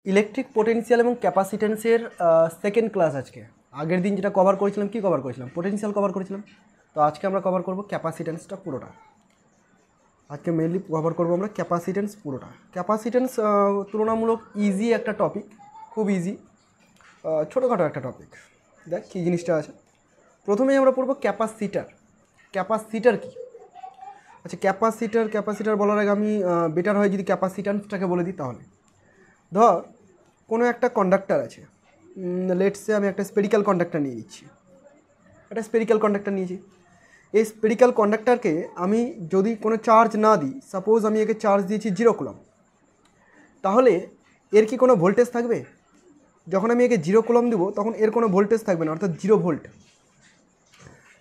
Electric potential এবং ক্যাপাসিটেন্সের second class আজকে। আগের দিন যেটা কভার করেছিলাম কি কভার করেছিলাম? পোটেনশিয়াল কভার করেছিলাম। তো আজকে আমরা কভার করব ক্যাপাসিটেন্সটা পুরোটা। আজকে মেইনলি কভার করব আমরা ক্যাপাসিটেন্স পুরোটা। ক্যাপাসিটেন্স তুলনামূলক ইজি একটা টপিক, খুব ইজি, ছোটোখাটো একটা টপিক। দেখ কী জিনিসটা আছে। প্রথমেই আমরা পড়ব ক্যাপাসিটার। ক্যাপাসিটার কী? আচ্ছা, ক্যাপাসিটার বলার আগে আমি বেটার হয় যদি ক্যাপাসিটেন্সটাকে বলে দিই। তাহলে ধর কোনো একটা কন্ডাক্টার আছে, লেটসে আমি একটা স্পেরিক্যাল কন্ডাক্টার নিয়ে নিচ্ছি। একটা স্পেরিক্যাল কন্ডাক্টার নিয়েছি। এই স্পেরিক্যাল কন্ডাক্টারকে আমি যদি কোনো চার্জ না দিই, সাপোজ আমি একে চার্জ দিয়েছি 0 কুলম, তাহলে এর কি কোনো ভোল্টেজ থাকবে? যখন আমি একে 0 কুলম দেবো তখন এর কোনো ভোল্টেজ থাকবে না, অর্থাৎ 0 ভোল্ট।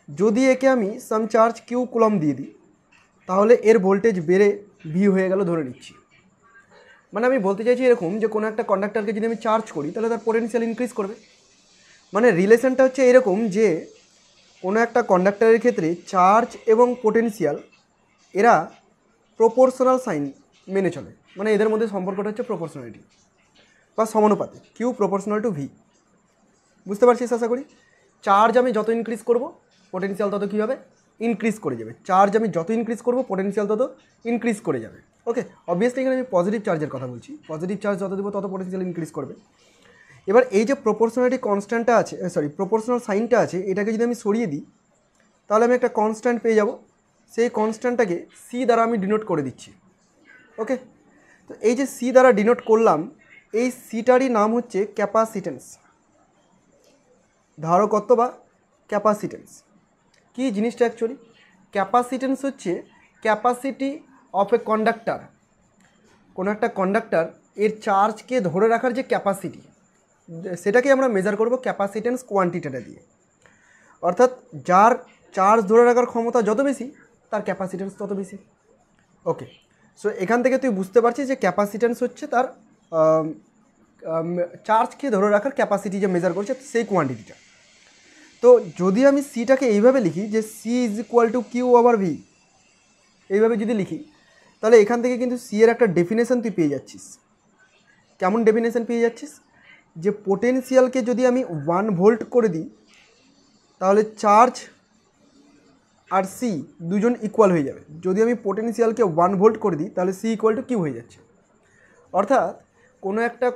যদি একে আমি সাম চার্জ কিউ কুলম দিয়ে দিই তাহলে এর ভোল্টেজ বেড়ে ভি হয়ে গেল ধরে নিচ্ছি। মানে আমি বলতে চাইছি এরকম যে কোনো একটা কন্ডাক্টারকে যদি আমি চার্জ করি তাহলে তার পোটেনশিয়াল ইনক্রিজ করবে। মানে রিলেশনটা হচ্ছে এরকম যে কোনো একটা কন্ডাক্টারের ক্ষেত্রে চার্জ এবং পোটেনশিয়াল এরা প্রপোর্শনাল সাইন মেনে চলে। মানে এদের মধ্যে সম্পর্কটা হচ্ছে প্রপোর্শনালিটি বা সমানুপাতে, কিউ প্রপোর্শনাল টু ভি। বুঝতে পারছিস আশা করি? চার্জ আমি যত ইনক্রিজ করব পোটেনশিয়াল তত কী হবে? ইনক্রিজ করে যাবে। চার্জ আমি যত ইনক্রিজ করব পোটেনশিয়াল তত ইনক্রিজ করে যাবে। ওকে, অবভিয়াসলি এখানে আমি পজিটিভ চার্জের কথা বলছি। পজিটিভ চার্জ যত দেবো তত পোটেনশিয়াল ইনক্রিজ করবে। এবার এই যে প্রপোর্শনালিটি কনস্ট্যান্টটা আছে, প্রপোর্শনাল সাইনটা আছে, এটাকে যদি আমি সরিয়ে দিই তাহলে আমি একটা কনস্ট্যান্ট পেয়ে যাব। সেই কনস্ট্যান্টটাকে সি দ্বারা আমি ডিনোট করে দিচ্ছি। ওকে, তো এই যে সি দ্বারা ডিনোট করলাম, এই সিটারই নাম হচ্ছে ক্যাপাসিটেন্স, ধারকত্ব বা ক্যাপাসিটেন্স। কি জিনিসটা অ্যাকচুয়ালি? ক্যাপাসিটেন্স হচ্ছে ক্যাপাসিটি অফ এ কন্ডাক্টার। কোনো একটা কন্ডাক্টার এর চার্জকে ধরে রাখার যে ক্যাপাসিটি, সেটাকে আমরা মেজার করব ক্যাপাসিটেন্স কোয়ান্টিটিটা দিয়ে। অর্থাৎ যার চার্জ ধরে রাখার ক্ষমতা যত বেশি তার ক্যাপাসিটেন্স তত বেশি। ওকে, সো এখান থেকে তুই বুঝতে পারছিস যে ক্যাপাসিটেন্স হচ্ছে তার চার্জকে ধরে রাখার ক্যাপাসিটি যে মেজার করছে সেই কোয়ান্টিটিটা। তো যদি আমি সিটাকে এইভাবে লিখি যে C is equal to Q over V, এইভাবে যদি লিখি তাহলে এখান থেকে কিন্তু সি এর একটা ডেফিনেশন তুই পেয়ে যাচ্ছিস। কেমন ডেফিনেশন পেয়ে যাচ্ছিস? যে পোটেনশিয়ালকে যদি আমি 1 ভোল্ট করে দিই তাহলে চার্জ আর সি দুজন ইকুয়াল হয়ে যাবে। যদি আমি পোটেনশিয়ালকে 1 ভোল্ট করে দিই তাহলে সি ইকুয়াল টু কিউ হয়ে যাচ্ছে। অর্থাৎ কোনো একটা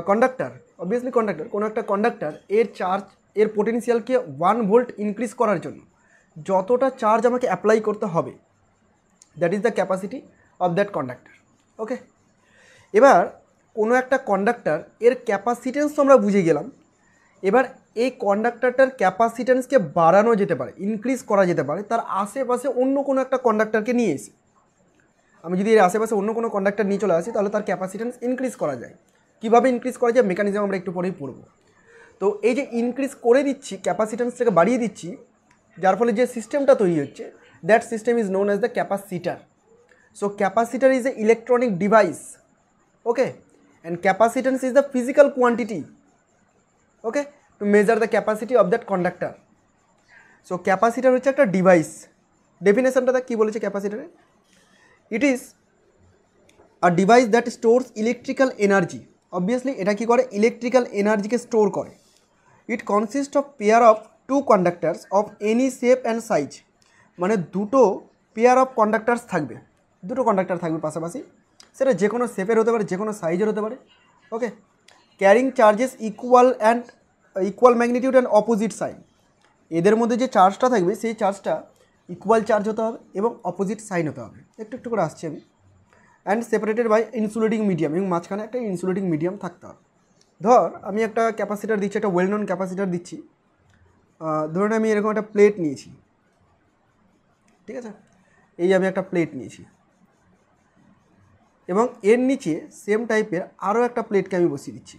কন্ডাক্টার, অবভিয়াসলি কন্ডাক্টার, কোনো একটা কন্ডাক্টার এর চার্জ, এর পোটেনশিয়ালকে 1 ভোল্ট ইনক্রিজ করার জন্য যতটা চার্জ আমাকে অ্যাপ্লাই করতে হবে, that is the capacity of that conductor. Okay, এবার কোনো একটা কন্ডাক্টার এর ক্যাপাসিটেন্স তো আমরা বুঝে গেলাম। এবার এই কন্ডাক্টারটার ক্যাপাসিটেন্সকে বাড়ানো যেতে পারে, ইনক্রিজ করা যেতে পারে তার আশেপাশে অন্য কোনো একটা কন্ডাক্টারকে নিয়ে এসে। আমি যদি এর আশেপাশে অন্য কোনো কন্ডাক্টার নিয়ে চলে আসি তাহলে তার ক্যাপাসিটেন্স ইনক্রিজ করা যায়। কীভাবে ইনক্রিজ করা যায় মেকানিজম আমরা একটু পরেই পড়ব। তো এই যে ইনক্রিজ করে দিচ্ছি, ক্যাপাসিটেন্সটাকে বাড়িয়ে দিচ্ছি, যার ফলে যে সিস্টেমটা তৈরি হচ্ছে, that system is known as the capacitor. So capacitor is a electronic device, okay, and capacitance is the physical quantity, okay, to measure the capacity of that conductor. So capacitor হচ্ছে একটা ডিভাইস। ডেফিনেশনটা কী বলেছে ক্যাপাসিটারে? It is a device that stores electrical energy. Obviously এটা কী করে? Electrical এনার্জিকে স্টোর করে। It consist of pair of 2 conductors of any shape and size. মানে দুটো পেয়ার অফ কন্ডাক্টার্স থাকবে, দুটো কন্ডাক্টার থাকবে পাশাপাশি, সেটা যে কোনো শেপের হতে পারে, যে কোনো সাইজের হতে পারে। Okay, carrying charges equal magnitude and opposite sign. এদের মধ্যে যে চার্জটা থাকবে সেই চার্জটা ইকুয়াল চার্জ হতে হবে এবং অপোজিট সাইন হতে হবে। একটু একটু করে আসছি আমি। And separated by insulating medium, এবং মাঝখানে একটা ইনসুলেটিং মিডিয়াম থাকতে হবে। ধর আমি একটা ক্যাপাসিটার দিচ্ছি, একটা ওয়েল নোন ক্যাপাসিটার দিচ্ছি। ধরুন আমি এরকম একটা প্লেট নিয়েছি, ঠিক আছে? এই আমি একটা প্লেট নিয়েছি এবং এর নিচে সেম টাইপের আরও একটা প্লেটকে আমি বসিয়ে দিচ্ছি।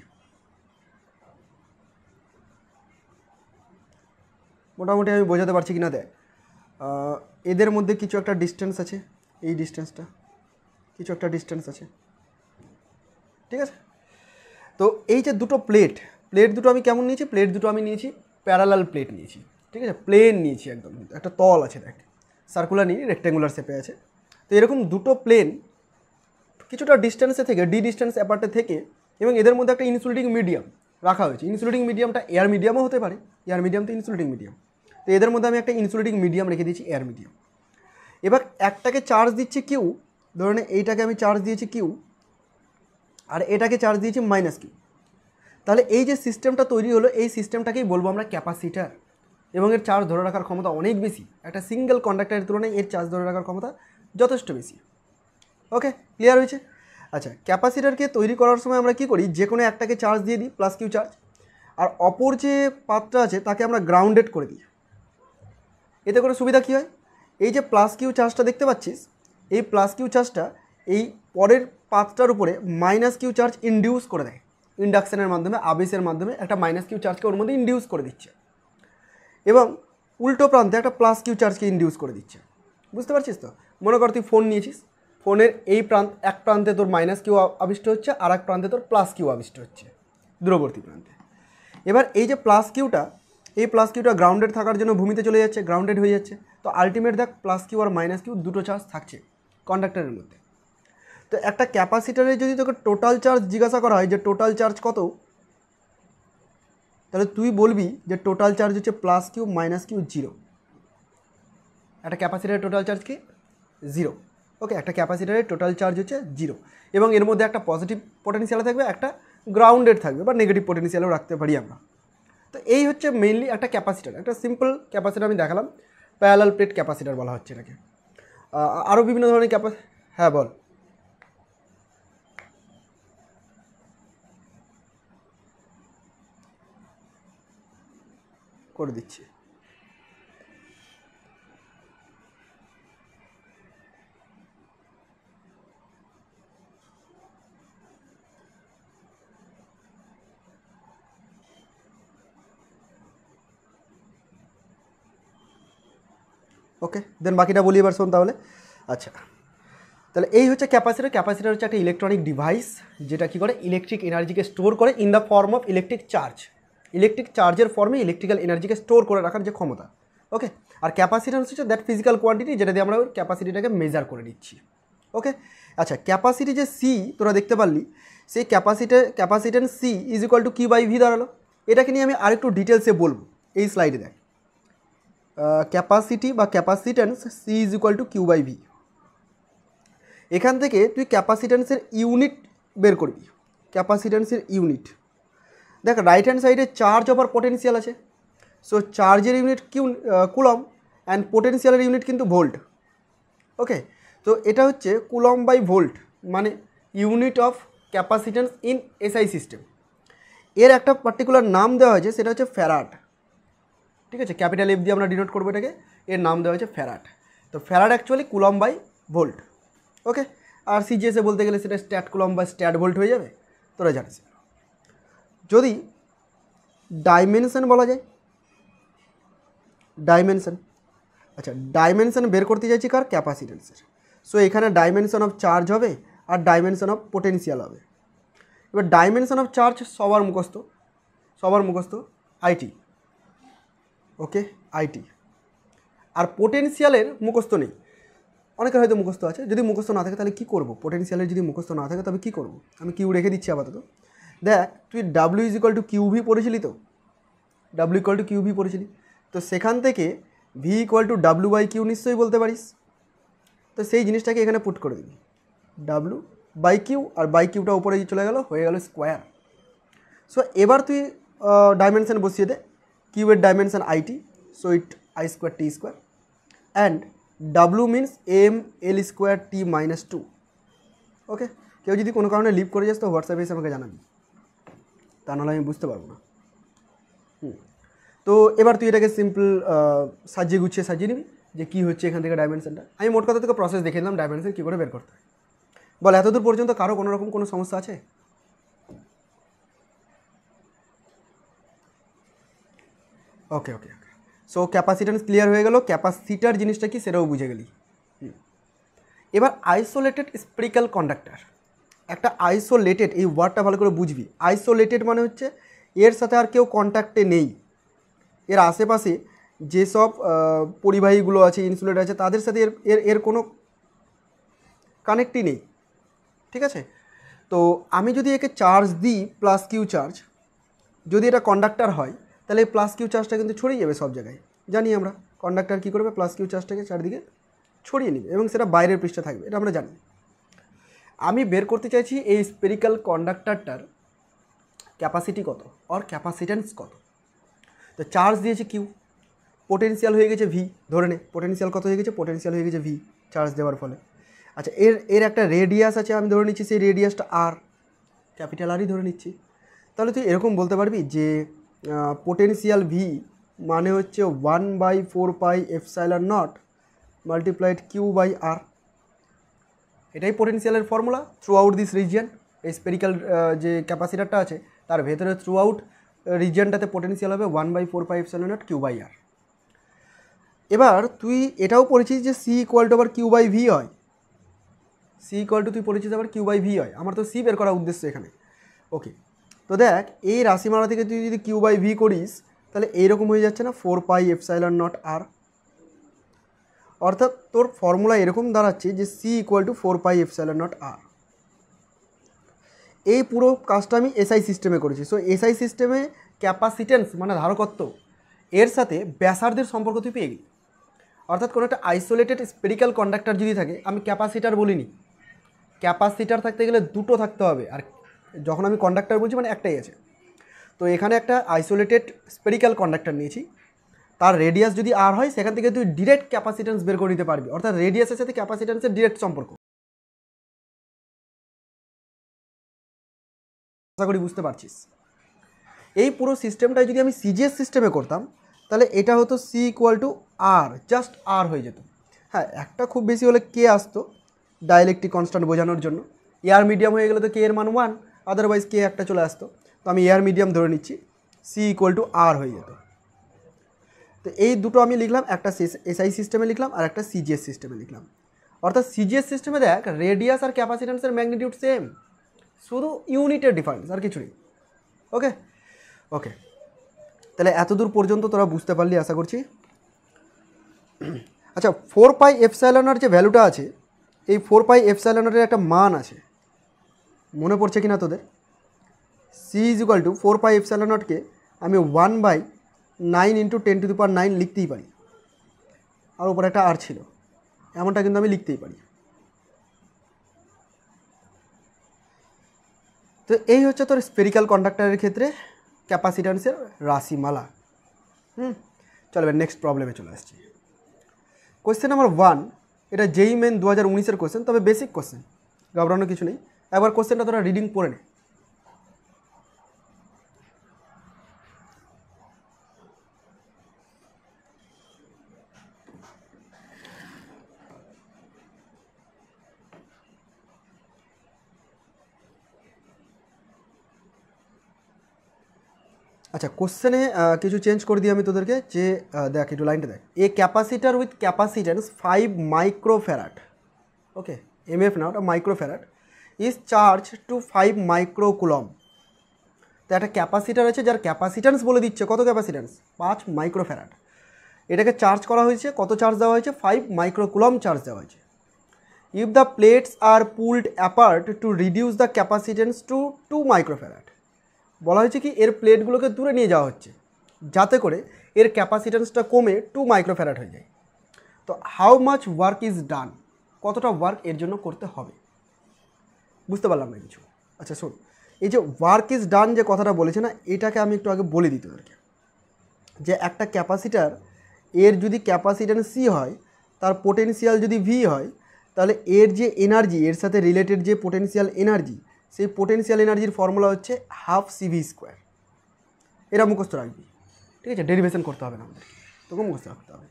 মোটামুটি আমি বোঝাতে পারছি কি না? দেখ, এদের মধ্যে কিছু একটা ডিস্টেন্স আছে, এই ডিস্টেন্সটা, কিছু একটা ডিস্টেন্স আছে, ঠিক আছে? তো এই যে দুটো প্লেট দুটো আমি কেমন নিয়েছি? প্লেট দুটো আমি নিয়েছি প্যারালাল প্লেট নিয়েছি, ঠিক আছে? প্লেন নিয়েছি, একদম একটা তল আছে, দেখ, সার্কুলার নিয়ে রেক্ট্যাঙ্গুলার শেপে আছে। তো এরকম দুটো প্লেন কিছুটা ডিস্টেন্সে থেকে, ডি ডিস্টেন্স অ্যাপার্টে থেকে এবং এদের মধ্যে একটা ইনসুলেটিং মিডিয়াম রাখা হয়েছে। ইনসুলেটিং মিডিয়ামটা এয়ার মিডিয়ামও হতে পারে, এয়ার মিডিয়াম তো ইনসুলেটিং মিডিয়াম, তো এদের মধ্যে আমি একটা ইনসুলেটিং মিডিয়াম রেখে দিয়েছি, এয়ার মিডিয়াম। এবার একটাকে চার্জ দিচ্ছি কিউ, ধরুন এইটাকে আমি চার্জ দিয়েছি কিউ আর এটাকে চার্জ দিয়েছি মাইনাস কিউ। তাহলে এই যে সিস্টেমটা তৈরি হলো, এই সিস্টেমটাকেই বলবো আমরা ক্যাপাসিটার, এবং এর চার্জ ধরে রাখার ক্ষমতা অনেক বেশি। একটা সিঙ্গেল কন্ডাক্টরের তুলনায় এর চার্জ ধরে রাখার ক্ষমতা যথেষ্ট বেশি। ওকে, ক্লিয়ার হয়েছে? আচ্ছা, ক্যাপাসিটারকে তৈরি করার সময় আমরা কি করি, যে কোনো একটাকে চার্জ দিয়ে দিই প্লাস কিউ চার্জ, আর অপর যে পাতটা আছে তাকে আমরা গ্রাউন্ডেড করে দিই। এতে করে সুবিধা কী হয়, এই যে প্লাস কিউ চার্জটা দেখতে পাচ্ছিস, এই প্লাস কিউ চার্জটা এই পরের পাতটার উপরে মাইনাস কিউ চার্জ ইনডিউস করে দেয়, ইন্ডাকশনের মাধ্যমে, আবেশের মাধ্যমে একটা মাইনাস কিউ চার্জকে ওর মধ্যে ইনডিউস করে দিচ্ছে, এবং উল্টো প্রান্তে একটা প্লাস কিউ চার্জকে ইনডিউস করে দিচ্ছে। বুঝতে পারছিস তো? মনে কর তুই ফোন নিয়েছিস, ফোনের এই এক প্রান্তে তোর মাইনাস কিউ আবিষ্ট হচ্ছে, আর এক প্রান্তে তোর প্লাস কিউ আবিষ্ট হচ্ছে, দূরবর্তী প্রান্তে। এবার এই যে প্লাস কিউটা, এই প্লাস কিউটা গ্রাউন্ডেড থাকার জন্য ভূমিতে চলে যাচ্ছে, গ্রাউন্ডেড হয়ে যাচ্ছে। তো আলটিমেট দেখ plus Q R minus Q দুটো চার্জ থাকছে কন্ডাক্টরের মধ্যে। তো একটা ক্যাপাসিটারে যদি তোকে টোটাল চার্জ জিজ্ঞাসা করা হয় যে টোটাল চার্জ কত, তাহলে তুই বলবি যে টোটাল চার্জ হচ্ছে plus Q minus Q zero. একটা ক্যাপাসিটারের টোটাল চার্জ কি? জিরো। ওকে, একটা ক্যাপাসিটারের টোটাল চার্জ হচ্ছে জিরো, এবং এর মধ্যে একটা পজিটিভ পোটেনশিয়াল থাকবে, একটা গ্রাউন্ডেড থাকবে, বা নেগেটিভ পোটেনশিয়ালও রাখতে পারি আমরা। তো এই হচ্ছে মেইনলি একটা ক্যাপাসিটার। একটা সিম্পল ক্যাপাসিটার আমি দেখালাম, প্যারালাল প্লেট ক্যাপাসিটার বলা হচ্ছে এটাকে। আরও বিভিন্ন ধরনের হ্যাঁ বল। করে দিচ্ছি। ওকে, দেন বাকিটা বলি এবার শোন তাহলে। আচ্ছা, তাহলে এই হচ্ছে ক্যাপাসিটার। ক্যাপাসিটার হচ্ছে একটা ইলেকট্রনিক ডিভাইস যেটা কী করে, ইলেকট্রিক এনার্জিকে স্টোর করে in the form of electric charge. Electric চার্জের ফর্মে ইলেকট্রিক্যাল এনার্জিকে স্টোর করে রাখার যে ক্ষমতা। ওকে, আর ক্যাপাসিট্যান্স হচ্ছে দ্যাট ফিজিক্যাল কোয়ান্টিটি যেটা দিয়ে আমরা ওই ক্যাপাসিটিটাকে মেজার করে নিচ্ছি। ওকে, আচ্ছা, ক্যাপাসিটি যে সি তোরা দেখতে পারলি, সেই capacitance C is equal to Q by V দাঁড়ালো। এটাকে নিয়ে আমি আরেকটু ডিটেলসে বলবো এই স্লাইডে। দেখ, ক্যাপাসিটি বা capacitance C is equal to Q by V. এখান থেকে তুই ক্যাপাসিট্যান্সের ইউনিট বের করবি, ক্যাপাসিট্যান্সের ইউনিট। দেখ, রাইট হ্যান্ড সাইডে চার্জ ওভার পোটেনশিয়াল আছে, সো চার্জের ইউনিট কুলম, অ্যান্ড পোটেনশিয়ালের ইউনিট কিন্তু ভোল্ট। ওকে, তো এটা হচ্ছে কুলম বাই ভোল্ট, মানে unit of capacitance in SI system. এর একটা পার্টিকুলার নাম দেওয়া হয়েছে, সেটা হচ্ছে ফ্যারাড। ঠিক আছে, ক্যাপিটাল এফ দিয়ে আমরা ডিনোট করবো এটাকে, এর নাম দেওয়া হয়েছে ফ্যারাড। তো farad actually coulomb by volt. Okay, আর সিজিএসে বলতে গেলে সেটা স্ট্যাট কুলম বা স্ট্যাট ভোল্ট হয়ে যাবে, তোরা জানিস। যদি ডাইমেনশন বলা যায়, ডাইমেনশন, আচ্ছা, ডাইমেনশন বের করতে চাইছি কার? ক্যাপাসিট্যান্সের। সো এখানে ডাইমেনশন অফ চার্জ হবে আর ডাইমেনশন অফ পোটেনশিয়াল হবে। এবার ডাইমেনশন অফ চার্জ সবার মুখস্থ আইটি। Okay, IT. আর পোটেনশিয়ালের মুখস্থ নেই, অনেকের হয়তো মুখস্থ আছে। যদি মুখস্থ না থাকে তাহলে কী করবো? পোটেনশিয়ালের যদি মুখস্থ না থাকে তবে কী করবো? আমি কিউ রেখে দিচ্ছি আপাতত। দেখ, তুই W is equal to Q V পড়েছিলি তো, W equal to Q V পড়েছিলি, তো সেখান থেকে V equal to W by Q নিশ্চয়ই বলতে পারিস। তো সেই জিনিসটাকে এখানে পুট করে দিবি, ডাব্লিউ বাই কিউ, আর বাই কিউটা উপরে চলে গেল, হয়ে গেল স্কোয়ার। সো এবার তুই ডাইমেনশন বসিয়ে দে, কিউয়ের dimension IT, so it I square T square, and W means M L square T minus two. Okay, কেউ যদি কোনো কারণে লিভ করে যাস তো হোয়াটসঅ্যাপে এসে আমাকে জানাবি, তা নাহলে আমি বুঝতে পারবো না। তো এবার তুই এটাকে সিম্পল সাজিয়ে গুছিয়ে সাজিয়ে নিবি যে কী হচ্ছে এখান থেকে ডাইমেনশনটা। আমি মোট কথা থেকে প্রসেস দেখে দিলাম ডাইমেনশন কী করে বের করতে হয়। বল, এতদূর পর্যন্ত কারো কোনো রকম কোনো সমস্যা আছে? ওকে ওকে ওকে, সো ক্যাপাসিট্যান্স ক্লিয়ার হয়ে গেল। ক্যাপাসিটার জিনিসটা কি সেটাও বুঝে গেলি। এবার আইসোলেটেড স্পেরিক্যাল কন্ডাক্টর। একটা আইসোলেটেড, এই ওয়ার্ডটা ভালো করে বুঝবি। আইসোলেটেড মানে হচ্ছে এর সাথে আর কেউ কন্ট্যাক্টে নেই, এর আশেপাশে যেসব পরিবাহীগুলো আছে, ইনসুলেট আছে, তাদের সাথে এর কোনো কানেক্টই নেই। ঠিক আছে, তো আমি যদি একে চার্জ দিই প্লাস কিউ চার্জ, যদি এটা কন্ডাক্টার হয় তাহলে এই প্লাস কিউ চার্জটা কিন্তু ছড়িয়ে যাবে সব জায়গায়। জানি আমরা কন্ডাক্টার কী করবে, প্লাস কিউ চার্জটাকে চারদিকে ছড়িয়ে নেবে এবং সেটা বাইরের পৃষ্ঠে থাকবে, এটা আমরা জানি। আমি বের করতে চাইছি এই স্পেরিক্যাল কন্ডাক্টারটার ক্যাপাসিটি কত আর ক্যাপাসিট্যান্স কত। তো চার্জ দিয়েছে কিউ, পোটেনশিয়াল হয়ে গেছে ভি, ধরে নে পোটেনশিয়াল কত হয়ে গেছে, পোটেনশিয়াল হয়ে গেছে ভি চার্জ দেওয়ার ফলে। আচ্ছা এর একটা রেডিয়াস আছে, আমি ধরে নিচ্ছি সেই রেডিয়াসটা আর, ক্যাপিটাল আরই ধরে নিচ্ছি। তাহলে তুই এরকম বলতে পারবি যে পোটেনশিয়াল ভি মানে হচ্ছে 1/4πε0 মাল্টিপ্লাইড কিউ বাই আর। এটাই পোটেনশিয়ালের formula throughout this region. এই স্পেরিক্যাল যে ক্যাপাসিটারটা আছে তার ভেতরে থ্রু আউট রিজিয়নটাতে পোটেনশিয়াল হবে 1/4πε0 কিউ বাই আর। এবার তুই এটাও পড়েছিস যে সি ইকুয়াল টু আবার কিউ বাই ভি হয়, সি ইকুয়াল টু তুই পড়েছিস আবার কিউ বাই ভি হয়। আমার তো সি বের করার উদ্দেশ্য এখানে। ওকে, তো দেখ এই রাশিমালা থেকে তুই যদি কিউ বাই ভি করিস তাহলে এইরকম হয়ে যাচ্ছে না 4πε0 আর। অর্থাৎ তোর ফর্মুলা এরকম দাঁড়াচ্ছে যে সি ইকুয়াল টু 4πε0 আর। এই পুরো কাজটা আমি এসআই সিস্টেমে করেছি। সো এসআই সিস্টেমে ক্যাপাসিটেন্স মানে ধারকত্ব এর সাথে ব্যাসার্ধের সম্পর্ক তুই পেয়ে গেলি। অর্থাৎ কোনো একটা আইসোলেটেড স্পেরিক্যাল কন্ডাক্টর যদি থাকে, আমি ক্যাপাসিটার বলিনি, ক্যাপাসিটার থাকতে গেলে দুটো থাকতে হবে, আর যখন আমি কন্ডাক্টর বলছি মানে একটাই আছে। তো এখানে একটা আইসোলেটেড স্পেরিক্যাল কন্ডাক্টর নিয়েছি, তার রেডিয়াস যদি আর হয় সেখান থেকে তুই ডিরেক্ট ক্যাপাসিটেন্স বের করে নিতে পারবি। অর্থাৎ রেডিয়াসের সাথে ক্যাপাসিটেন্সের ডিরেক্ট সম্পর্ক। আশা করি বুঝতে পারছিস। এই পুরো সিস্টেমটাই যদি আমি সিজিএস সিস্টেমে করতাম তাহলে এটা হতো C equal to R, just R হয়ে যেত। হ্যাঁ, একটা খুব বেশি হলে কে আসতো ডাইলেকট্রিক কনস্ট্যান্ট বোঝানোর জন্য। এয়ার মিডিয়াম হয়ে গেলে তো কে এর মান 1, আদারওয়াইজ কে একটা চলে আসতো। তো আমি এয়ার মিডিয়াম ধরে নিচ্ছি, সি ইকুয়াল টু আর হয়ে যেত। তো এই দুটো আমি লিখলাম, একটা এসআই সিস্টেমে লিখলাম আর একটা সিজিএস সিস্টেমে লিখলাম। অর্থাৎ সিজিএস সিস্টেমে দেখ রেডিয়াস আর ক্যাপাসিটেন্সের ম্যাগনিটিউড সেম, শুধু ইউনিটের ডিফারেন্স আর কিছু নেই। ওকে ওকে, তাহলে এতদূর পর্যন্ত তোরা বুঝতে পারলি আশা করছি। আচ্ছা 4πε0 যে ভ্যালুটা আছে, এই 4πε0 একটা মান আছে, মনে পড়ছে কিনা তোদের? সি ইজ ইকুয়াল টু 4πε0কে আমি 1/9 × 10⁹ লিখতেই পারি, আর উপরে একটা আর ছিল, এমনটা কিন্তু আমি লিখতেই পারি। তো এই হচ্ছে তোর স্পেরিক্যাল কন্ডাক্টরের ক্ষেত্রে ক্যাপাসিট্যান্সের রাশিমালা। চল এবার নেক্সট প্রবলেমে চলে আসছি। কোয়েশ্চেন নাম্বার 1, এটা যেই মেন 2019-এর কোয়েশ্চেন, তবে বেসিক কোয়েশ্চেন, ঘাবড়ানোর কিছু নেই। একবার কোয়েশ্চেনটা তোরা রিডিং পড়ে নে। আচ্ছা কোশ্চেনে কিছু চেঞ্জ করে দিই আমি তোদেরকে, যে দেখ একটু লাইনটা দেখ। A capacitor with capacitance 5 microfarad, okay MF না ওটা microfarad, is charge to 5 microcoulomb. তো একটা ক্যাপাসিটার আছে যার ক্যাপাসিটেন্স বলে দিচ্ছে কত, ক্যাপাসিটেন্স 5 মাইক্রোফ্যারাড, এটাকে চার্জ করা হয়েছে, কত চার্জ দেওয়া হয়েছে, 5 মাইক্রোকুলম চার্জ দেওয়া হয়েছে। If the plates are pulled apart to reduce the capacitance to 2 microfarad, বলা হয়েছে কি এর প্লেটগুলোকে দূরে নিয়ে যাওয়া হচ্ছে যাতে করে এর ক্যাপাসিটেন্সটা কমে 2 মাইক্রোফ্যারাড হয়ে যায়। তো how much work is done, কতটা ওয়ার্ক এর জন্য করতে হবে, বুঝতে পারলাম না কিছু। আচ্ছা শোন, এই যে ওয়ার্ক ইজ ডান যে কথাটা বলেছে না, এটাকে আমি একটু আগে বলে দিই তোদেরকে, যে একটা ক্যাপাসিটার এর যদি ক্যাপাসিটেন্স সি হয়, তার পোটেনশিয়াল যদি ভি হয়, তাহলে এর যে এনার্জি, এর সাথে রিলেটেড যে পোটেনশিয়াল এনার্জি, সেই পোটেনশিয়াল এনার্জির ফর্মুলা হচ্ছে হাফ সিভি স্কোয়ার। এরা মুখস্থ রাখবি, ঠিক আছে, ডেরিভেশন করতে হবে না আমাদেরকে, তোকে মুখস্থ রাখতে হবে।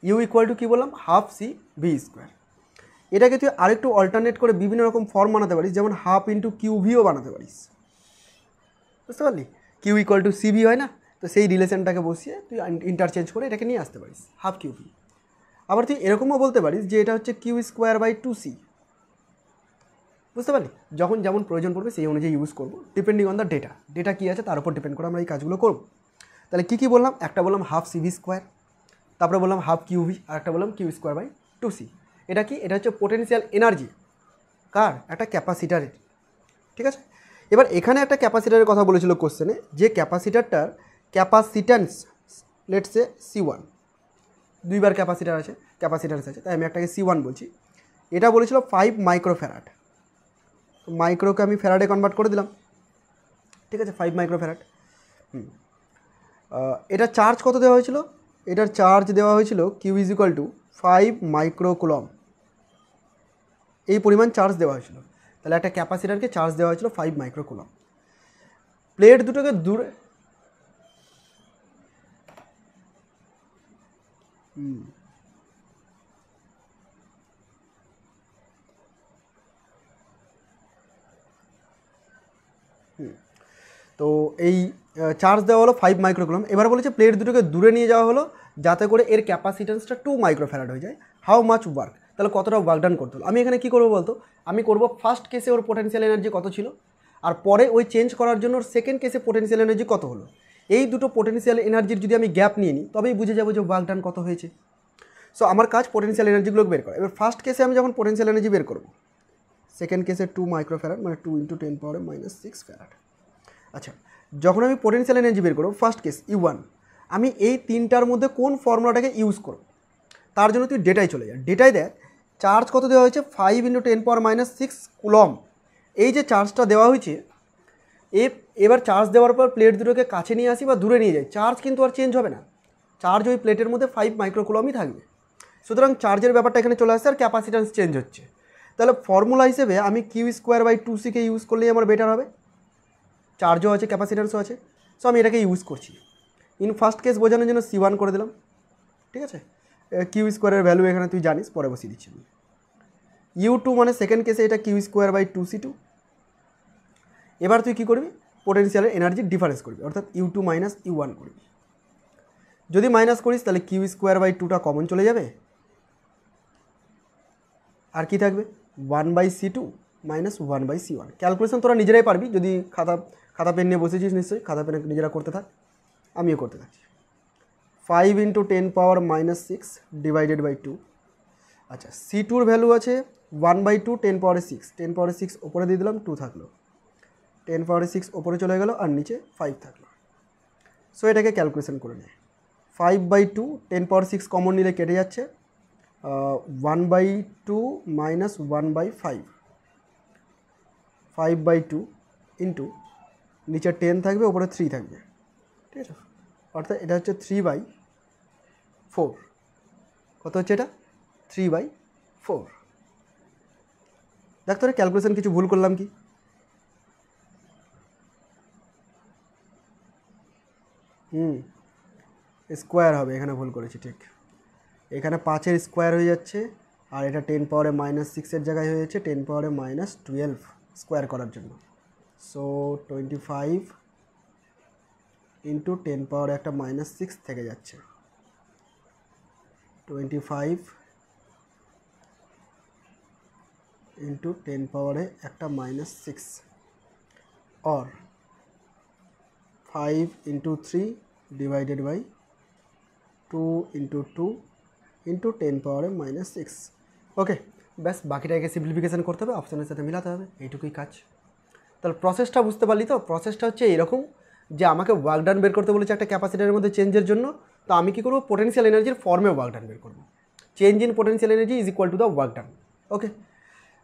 ইউ ইকুয়াল টু কী বললাম, হাফ সি ভি স্কোয়ার। এটাকে তুই আরেকটু অল্টারনেট করে বিভিন্ন রকম ফর্ম বানাতে পারিস, যেমন হাফ ইন্টু কিউ ভিও বানাতে পারিস, বুঝতে পারলি? কিউ ইকুয়াল টু সিভি হয় না, তো সেই রিলেশনটাকে বসিয়ে তুই ইন্টারচেঞ্জ করে এটাকে নিয়ে আসতে পারিস, হাফ কিউ ভি। আবার তুই এরকমও বলতে পারিস যে এটা হচ্ছে কিউ স্কোয়ার বাই 2c, বুঝতে পারলি? যখন যেমন প্রয়োজন পড়বে সেই অনুযায়ী ইউজ করবো, depending on the data, data কী আছে তার উপর ডিপেন্ড করে আমরা এই কাজগুলো করব। তাহলে কী কী বললাম, একটা বললাম হাফ সিভি স্কোয়ার, তারপরে বললাম হাফ কিউভি, আর একটা বললাম কিউ স্কোয়ার বাই 2c। এটা কি, এটা হচ্ছে পোটেনশিয়াল এনার্জি কার, একটা ক্যাপাসিটারের। ঠিক আছে। এবার এখানে একটা ক্যাপাসিটারের কথা বলেছিল কোশ্চেনে, যে ক্যাপাসিটারটার ক্যাপাসিট্যান্স লেটস সে C1, দুইবার ক্যাপাসিট্যান্স আছে, তাই আমি একটাকে C1 বলছি। এটা বলেছিল 5 মাইক্রোফ্যারাড, তো মাইক্রোকে আমি ফ্যারাডে কনভার্ট করে দিলাম, ঠিক আছে, 5 মাইক্রোফ্যারাড। এটা চার্জ কত দেওয়া হয়েছিল? এটার চার্জ দেওয়া হয়েছিল Q is equal to 5 microcoulomb, এই পরিমাণ চার্জ দেওয়া হয়েছিল। তাহলে একটা ক্যাপাসিটারকে চার্জ দেওয়া হয়েছিল 5 মাইক্রোকুলম। প্লেট দুটোকে দূরে তো এই চার্জ দেওয়া হলো 5 মাইক্রোকুলম। এবার বলেছে প্লেট দুটোকে দূরে নিয়ে যাওয়া হলো যাতে করে এর ক্যাপাসিটেন্সটা 2 মাইক্রোফ্যারাড হয়ে যায়। হাউ মাচ ওয়ার্ক, তাহলে কতটা ওয়ার্ক ডান করতে হলো? আমি এখানে কী করবো বলতো, আমি করব ফার্স্ট কেসে ওর পোটেনশিয়াল এনার্জি কত ছিল, আর পরে ওই চেঞ্জ করার জন্য ওর সেকেন্ড কেসে পোটেনশিয়াল এনার্জি কত হলো। এই দুটো পোটেনশিয়াল এনার্জির যদি আমি গ্যাপ নিয়ে নিই তবেই বুঝে যাবো যে ওয়ার্ক ডান কত হয়েছে। সো আমার কাজ পোটেনশিয়াল এনার্জিগুলো বের করা। এবার ফার্স্ট কেসে আমি যখন পোটেনশিয়াল এনার্জি বের করব, সেকেন্ড কেসে 2 মাইক্রোফ্যারাড মানে 2 × 10⁻⁻6 ফ্যারাড। আচ্ছা, যখন আমি পোটেনশিয়াল এনার্জি বের করব ফার্স্ট কেস E1, আমি এই তিনটার মধ্যে কোন ফর্মুলাটাকে ইউজ করব, তার জন্য তুই ডেটায় চলে যা। ডেটায় দেখ চার্জ কত দেওয়া হয়েছে, 5 × 10⁻⁻6 কুলম। এই যে চার্জটা দেওয়া হয়েছে, এবার চার্জ দেওয়ার পর প্লেট দুটোকে কাছে নিয়ে আসি বা দূরে নিয়ে যাই, চার্জ কিন্তু আর চেঞ্জ হবে না, চার্জ ওই প্লেটের মধ্যে 5 মাইক্রোকুলমই থাকবে। সুতরাং চার্জের ব্যাপারটা এখানে চলে আসছে আর ক্যাপাসিট্যান্স চেঞ্জ হচ্ছে। তাহলে ফর্মুলা হিসেবে আমি Q²/2C ইউজ করলেই আমার বেটার হবে, চার্জও আছে ক্যাপাসিট্যান্সও আছে। সো আমি এটাকে ইউজ করছি। ইন ফার্স্ট কেস বোঝানোর জন্য C1 করে দিলাম, ঠিক আছে। Q² ভ্যালু এখানে তুই জানিস, পরে বসিয়ে দিচ্ছি আমি। U2 মানে সেকেন্ড কেসে এটা Q²/2C2। এবার তুই কী করবি, পোটেনশিয়ালের এনার্জির ডিফারেন্স করবি, অর্থাৎ U2 - U1 করবি। যদি মাইনাস করিস তাহলে Q²/2টা কমন চলে যাবে, আর কি থাকবে 1/C2 - 1/C1। ক্যালকুলেশন তোরা নিজেরাই পারবি, যদি খাতা পেন নিয়ে বসেছিস নিশ্চয়ই খাতা পেন নিজেরা করতে থাক, আমিও করতে থাকছি। 5 × 10⁻⁻6 / 2। আচ্ছা, C2-র ভ্যালু আছে 1/2 10⁻6, 10⁻6 ওপরে দিয়ে দিলাম, 2 থাকলো, 10⁻6 ওপরে চলে গেল আর নিচে 5 থাকলো। সো এটাকে ক্যালকুলেশন করে নেয়। 5/2 10⁻6 কমন নিলে কেটে যাচ্ছে, 1/2 - 1/5, 5/2 ইন্টু নিচে 10 থাকবে, ওপরে 3 থাকবে, ঠিক আছে। অর্থাৎ এটা হচ্ছে 3/4। কত হচ্ছে এটা? 3/4। দেখ তোর ক্যালকুলেশন কিছু ভুল করলাম কি? স্কোয়ার হবে, এখানে ভুল করেছি, ঠিক। এখানে 5-এর স্কোয়ার হয়ে যাচ্ছে, আর এটা 10⁻⁻6-এর জায়গায় হয়ে যাচ্ছে 10⁻12 স্কোয়ার করার জন্য। সো 25 ইন্টু 10⁻⁻6 থেকে যাচ্ছে 25 ইন্টু 10⁻⁻6 और 5 × 3 / 2 × 2 ইন্টু 10⁻⁻6। ওকে, ব্যাস বাকিটাকে সিম্পলিফিকেশান করতে হবে, অপশানের সাথে মিলাতে হবে, এইটুকুই কাজ। তাহলে প্রসেসটা বুঝতে পারলি তো? প্রসেসটা হচ্ছে এরকম যে আমাকে ওয়ার্ক ডান বের করতে বলেছে একটা ক্যাপাসিটারের মধ্যে চেঞ্জের জন্য, তো আমি কী করবো, পোটেনশিয়াল এনার্জির ফর্মে ওয়ার্ক ডান বের করবো। Change in potential energy is equal to the work done. Okay,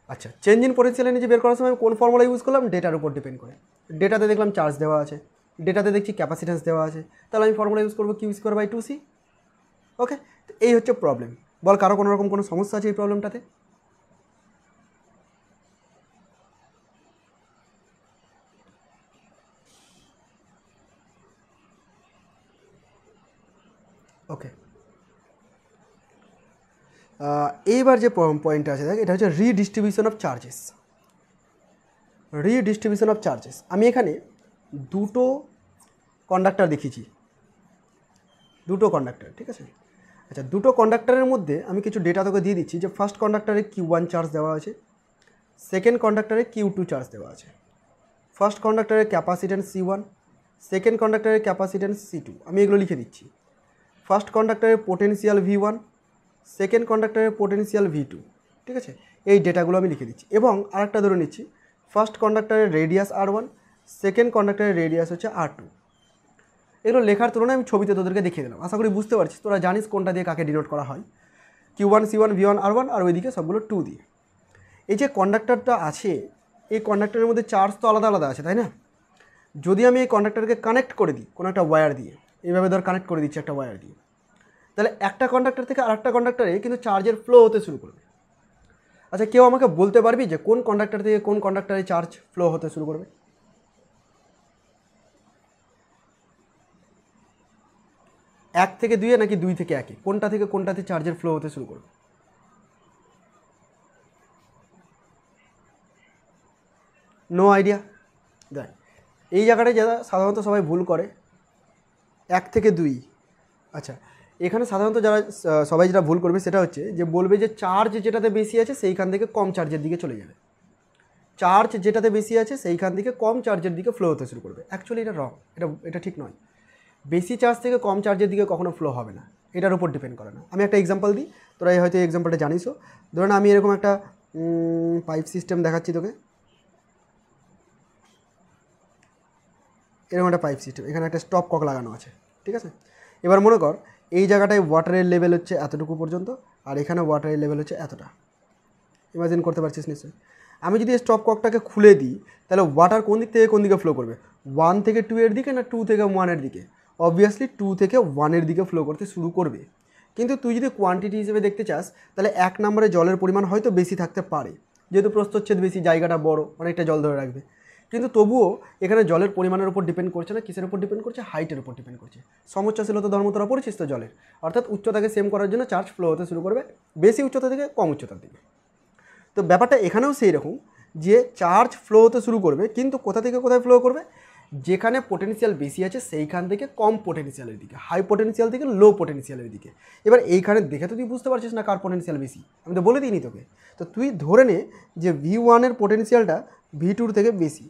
আচ্ছা, চেঞ্জ ইন পোটেনশিয়াল এনার্জি বের করার সময় কোন ফর্মুলা ইউজ করলাম? ডেটার উপর ডিপেন্ড করে। ডেটাতে দেখলাম চার্জ দেওয়া আছে, ডেটাতে দেখছি ক্যাপাসিট্যান্স দেওয়া আছে, তাহলে আমি ফর্মুলা ইউজ করবো Q²/2C। ওকে, এই হচ্ছে প্রবলেম। বল কারো কোনো রকম কোনো সমস্যা আছে এই প্রবলেমটাতে? ওকে, এইবার যে পয়েন্টটা আছে দেখ, এটা হচ্ছে redistribution of charges. Redistribution of charges আমি এখানে দুটো কন্ডাক্টর দেখিয়েছি, দুটো কন্ডাক্টর, ঠিক আছে। আচ্ছা, দুটো কন্ডাক্টরের মধ্যে আমি কিছু ডেটা তোকে দিয়ে দিচ্ছি যে ফার্স্ট কন্ডাক্টরে Q1 চার্জ দেওয়া আছে, সেকেন্ড কন্ডাক্টরে Q2 চার্জ দেওয়া আছে। ফার্স্ট কন্ডাক্টরের ক্যাপাসিট্যান্স C1, সেকেন্ড কন্ডাক্টরের ক্যাপাসিট্যান্স C2। আমি এগুলো লিখে দিচ্ছি। ফার্স্ট কন্ডাক্টরের পোটেনশিয়াল V1, সেকেন্ড কন্ডাক্টরের পোটেনশিয়াল V2, ঠিক আছে। এই ডেটাগুলো আমি লিখে দিচ্ছি। এবং আরেকটা ধরে নিচ্ছি, ফার্স্ট কন্ডাক্টরের রেডিয়াস R1, সেকেন্ড কন্ডাক্টরের রেডিয়াস হচ্ছে R2। এগুলো লেখার তুলনায় আমি ছবিতে তোদেরকে দেখিয়ে দিলাম, আশা করি বুঝতে পারছিস, তোরা জানিস কোনটা দিয়ে কাকে ডিনোট করা হয়, Q1 C1 V1 R1, আর ওইদিকে সবগুলো 2 দিয়ে। এই যে কন্ডাক্টরটা আছে, এই কন্ডাক্টরের মধ্যে চার্জ তো আলাদা আলাদা আছে, তাই না? যদি আমি এই কন্ডাক্টরকে কানেক্ট করে দিই কোনো একটা ওয়্যার দিয়ে, এইভাবে ধর কানেক্ট করে দিচ্ছি একটা ওয়্যার দিয়ে, তাহলে একটা কন্ডাক্টর থেকে আরেকটা কন্ডাক্টরে কিন্তু চার্জের ফ্লো হতে শুরু করবে। আচ্ছা, কেউ আমাকে বলতে পারবি যে কোন কন্ডাক্টর থেকে কোন কন্ডাক্টরে চার্জ ফ্লো হতে শুরু করবে? এক থেকে দুইয়ে নাকি দুই থেকে একে, কোনটা থেকে কোনটাতে চার্জের ফ্লো হতে শুরু করবে? No idea. দেখ, এই জায়গাটায় যারা সাধারণত সবাই ভুল করে, এক থেকে দুই। আচ্ছা, এখানে সাধারণত যারা সবাই যেটা ভুল করবে সেটা হচ্ছে যে বলবে যে চার্জ যেটাতে বেশি আছে সেইখান থেকে কম চার্জের দিকে চলে যাবে, চার্জ যেটাতে বেশি আছে সেইখান থেকে কম চার্জের দিকে ফ্লো হতে শুরু করবে। অ্যাকচুয়ালি এটা রং, এটা ঠিক নয়। বেশি চার্জ থেকে কম চার্জের দিকে কখনো ফ্লো হবে না, এটার উপর ডিপেন্ড করে না। আমি একটা এক্সাম্পল দিই, তোরা হয়তো এই এক্সাম্পলটা জানিসও। ধরুন আমি এরকম একটা পাইপ সিস্টেম দেখাচ্ছি তোকে, এরকম একটা পাইপ সিস্টেম, এখানে একটা স্টপ কক লাগানো আছে, ঠিক আছে? এবার মনে কর এই জায়গাটায় ওয়াটারের লেভেল হচ্ছে এতটুকু পর্যন্ত, আর এখানে ওয়াটারের লেভেল হচ্ছে এতটা। ইমাজিন করতে পারছিস নিশ্চয়ই। আমি যদি স্টপ ককটাকে খুলে দিই, তাহলে ওয়াটার কোন দিক থেকে কোন দিকে ফ্লো করবে? 1 থেকে 2 এর দিকে না 2 থেকে 1 এর দিকে? অবভিয়াসলি 2 থেকে 1 এর দিকে ফ্লো করতে শুরু করবে। কিন্তু তুই যদি কোয়ান্টিটি হিসেবে দেখতে চাস, তাহলে 1 নম্বরে জলের পরিমাণ হয়তো বেশি থাকতে পারে, যেহেতু প্রস্থচ্ছেদ বেশি, জায়গাটা বড়, অনেকটা জল ধরে রাখবে। কিন্তু তবুও এখানে জলের পরিমাণের উপর ডিপেন্ড করছে না, কিসের উপর ডিপেন্ড করছে? হাইটের উপর ডিপেন্ড করছে। সমুচ্চশীলতা ধর্ম তোরা পড়েছিস তো জলের, অর্থাৎ উচ্চতাকে সেম করার জন্য চার্জ ফ্লো হতে শুরু করবে বেশি উচ্চতা থেকে কম উচ্চতার দিকে। তো ব্যাপারটা এখানেও সেই রকম, যে চার্জ ফ্লো হতে শুরু করবে, কিন্তু কোথা থেকে কোথায় ফ্লো করবে? যেখানে পোটেনশিয়াল বেশি আছে সেইখান থেকে কম পোটেনশিয়ালের দিকে, হাই পোটেনশিয়াল থেকে লো পোটেনশিয়ালের দিকে। এবার এইখানে দেখে তো তুই বুঝতে পারছিস না কার পোটেনশিয়াল বেশি, আমি তো বলে দিইনি তোকে। তো তুই ধরে নে যে V1 এর পোটেনশিয়ালটা V2 থেকে বেশি,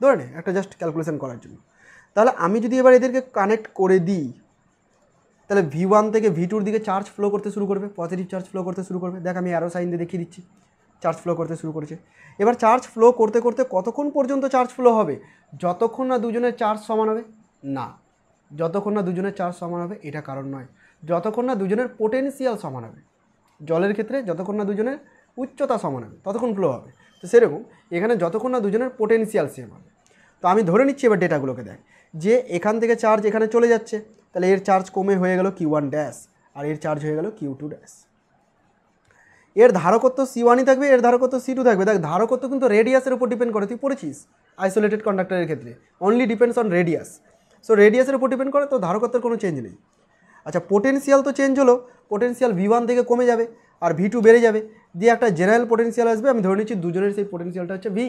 ধরে নে একটা জাস্ট ক্যালকুলেশন করার জন্য। তাহলে আমি যদি এবার এদেরকে কানেক্ট করে দিই, তাহলে V1 থেকে V2 দিকে চার্জ ফ্লো করতে শুরু করবে, পজিটিভ চার্জ ফ্লো করতে শুরু করবে। দেখ আমি অ্যারো সাইন দিয়ে দেখিয়ে দিচ্ছি, চার্জ ফ্লো করতে শুরু করেছে। এবার চার্জ ফ্লো করতে করতে কতক্ষণ পর্যন্ত চার্জ ফ্লো হবে? যতক্ষণ না দুজনের চার্জ সমান হবে। না, যতক্ষণ না দুজনের চার্জ সমান হবে এটা কারণ নয়, যতক্ষণ না দুজনের পোটেনশিয়াল সমান হবে। জলের ক্ষেত্রে যতক্ষণ না দুজনের উচ্চতা সমান হবে ততক্ষণ ফ্লো হবে। তো সেরকম এখানে যতক্ষণ না দুজনের পোটেনশিয়াল সেম হবে। তো আমি ধরে নিচ্ছি, এবার ডেটাগুলোকে দেখ, যে এখান থেকে চার্জ এখানে চলে যাচ্ছে, তাহলে এর চার্জ কমে হয়ে গেল Q1 ড্যাশ, আর এর চার্জ হয়ে গেল Q2 ড্যাশ। এর ধারকত্ব C1ই থাকবে, এর ধারকত্ব C2 থাকবে। দেখ, ধারকত্ব কিন্তু রেডিয়াসের উপর ডিপেন্ড করে, তুই পড়েছিস আইসোলেটেড কন্ডাক্টরের ক্ষেত্রে only depends on radius. So রেডিয়াসের উপর ডিপেন্ড করে, তো ধারকত্বের কোনো চেঞ্জ নেই। আচ্ছা, পোটেনশিয়াল তো চেঞ্জ হলো, পোটেনশিয়াল V1 থেকে কমে যাবে আর V2 বেড়ে যাবে, দিয়ে একটা জেনারেল পোটেনশিয়াল আসবে। আমি ধরে নিচ্ছি দুজনের সেই পোটেনশিয়ালটা হচ্ছে V,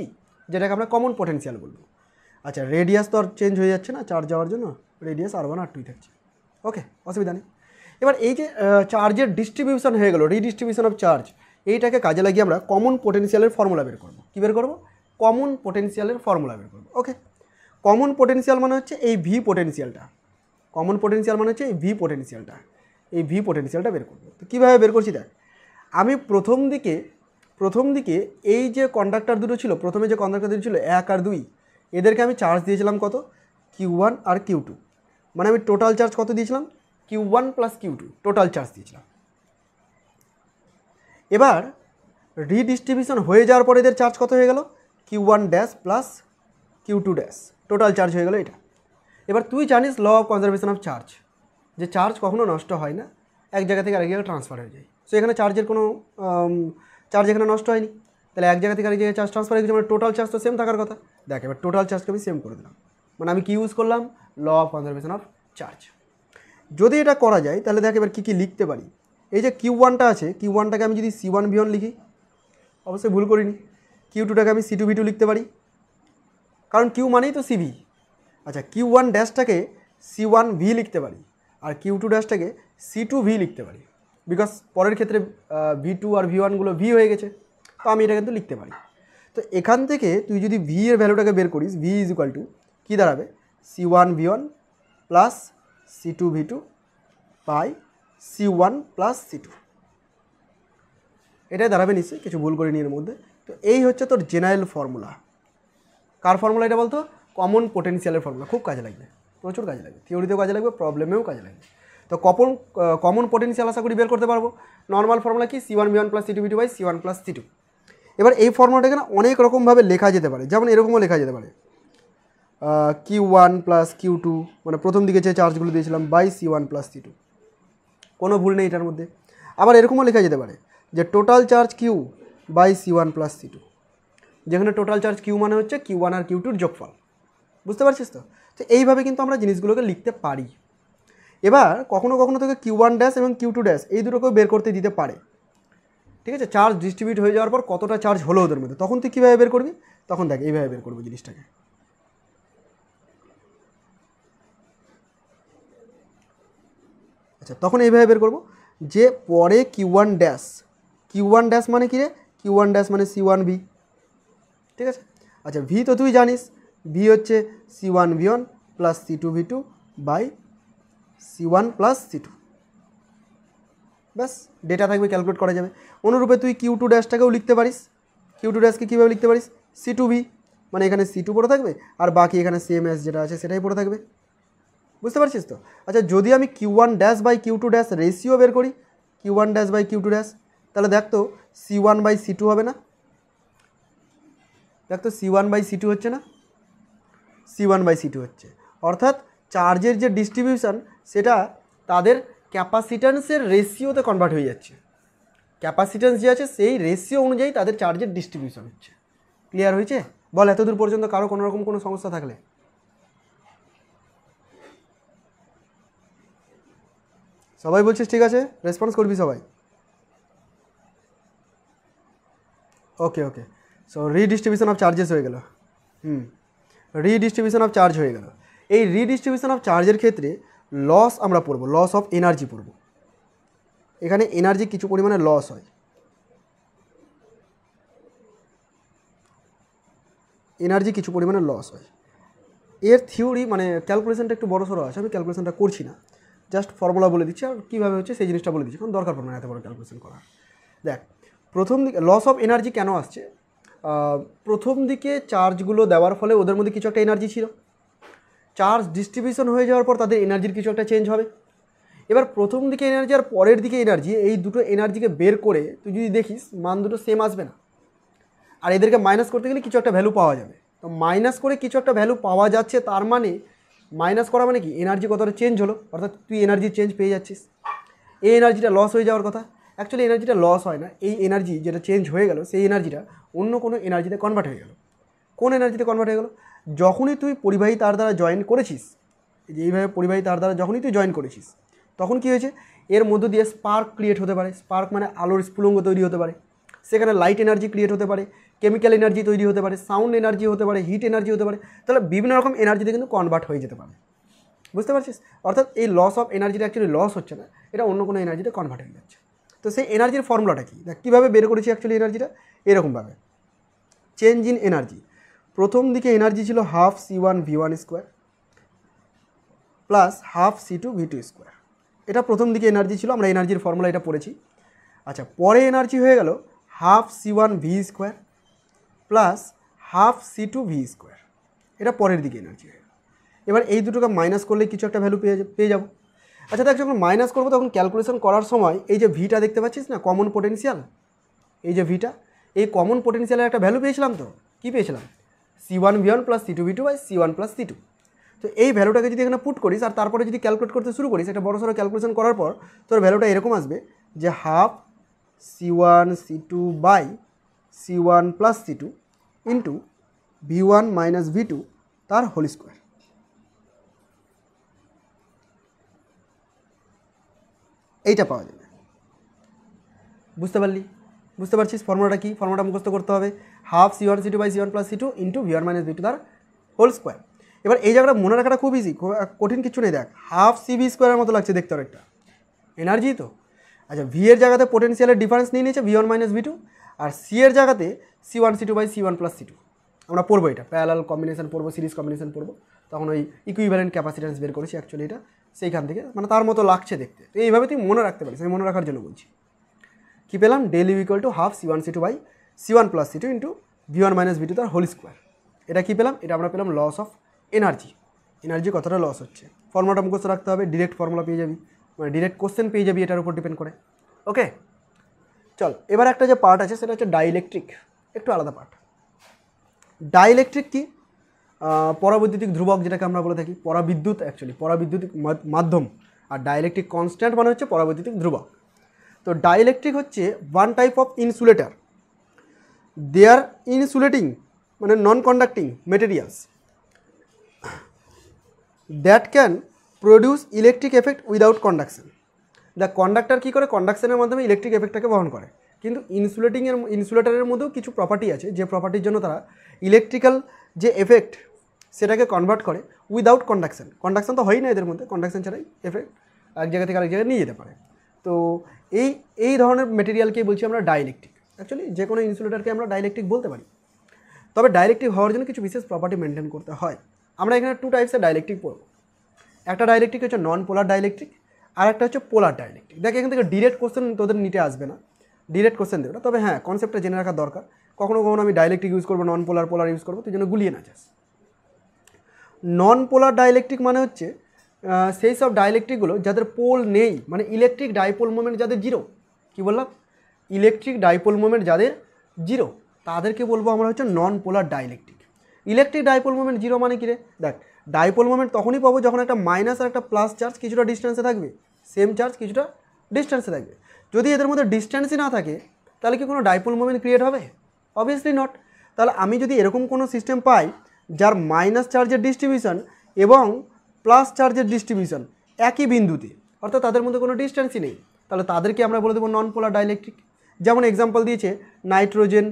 যেটাকে আমরা কমন পোটেনশিয়াল বলবো। আচ্ছা, রেডিয়াস তো আর চেঞ্জ হয়ে যাচ্ছে না চার্জ যাওয়ার জন্য, রেডিয়াস R1 R2 থাকছে। ওকে, অসুবিধা নেই। এবার এই যে চার্জের ডিস্ট্রিবিউশন হয়ে গেল, রিডিস্ট্রিবিউশন অফ চার্জ, এইটাকে কাজে লাগিয়ে আমরা কমন পোটেনশিয়ালের ফর্মুলা বের করবো। কী বের করবো? কমন পোটেনশিয়ালের ফর্মুলা বের করবো। ওকে, কমন পোটেনশিয়াল মানে হচ্ছে এই ভি পোটেনশিয়ালটা, কমন পোটেনশিয়াল মানে হচ্ছে এই ভি পোটেনশিয়ালটা, এই ভি পোটেনশিয়ালটা বের করবো। তো কীভাবে বের করছি দেখ, আমি প্রথম দিকে এই যে কন্ডাক্টর দুটো ছিল, প্রথমে যে কন্ডাক্টর দুটো ছিল 1 আর 2, এদেরকে আমি চার্জ দিয়েছিলাম কত? Q1 আর Q2, মানে আমি টোটাল চার্জ কত দিয়েছিলাম? Q1 plus Q2 total charge দিয়েছিলাম। এবার রিডিস্ট্রিবিউশন হয়ে যাওয়ার পরে এদের চার্জ কত হয়ে গেল? Q1 dash plus Q2 dash, total charge হয়ে গেল এটা। এবার তুই জানিস law of conservation of charge, যে চার্জ কখনো নষ্ট হয় না, এক জায়গা থেকে আরেক জায়গায় ট্রান্সফার হয়ে যায়। সো এখানে চার্জের কোনো চার্জ এখানে নষ্ট হয়নি, তাহলে এক জায়গা থেকে আরেক জায়গায় চার্জ ট্রান্সফার হয়ে গেছে, মানে টোটাল চার্জ তো সেম থাকার কথা। দেখ, এবার টোটাল চার্জকে আমি সেম করে দিলাম, মানে আমি কি ইউজ করলাম? Law of conservation of charge. যদি এটা করা যায় তাহলে দেখ এবার কী কী লিখতে পারি। এই যে Q1টা আছে, Q1টাকে আমি যদি C1 V1 লিখি, অবশ্যই ভুল করিনি। Q2টাকে আমি C2 V2 লিখতে পারি, কারণ Q মানেই তো CV। আচ্ছা, Q1 ড্যাশটাকে C1 V লিখতে পারি, আর Q2 ড্যাশটাকে C2 V লিখতে পারি, বিকজ পরের ক্ষেত্রে V2 আর V1গুলো V হয়ে গেছে, তো আমি এটা কিন্তু লিখতে পারি। তো এখান থেকে তুই যদি V এর ভ্যালুটাকে বের করিস, V ইজ ইকুয়াল টু কী দাঁড়াবে? C1 V1 plus C2 V2 by C1 plus C2, এটাই দাঁড়াবে নিশ্চয়ই, কিছু ভুল করিনি এর মধ্যে। তো এই হচ্ছে তোর জেনারেল ফর্মুলা, কার ফর্মুলা এটা বলতো? কমন পোটেনশিয়ালের ফর্মুলা। খুব কাজে লাগবে, প্রচুর কাজে লাগবে, থিওরিতেও কাজে লাগবে, প্রবলেমেও কাজে লাগবে। তো কমন পোটেনশিয়াল আশা করি বের করতে পারবো। নর্মাল ফর্মুলা কি? C1V1 + C2V2 / C1 + C2। এবার এই ফর্মুলাটাকে না অনেক রকমভাবে লেখা যেতে পারে, যেমন এরকমও লেখা যেতে পারে Q1 + Q2, মানে প্রথম দিকে যে চার্জগুলো দিয়েছিলাম, বাই C1 + C2। কোনো ভুল নেই এটার মধ্যে। আবার এরকমও লেখা যেতে পারে যে total charge Q by C1 + C2, যেখানে টোটাল চার্জ Q মানে হচ্ছে Q1 আর Q2-র যোগফল। বুঝতে পারছিস তো? তো এইভাবে কিন্তু আমরা জিনিসগুলোকে লিখতে পারি। এবার কখনো কখনো তোকে Q1' এবং Q2' এই দুটোকেও বের করতে দিতে পারে। ঠিক আছে, চার্জ ডিস্ট্রিবিউট হয়ে যাওয়ার পর কতটা চার্জ হলো ওদের মধ্যে, তখন তুই কীভাবে বের করবি? তখন দেখ এইভাবে বের করবো জিনিসটাকে। আচ্ছা, তখন এইভাবে বের করবো যে পরে Q1' মানে কি রে? Q1' মানে C1V। ঠিক আছে, আচ্ছা ভি তো তুই জানিস, ভি হচ্ছে C1V1 + C2V2 / C1 + C2। ব্যাস, ডেটা থাকবে, ক্যালকুলেট করা যাবে। অনুরূপে তুই Q2'টাকেও লিখতে পারিস। Q2'কে কীভাবে লিখতে পারিস? C2V, মানে এখানে C2 পড়ে থাকবে আর বাকি এখানে সেম এস যেটা আছে সেটাই পড়ে থাকবে। বুঝতে পারছিস তো? আচ্ছা, যদি আমি Q1' / Q2' রেশিও বের করি, Q1' / Q2', তাহলে দেখ তো C1 / C2 হবে না? দেখ তো C1 / C2 হচ্ছে না? C1 / C2 হচ্ছে। অর্থাৎ চার্জের যে ডিস্ট্রিবিউশন সেটা তাদের ক্যাপাসিট্যান্সের রেশিওতে কনভার্ট হয়ে যাচ্ছে। ক্যাপাসিট্যান্স যে আছে সেই রেশিও অনুযায়ী তাদের চার্জের ডিস্ট্রিবিউশন হচ্ছে। ক্লিয়ার হয়েছে? বল এতদূর পর্যন্ত কারো কোনো রকম কোনো সমস্যা থাকলে? সবাই বলছিস ঠিক আছে? রেসপন্স করবি সবাই? ওকে ওকে, সো রিডিস্ট্রিবিউশন অফ চার্জেস হয়ে গেল। রিডিস্ট্রিবিউশন অফ চার্জ হয়ে গেল। এই রিডিস্ট্রিবিউশন অফ চার্জের ক্ষেত্রে লস আমরা পড়বো, লস অফ এনার্জি পড়বো। এখানে এনার্জি কিছু পরিমাণে লস হয়। এর থিওরি মানে ক্যালকুলেশনটা একটু বড় সড়ো আছে, আমি ক্যালকুলেশনটা করছি না, জাস্ট ফর্মুলা বলে দিচ্ছি আর কীভাবে হচ্ছে সেই জিনিসটা বলে দিচ্ছি, কারণ দরকার পড়বে না এত বড় ক্যালকুলেশন করা। দেখ, প্রথম দিকে লস অফ এনার্জি কেন আসছে? প্রথম দিকে চার্জগুলো দেওয়ার ফলে ওদের মধ্যে কিছু একটা এনার্জি ছিল, চার্জ ডিস্ট্রিবিউশন হয়ে যাওয়ার পর তাদের এনার্জির কিছু একটা চেঞ্জ হবে। এবার প্রথম দিকে এনার্জি আর পরের দিকে এনার্জি, এই দুটো এনার্জিকে বের করে তুই যদি দেখিস মান দুটো সেম আসবে না, আর এদেরকে মাইনাস করতে গেলে কিছু একটা ভ্যালু পাওয়া যাবে। তো মাইনাস করে কিছু একটা ভ্যালু পাওয়া যাচ্ছে, তার মানে মাইনাস করা মানে কি এনার্জি কতটা চেঞ্জ হলো, অর্থাৎ তুই এনার্জি চেঞ্জ পেয়ে যাচ্ছিস। এই এনার্জিটা লস হয়ে যাওয়ার কথা, অ্যাকচুয়ালি এনার্জিটা লস হয় না, এই এনার্জি যেটা চেঞ্জ হয়ে গেল সেই এনার্জিটা অন্য কোনো এনার্জিতে কনভার্ট হয়ে গেল। কোন এনার্জিতে কনভার্ট হয়ে গেল? যখনই তুই পরিবাহী তার দ্বারা জয়েন করেছিস, যে এইভাবে পরিবাহী তার দ্বারা যখনই তুই জয়েন করেছিস, তখন কী হয়েছে? এর মধ্য দিয়ে স্পার্ক ক্রিয়েট হতে পারে। স্পার্ক মানে আলোর স্ফুলঙ্গ তৈরি হতে পারে, সেখানে লাইট এনার্জি ক্রিয়েট হতে পারে, কেমিক্যাল এনার্জি তৈরি হতে পারে, সাউন্ড এনার্জি হতে পারে, হিট এনার্জি হতে পারে। তাহলে বিভিন্ন রকম এনার্জিতে কিন্তু কনভার্ট হয়ে যেতে পারে। বুঝতে পারছিস? অর্থাৎ এই লস অফ এনার্জিটা অ্যাকচুয়ালি লস হচ্ছে না, এটা অন্য কোনো এনার্জিতে কনভার্ট হয়ে যাচ্ছে। তো সেই এনার্জির ফর্মুলাটা কী? দেখ কীভাবে বের করেছি অ্যাকচুয়ালি এনার্জিটা, এরকমভাবে। চেঞ্জ ইন এনার্জি, প্রথম দিকে এনার্জি ছিল half C1V1² plus half C2V2²। এটা প্রথম দিকে এনার্জি ছিল, আমরা এনার্জির ফর্মুলা এটা পড়েছি। আচ্ছা, পরে এনার্জি হয়ে গেল half C1V² plus half C2V²। এটা পরের দিকে এনার্জি হয়ে গেল। এবার এই দুটোকে মাইনাস করলে কিছু একটা ভ্যালু পেয়ে যাব। আচ্ছা দেখ, যখন মাইনাস করবো তখন ক্যালকুলেশন করার সময় এই যে ভিটা দেখতে পাচ্ছিস না, কমন পোটেনশিয়াল, এই যে ভিটা, এই কমন পোটেনশিয়ালের একটা ভ্যালু পেয়েছিলাম। তো কী পেয়েছিলাম? C1V1 + C2V2 / C1 + C2। তো এই ভ্যালুটাকে যদি এখানে পুট করিস আর তারপরে যদি ক্যালকুলেট করতে শুরু করিস, একটা বড় সড়ো ক্যালকুলেশন করার পর তোর ভ্যালুটা এরকম আসবে যে half C1 C2 / C1 + C2 into V1 - V2 তার হোল স্কোয়ার। এইটা পাওয়া যাবে। বুঝতে পারলি? বুঝতে পারছিস ফর্মুলাটা কি? ফর্মুলাটা মুখস্থ করতে হবে, half C1 C2 / C1 + C2 into V1 - V2 তার হোল স্কোয়ার। এবার এই জায়গাটা মনে রাখাটা খুব ইজি, কঠিন কিছু নেই। দেখ, হাফ CV² মতো লাগছে দেখতে অনেকটা, এনার্জি তো। আচ্ছা, ভি এর জায়গাতে পোটেনশিয়ালের ডিফারেন্স নিয়ে নিয়েছে V1 - V2, আর সি এর জায়গাতে C1 C2 / C1 + C2। আমরা পড়বো এটা, প্যারালাল কম্বিনেশন পড়বো, সিরিজ কম্বিনেশন পড়বো, তখন ওই ইকুইভ্যালেন্ট ক্যাপাসিট্যান্স বের করেছি অ্যাকচুয়ালি এটা সেইখান থেকে, মানে তার মতো লাগছে দেখতে। তো এইভাবে তুই মনে রাখতে পারিস, আমি মনে রাখার জন্য বলছি। কী পেলাম? Del U equal to half C1 C2 / C1 + C2 into V1 - V2 তার হোল স্কোয়ার। এটা কি পেলাম, এটা আমরা পেলাম লস অফ এনার্জি। এনার্জি কতটা লস হচ্ছে, ফর্মুলাটা মুখস্থ রাখতে হবে, ডিরেক্ট ফর্মুলা পেয়ে যাবি, মানে ডিরেক্ট কোশ্চেন পেয়ে যাবি এটার উপর ডিপেন্ড করে। ওকে চল, এবার একটা যে পার্ট আছে সেটা হচ্ছে ডাইইলেকট্রিক, একটু আলাদা পার্ট। ডাইইলেকট্রিক কি, পরাবৈদ্যুতিক ধ্রুবক যেটাকে আমরা বলে থাকি, পরাবিদ্যুৎ অ্যাকচুয়ালি পরাবিদ্যুতিক মাধ্যম, আর ডাইইলেকট্রিক কনস্ট্যান্ট মানে হচ্ছে পরাবৈদ্যুতিক ধ্রুবক। তো ডাইইলেকট্রিক হচ্ছে one type of insulator, they are insulating মানে non conducting materials that can produce electric effect without conduction. The conductor কী করে, কন্ডাকশনের মাধ্যমে ইলেকট্রিক এফেক্টটাকে বহন করে, কিন্তু ইনসুলেটারের মধ্যেও কিছু প্রপার্টি আছে যে প্রপার্টির জন্য তারা ইলেকট্রিক্যাল যে এফেক্ট সেটাকে কনভার্ট করে উইদাউট কন্ডাকশন। কন্ডাকশন তো হয়ই না এদের মধ্যে, কন্ডাকশন ছাড়াই এফেক্ট এক জায়গা থেকে আরেক জায়গায় নিয়ে যেতে পারে। তো এই ধরনের মেটেরিয়ালকেই বলছি আমরা ডাইইলেকট্রিক। অ্যাকচুয়ালি যে কোনো ইনসুলেটারকে আমরা ডাইইলেকট্রিক বলতে পারি, তবে ডাইইলেকট্রিক হওয়ার জন্য কিছু বিশেষ প্রপার্টি মেনটেন করতে হয়। আমরা এখানে টু টাইপসের ডাইইলেকট্রিক পড়ব। একটা ডাইইলেকট্রিক হচ্ছে নন পোলার ডাইইলেকট্রিক, আর একটা হচ্ছে পোলার ডাইইলেকট্রিক। দেখ এখান থেকে ডিরেক্ট কোশ্চেন তোদের নিতে আসবে না, ডিরেক্ট কোশ্চেন দেবে না, তবে হ্যাঁ কনসেপ্টটা জেনে রাখা দরকার। কখনো কখনো আমি ডাইইলেকট্রিক ইউজ করবো, নন পোলার পোলার ইউজ করবো, তুই যেন গুলিয়ে না যাস। নন পোলার ডাইইলেকট্রিক মানে হচ্ছে সেই সব ডাইইলেকট্রিকগুলো যাদের পোল নেই, মানে ইলেকট্রিক ডাইপোল মোমেন্ট যাদের জিরো। কি বললাম, ইলেকট্রিক ডাইপোল মোমেন্ট যাদের জিরো তাদেরকে বলবো আমরা হচ্ছে non polar dielectric. Electric dipole moment zero মানে কি রে, দেখ ডাইপোল মোমেন্ট তখনই পাবো যখন একটা মাইনাস আর একটা প্লাস চার্জ কিছুটা ডিস্টেন্সে থাকবে, সেম চার্জ কিছুটা ডিস্টেন্সে থাকবে। যদি এদের মধ্যে ডিস্টেন্সই না থাকে তাহলে কি কোনো ডাইপোল মোমেন্ট ক্রিয়েট হবে? Obviously not. তাহলে আমি যদি এরকম কোনো সিস্টেম পাই যার মাইনাস চার্জের ডিস্ট্রিবিউশন এবং প্লাস চার্জের ডিস্ট্রিবিউশন একই বিন্দুতে, অর্থাৎ তাদের মধ্যে কোনো ডিস্টেন্সই নেই, তাহলে তাদেরকে আমরা বলে দেবো নন পোলার ডাইইলেকট্রিক। যেমন এক্সাম্পল দিয়েছে নাইট্রোজেন,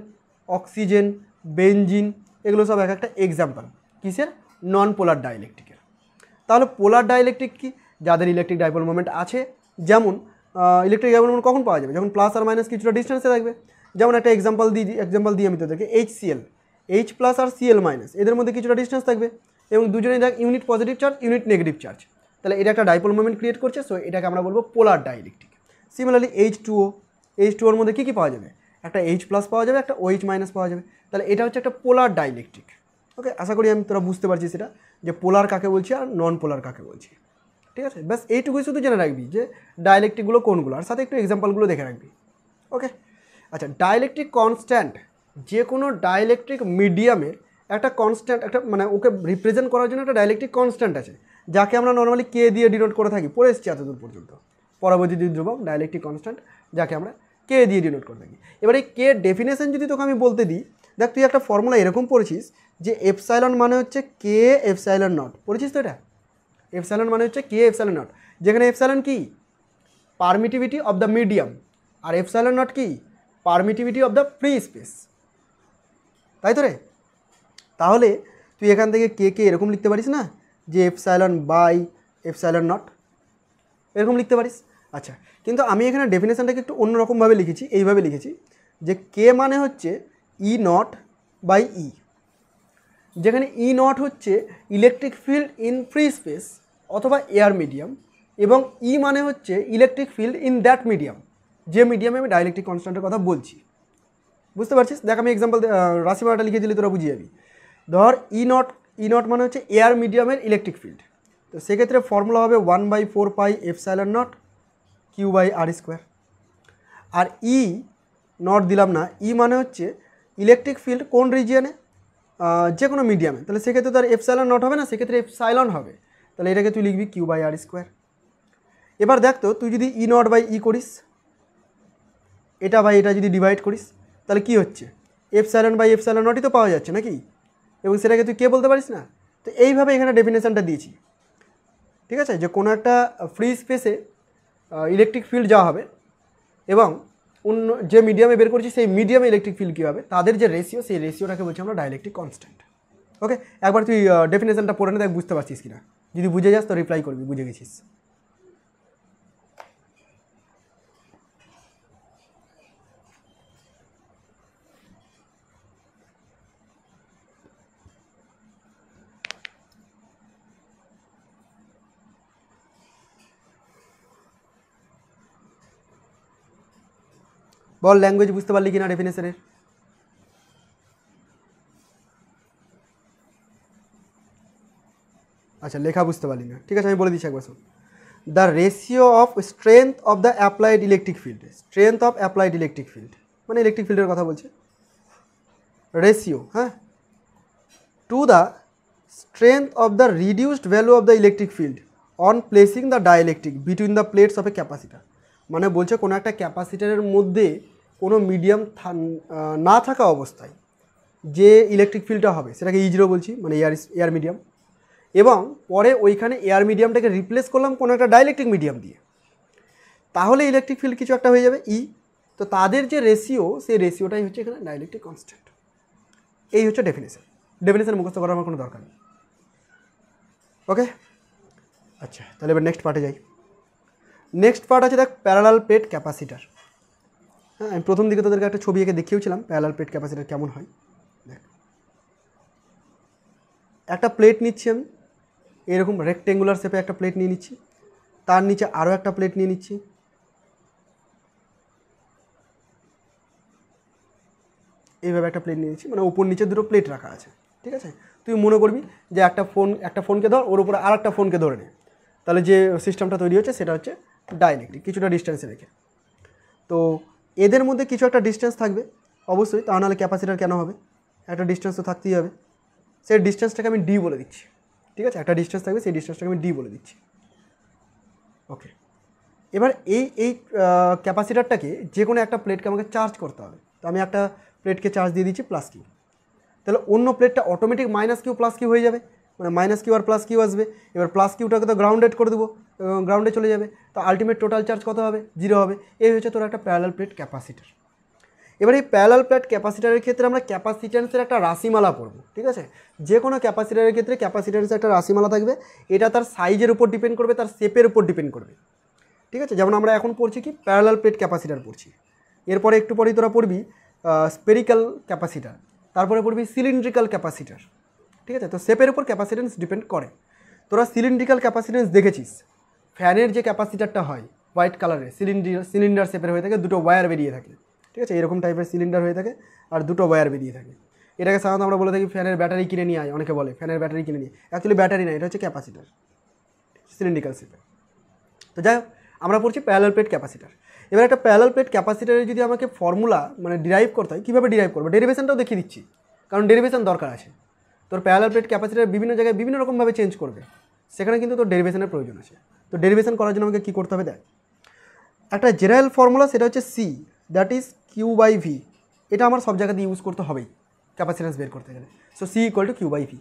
অক্সিজেন, বেনজিন, এগুলো সব এক একটা এক্সাম্পল কিসের, নন পোলার ডাইইলেকট্রিকের। তাহলে পোলার ডাইইলেকট্রিক কি, যাদের ইলেকট্রিক ডাইপোল মোমেন্ট আছে। যেমন ইলেকট্রিক ডাইপোল মোমেন্ট কখন পাওয়া যাবে, যখন প্লাস আর মাইনাস কিছুটা ডিস্টেন্সে থাকবে। যেমন একটা এক্সাম্পল দিই আমি তোদেরকে, HCl, H প্লাস আর Cl মাইনাস, এদের মধ্যে কিছুটা ডিস্টেন্স থাকবে এবং দুজনেই দেখ unit positive charge unit negative charge, তাহলে এটা একটা ডাইপোল মোমেন্ট ক্রিয়েট করছে, সো এটাকে আমরা বলবো পোলার ডাইইলেকট্রিক। সিমিলারলি H2O মধ্যে কী পাওয়া যাবে, একটা H প্লাস পাওয়া যাবে, একটা OH মাইনাস পাওয়া যাবে, তাহলে এটা হচ্ছে একটা পোলার ডাইইলেকট্রিক। ওকে, আশা করি তোরা বুঝতে পারছিস সেটা, যে পোলার কাকে বলছি আর নন পোলার কাকে বলছি। ঠিক আছে, ব্যাস এইটুকুই শুধু জেনে রাখবি যে ডাইইলেকট্রিকগুলো কোনগুলো, আর সাথে একটু এক্সাম্পলগুলো দেখে রাখবি। ওকে আচ্ছা, ডাইইলেকট্রিক কনস্ট্যান্ট, যে কোনো ডাইইলেকট্রিক মিডিয়ামের একটা কনস্ট্যান্ট, একটা মানে ওকে রিপ্রেজেন্ট করার জন্য একটা ডাইইলেকট্রিক কনস্ট্যান্ট আছে, যাকে আমরা নর্মালি কে দিয়ে ডিনোট করে থাকি, পড়ে এসেছি এতদূর পর্যন্ত। পরাবৈদ্যুতিক ধ্রুবক ডাইইলেকট্রিক কনস্ট্যান্ট, যাকে আমরা কে দিয়ে ডিনোট করে থাকি। এবার এই কে ডেফিনেশন যদি তোকে আমি বলতে দিই, দেখ তুই একটা ফর্মুলা এরকম পড়েছিস যে এপসাইলন মানে হচ্ছে কে এপসাইলন নট, পড়েছিস তো এটা? এপসাইলন মানে হচ্ছে কে এপসাইলন নট, যেখানে এপসাইলন কি, পারমিটিভিটি অফ দ্য মিডিয়াম, আর এপসাইলন নট কি, permittivity of the free space, তাই তো রে? তাহলে তুই এখান থেকে কে এরকম লিখতে পারিস না, যে এপসাইলন বাই এপসাইলন নট, এরকম লিখতে পারিস। আচ্ছা, কিন্তু আমি এখানে ডেফিনেশনটাকে একটু অন্যরকমভাবে লিখেছি, এইভাবে লিখেছি যে কে মানে হচ্ছে ই নট বাই ই, যেখানে ই নট হচ্ছে electric field in free space অথবা এয়ার মিডিয়াম, এবং ই মানে হচ্ছে electric field in that medium, যে মিডিয়ামে আমি ডাইইলেকট্রিক কনস্ট্যান্টের কথা বলছি। বুঝতে পারছিস? দেখ আমি এক্সাম্পল রাশিমালাটা লিখে দিলে তোরা বুঝিয়ে যাবি। ধর ই নট মানে হচ্ছে এয়ার মিডিয়ামের ইলেকট্রিক ফিল্ড, তো সেক্ষেত্রে ফর্মুলা হবে 1/4 পাই এপসাইলন নট Q/r²। আর ই নট দিলাম না, ই মানে হচ্ছে ইলেকট্রিক ফিল্ড কোন রিজিয়নে, যে কোনো মিডিয়ামে, তাহলে সেক্ষেত্রে তার এপসাইলন নট হবে না, সেক্ষেত্রে এপসাইলন হবে, তাহলে এটাকে তুই লিখবি Q/r²। এবার দেখ তো, তুই যদি ই নট বাই ই করিস, এটা বাই এটা যদি ডিভাইড করিস, তাহলে কি হচ্ছে, এপসাইলন বাই এপসাইলন নটই তো পাওয়া যাচ্ছে নাকি, এবং সেটাকে তুই কে বলতে পারিস না। তো এইভাবে এখানে ডেফিনেশনটা দিয়েছি, ঠিক আছে, যে কোনো একটা ফ্রি স্পেসে ইলেকট্রিক ফিল্ড যা হবে এবং অন্য যে মিডিয়ামে বের করছি সেই মিডিয়ামে ইলেকট্রিক ফিল্ড কী হবে, তাদের যে রেশিও, সেই রেশিওটাকে বলছি আমরা ডাইইলেকট্রিক কনস্ট্যান্ট। ওকে, একবার তুই ডেফিনেশনটা পড়ে নে, দেখ বুঝতে পারছিস কিনা, যদি বুঝে যাস তো রিপ্লাই করবি বুঝে গেছিস। বল ল্যাঙ্গুয়েজ বুঝতে পারলি কিনা ডেফিনেশনের? আচ্ছা লেখা বুঝতে পারলি না, ঠিক আছে আমি বলে দিচ্ছি একবার শোন। The ratio of strength of the applied electric field, strength of applied electric field মানে ইলেকট্রিক ফিল্ডের কথা বলছে, রেশিও, হ্যাঁ, to the strength of the reduced value of the electric field on placing the dielectric between the plates of A capacitor. মানে বলছে কোনো একটা ক্যাপাসিটারের মধ্যে কোনো মিডিয়াম না থাকা অবস্থায় যে ইলেকট্রিক ফিল্ডটা হবে সেটাকে E0 বলছি, মানে এয়ার মিডিয়াম, এবং পরে ওইখানে এয়ার মিডিয়ামটাকে রিপ্লেস করলাম কোনো একটা ডাইইলেকট্রিক মিডিয়াম দিয়ে, তাহলে ইলেকট্রিক ফিল্ড কিছু একটা হয়ে যাবে ই। তো তাদের যে রেশিও, সেই রেশিওটাই হচ্ছে এখানে ডাইইলেকট্রিক কনস্ট্যান্ট। এই হচ্ছে ডেফিনেশন। ডেফিনেশন মুখস্থ করার আমার কোনো দরকার নেই। ওকে, আচ্ছা তাহলে এবার নেক্সট পার্টে যাই। নেক্সট পার্ট আছে দেখ প্যারালাল প্লেট ক্যাপাসিটার। হ্যাঁ, আমি প্রথম দিকে তোদেরকে একটা ছবি এঁকে দেখিয়েছিলাম প্যারালাল প্লেট ক্যাপাসিটার কেমন হয়। দেখ, একটা প্লেট নিচ্ছি আমি, এরকম রেক্টেঙ্গুলার শেপে একটা প্লেট নিয়ে নিচ্ছি, তার নিচে আরও একটা প্লেট নিয়ে নিচ্ছি, এইভাবে একটা প্লেট নিয়ে নিচ্ছি, মানে উপর নিচে দুটো প্লেট রাখা আছে, ঠিক আছে। তুই মনে করবি যে একটা ফোনকে ধর, ওর উপরে আর একটা ফোনকে ধরে নে, তাহলে যে সিস্টেমটা তৈরি হচ্ছে সেটা হচ্ছে ডাইইলেকট্রিক, কিছুটা ডিস্টেন্সে রেখে। তো এদের মধ্যে কিছু একটা ডিস্টেন্স থাকবে অবশ্যই, তা নাহলে ক্যাপাসিটার কেন হবে, একটা ডিস্টেন্স তো থাকতেই হবে। সেই ডিস্টেন্সটাকে আমি ডি বলে দিচ্ছি, ঠিক আছে, একটা ডিস্টেন্স থাকবে, সেই ডিস্টেন্সটাকে আমি ডি বলে দিচ্ছি। ওকে, এবার এই ক্যাপাসিটারটাকে যে কোনো একটা প্লেটকে আমাকে চার্জ করতে হবে। তো আমি একটা প্লেটকে চার্জ দিয়ে দিচ্ছি প্লাস কিউ, তাহলে অন্য প্লেটটা automatic minus Q plus Q হয়ে যাবে, মানে মাইনাস কিউ আর প্লাস কিউ আসবে। এবার প্লাস কিউটাকে তো গ্রাউন্ডেড করে দেবো, গ্রাউন্ডে চলে যাবে, তো আলটিমেট টোটাল চার্জ কত হবে, 0 হবে। এই হচ্ছে তোর একটা প্যারালাল প্লেট ক্যাপাসিটার। এবার এই প্যারালাল প্লেট ক্যাপাসিটারের ক্ষেত্রে আমরা ক্যাপাসিট্যান্সের একটা রাশিমালা পড়ব, ঠিক আছে। যে কোনো ক্যাপাসিটারের ক্ষেত্রে ক্যাপাসিট্যান্সের একটা রাশিমালা থাকবে, এটা তার সাইজের উপর ডিপেন্ড করবে, তার শেপের উপর ডিপেন্ড করবে, ঠিক আছে। যেমন আমরা এখন পড়ছি কি প্যারালাল প্লেট ক্যাপাসিটার পড়ছি, এরপরে একটু পরেই তোরা পড়বি স্পেরিক্যাল ক্যাপাসিটার, তারপরে পড়বি সিলিন্ড্রিক্যাল ক্যাপাসিটার, ঠিক আছে। তো শেপের উপর ক্যাপাসিট্যান্স ডিপেন্ড করে। তোরা সিলিন্ড্রিক্যাল ক্যাপাসিট্যান্স দেখেছিস, ফ্যানের যে ক্যাপাসিটারটা হয় হোয়াইট কালারের, সিলিন্ডার শেপের হয়ে থাকে, দুটো ওয়্যার বেরিয়ে থাকে, ঠিক আছে, এরকম টাইপের সিলিন্ডার হয়ে থাকে আর দুটো ওয়্যার বেরিয়ে থাকে। এটাকে সাধারণত আমরা বলে থাকি ফ্যানের ব্যাটারি কিনে নিয়ে আয়, অনেকে বলে ফ্যানের ব্যাটারি কিনে নিয়ে, অ্যাকচুয়ালি ব্যাটারি না, এটা হচ্ছে ক্যাপাসিটার সিলিন্ড্রিক্যাল শেপের। তো যাই হোক, আমরা পড়ছি প্যারালাল প্লেট ক্যাপাসিটার। এবার একটা প্যারালাল প্লেট ক্যাপাসিটারের যদি আমাকে ফর্মুলা মানে ডিরাইভ করতে হয়, কীভাবে ডিরাইভ করবো, ডেরিভেশনটাও দেখিয়ে দিচ্ছি, কারণ ডেরিভেশন দরকার আছে। তোর প্যারালাল প্লেট ক্যাপাসিটার বিভিন্ন জায়গায় বিভিন্ন রকমভাবে চেঞ্জ করবে, সেখানে কিন্তু তোর ডেরিভেশনের প্রয়োজন আছে। তো ডেরিভেশন করার জন্য আমাকে কী করতে হবে দেখ, একটা জেনারেল ফর্মুলা, সেটা হচ্ছে C that is Q by V. এটা আমার সব জায়গাতে ইউজ করতে হবেই ক্যাপাসিট্যান্স বের করতে গেলে। So C equal to Q by V.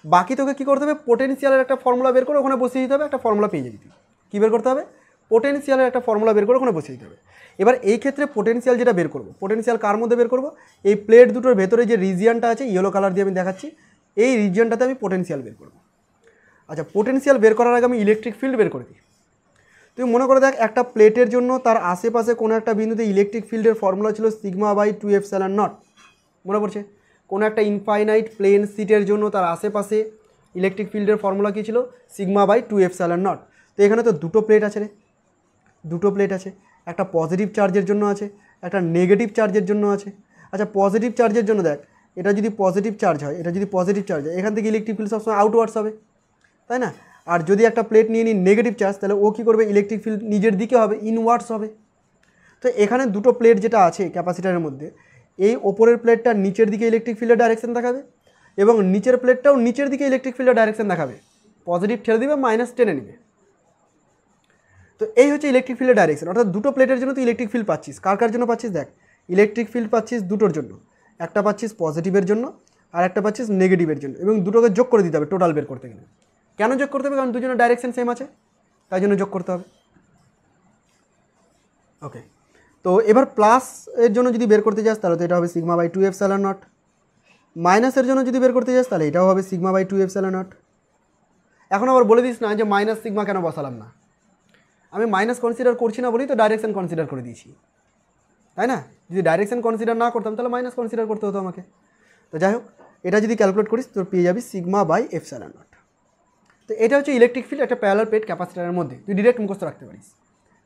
বাকি তোকে কী করতে হবে, পোটেনশিয়ালের একটা ফর্মুলা বের করে ওখানে বসিয়ে দিতে হবে, একটা ফর্মুলা পেয়ে যাবি তুই। কী বের করতে হবে, পোটেনশিয়ালের একটা ফর্মুলা বের করে ওখানে বসিয়ে দিতে হবে। এবার এই ক্ষেত্রে পোটেনশিয়াল যেটা বের করবো, পোটেনশিয়াল কার মধ্যে বের করবো, এই প্লেট দুটোর ভেতরে যে রিজিয়নটা আছে ইয়েলো কালার দিয়ে আমি দেখাচ্ছি, এই রিজিয়নটাতে আমি পোটেনশিয়াল বের করবো। আচ্ছা, পোটেনশিয়াল বের করার আগে আমি ইলেকট্রিক ফিল্ড বের করে দিই। তুই মনে করে দেখ, একটা প্লেটের জন্য তার আশেপাশে কোনো একটা বিন্দুতে ইলেকট্রিক ফিল্ডের ফর্মুলা ছিল সিগমা বাই 2 এপসাইলন নট। মনে পড়ছে? কোনো একটা ইনফাইনাইট প্লেন সিটের জন্য তার আশেপাশে ইলেকট্রিক ফিল্ডের ফর্মুলা কী ছিল, সিগমা বাই 2 এপসাইলন নট। তো এখানে তো দুটো প্লেট আছে রে, দুটো প্লেট আছে, একটা পজিটিভ চার্জের জন্য আছে, একটা নেগেটিভ চার্জের জন্য আছে। আচ্ছা, পজিটিভ চার্জের জন্য দেখ, এটা যদি পজিটিভ চার্জ হয়, এটা যদি পজিটিভ চার্জ হয়, এখান থেকে ইলেকট্রিক ফিল্ড সবসময় আউটওয়ার্ডস হবে, তাই না? আর যদি একটা প্লেট নিয়ে নিই নেগেটিভ চার্জ, তাহলে ও কী করবে, ইলেকট্রিক ফিল্ড নিজের দিকে হবে, ইনওয়ার্ডস হবে। তো এখানে দুটো প্লেট যেটা আছে ক্যাপাসিটারের মধ্যে, এই ওপরের প্লেটটা নিচের দিকে ইলেকট্রিক ফিল্ডের ডাইরেকশন দেখাবে, এবং নিচের প্লেটটাও নিচের দিকে ইলেকট্রিক ফিল্ডের ডাইরেকশন দেখাবে, পজিটিভ ঠেলে দিবে, মাইনাস টেনে নেবে। তো এই হচ্ছে ইলেকট্রিক ফিল্ডের ডাইরেকশন। অর্থাৎ দুটো প্লেটের জন্য তুই ইলেকট্রিক ফিল্ড পাচ্ছিস। কার কার জন্য পাচ্ছিস দেখ, ইলেকট্রিক ফিল্ড পাচ্ছিস দুটোর জন্য, একটা পাচ্ছিস পজিটিভের জন্য আর একটা পাচ্ছিস নেগেটিভের জন্য, এবং দুটোকে যোগ করে দিতে হবে টোটাল বের করতে গেলে। কেন যোগ করতে হবে, কারণ দুজনের ডাইরেকশন সেম আছে, তাই জন্য যোগ করতে হবে। ওকে, তো এবার প্লাস এর জন্য যদি বের করতে যাস তাহলে তো এটা হবে সিগমা বাই 2 এপসাইলন নট। মাইনাসের জন্য যদি বের করতে যাস তাহলে এটাও হবে সিগমা বাই 2 এপসাইলন নট। এখন আবার বলে দিস না যে মাইনাস সিগমা কেন বসালাম না, আমি মাইনাস কনসিডার করছি না বলেই তো ডাইরেকশন কনসিডার করে দিয়েছি, তাই না? যদি ডাইরেকশন কনসিডার না করতাম তাহলে মাইনাস কনসিডার করতে হতো আমাকে। তো যাই হোক, এটা যদি ক্যালকুলেট করিস তোর পেয়ে যাবি সিগমা বাই এপসাইলন নট। তো এটা হচ্ছে ইলেকট্রিক ফিল্ড একটা প্যারালাল প্লেট ক্যাপাসিটারের মধ্যে, তুই ডিরেক্ট মুখস্থ রাখতে পারিস।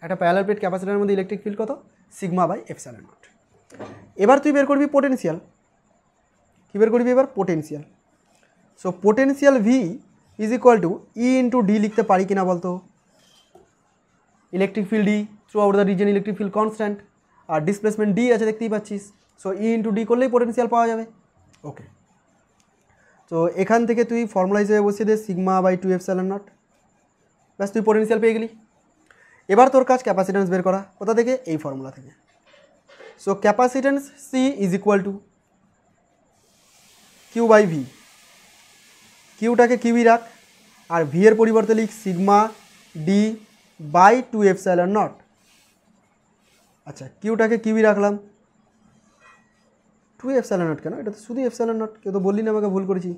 একটা প্যারালাল প্লেট ক্যাপাসিটারের মধ্যে ইলেকট্রিক ফিল্ড কত, সিগমা বাই এপসাইলন নট। এবার তুই বের করবি পোটেনশিয়াল। কী বের করবি এবার, potential. So potential V is equal to E into D লিখতে পারি কিনা বলতো? Electric field D throughout the reason electric field constant, আর ডিসপ্লেসমেন্ট ডি আছে দেখতেই পাচ্ছিস। সো ই ইন্টু ডি করলেই পোটেনশিয়াল পাওয়া যাবে। ওকে, তো এখান থেকে তুই ফর্মুলা হিসেবে বসিয়ে দে সিগমা বাই 2 এপসাইলন নট, ব্যাস তুই পোটেনশিয়াল পেয়ে গেলি। এবার তোর কাজ ক্যাপাসিট্যান্স বের করা। কোথা থেকে? এই ফর্মুলা থেকে। So capacitance C is equal to Q by V, কিউটাকে কিউই রাখ, আর ভি এর পরিবর্তে লিখ sigma D by 2 epsilon naught. আচ্ছা, কিউটাকে কিউই রাখলাম, 2 এপসাইলন নট কেন? এটা তো শুধু এপসাইলন নট, কেউ তো বললি না আমাকে ভুল করেছি,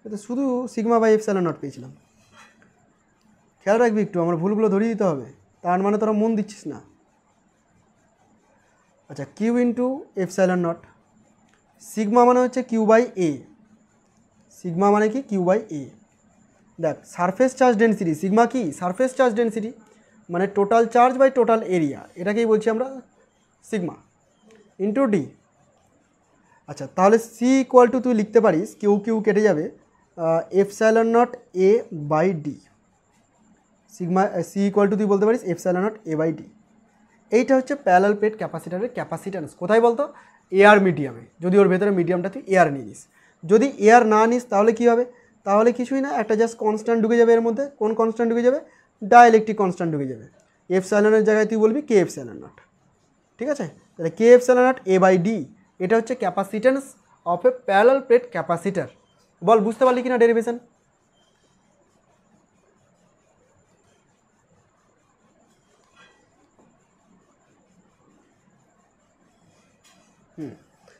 এটা শুধু সিগমা বাই এপসাইলন নট পেয়েছিলাম। খেয়াল রাখবি একটু, আমার ভুলগুলো ধরিয়ে দিতে হবে, তার মানে তোরা মন দিচ্ছিস না। আচ্ছা, Q into epsilon naught, sigma মানে হচ্ছে কিউ বাই এ, সিগমা মানে কি? Q by A. দেখ সারফেস চার্জ ডেন্সিটি, সিগমা কি? সারফেস চার্জ ডেন্সিটি, মানে total charge by total area, এটাকেই বলছি আমরা সিগমা, ইন্টু ডি। আচ্ছা, তাহলে সি ইকুয়াল টু তুই লিখতে পারিস, কিউ কিউ কেটে যাবে, epsilon naught A by D. Sigma C equal to তুই বলতে পারিস epsilon naught A by D. এইটা হচ্ছে প্যারালাল প্লেট ক্যাপাসিটারের ক্যাপাসিট্যান্স। কোথায় বলতো? এয়ার মিডিয়ামে, যদি ওর ভেতরে মিডিয়ামটা তুই এয়ার নিয়ে নিস। যদি এয়ার না নিস তাহলে কী হবে? তাহলে কিছুই না, একটা জাস্ট কনস্ট্যান্ট ঢুকে যাবে এর মধ্যে। কোন কনস্ট্যান্ট ঢুকে যাবে? ডাইইলেকট্রিক কনস্ট্যান্ট ঢুকে যাবে। এপসাইলনের জায়গায় তুই বলবি কে এপসাইলন নট। ঠিক আছে, তাহলে K epsilon naught A by D, এটা হচ্ছে capacitance of a parallel plate capacitor. বল বুঝতে পারলি কিনা ডেরিভেশন?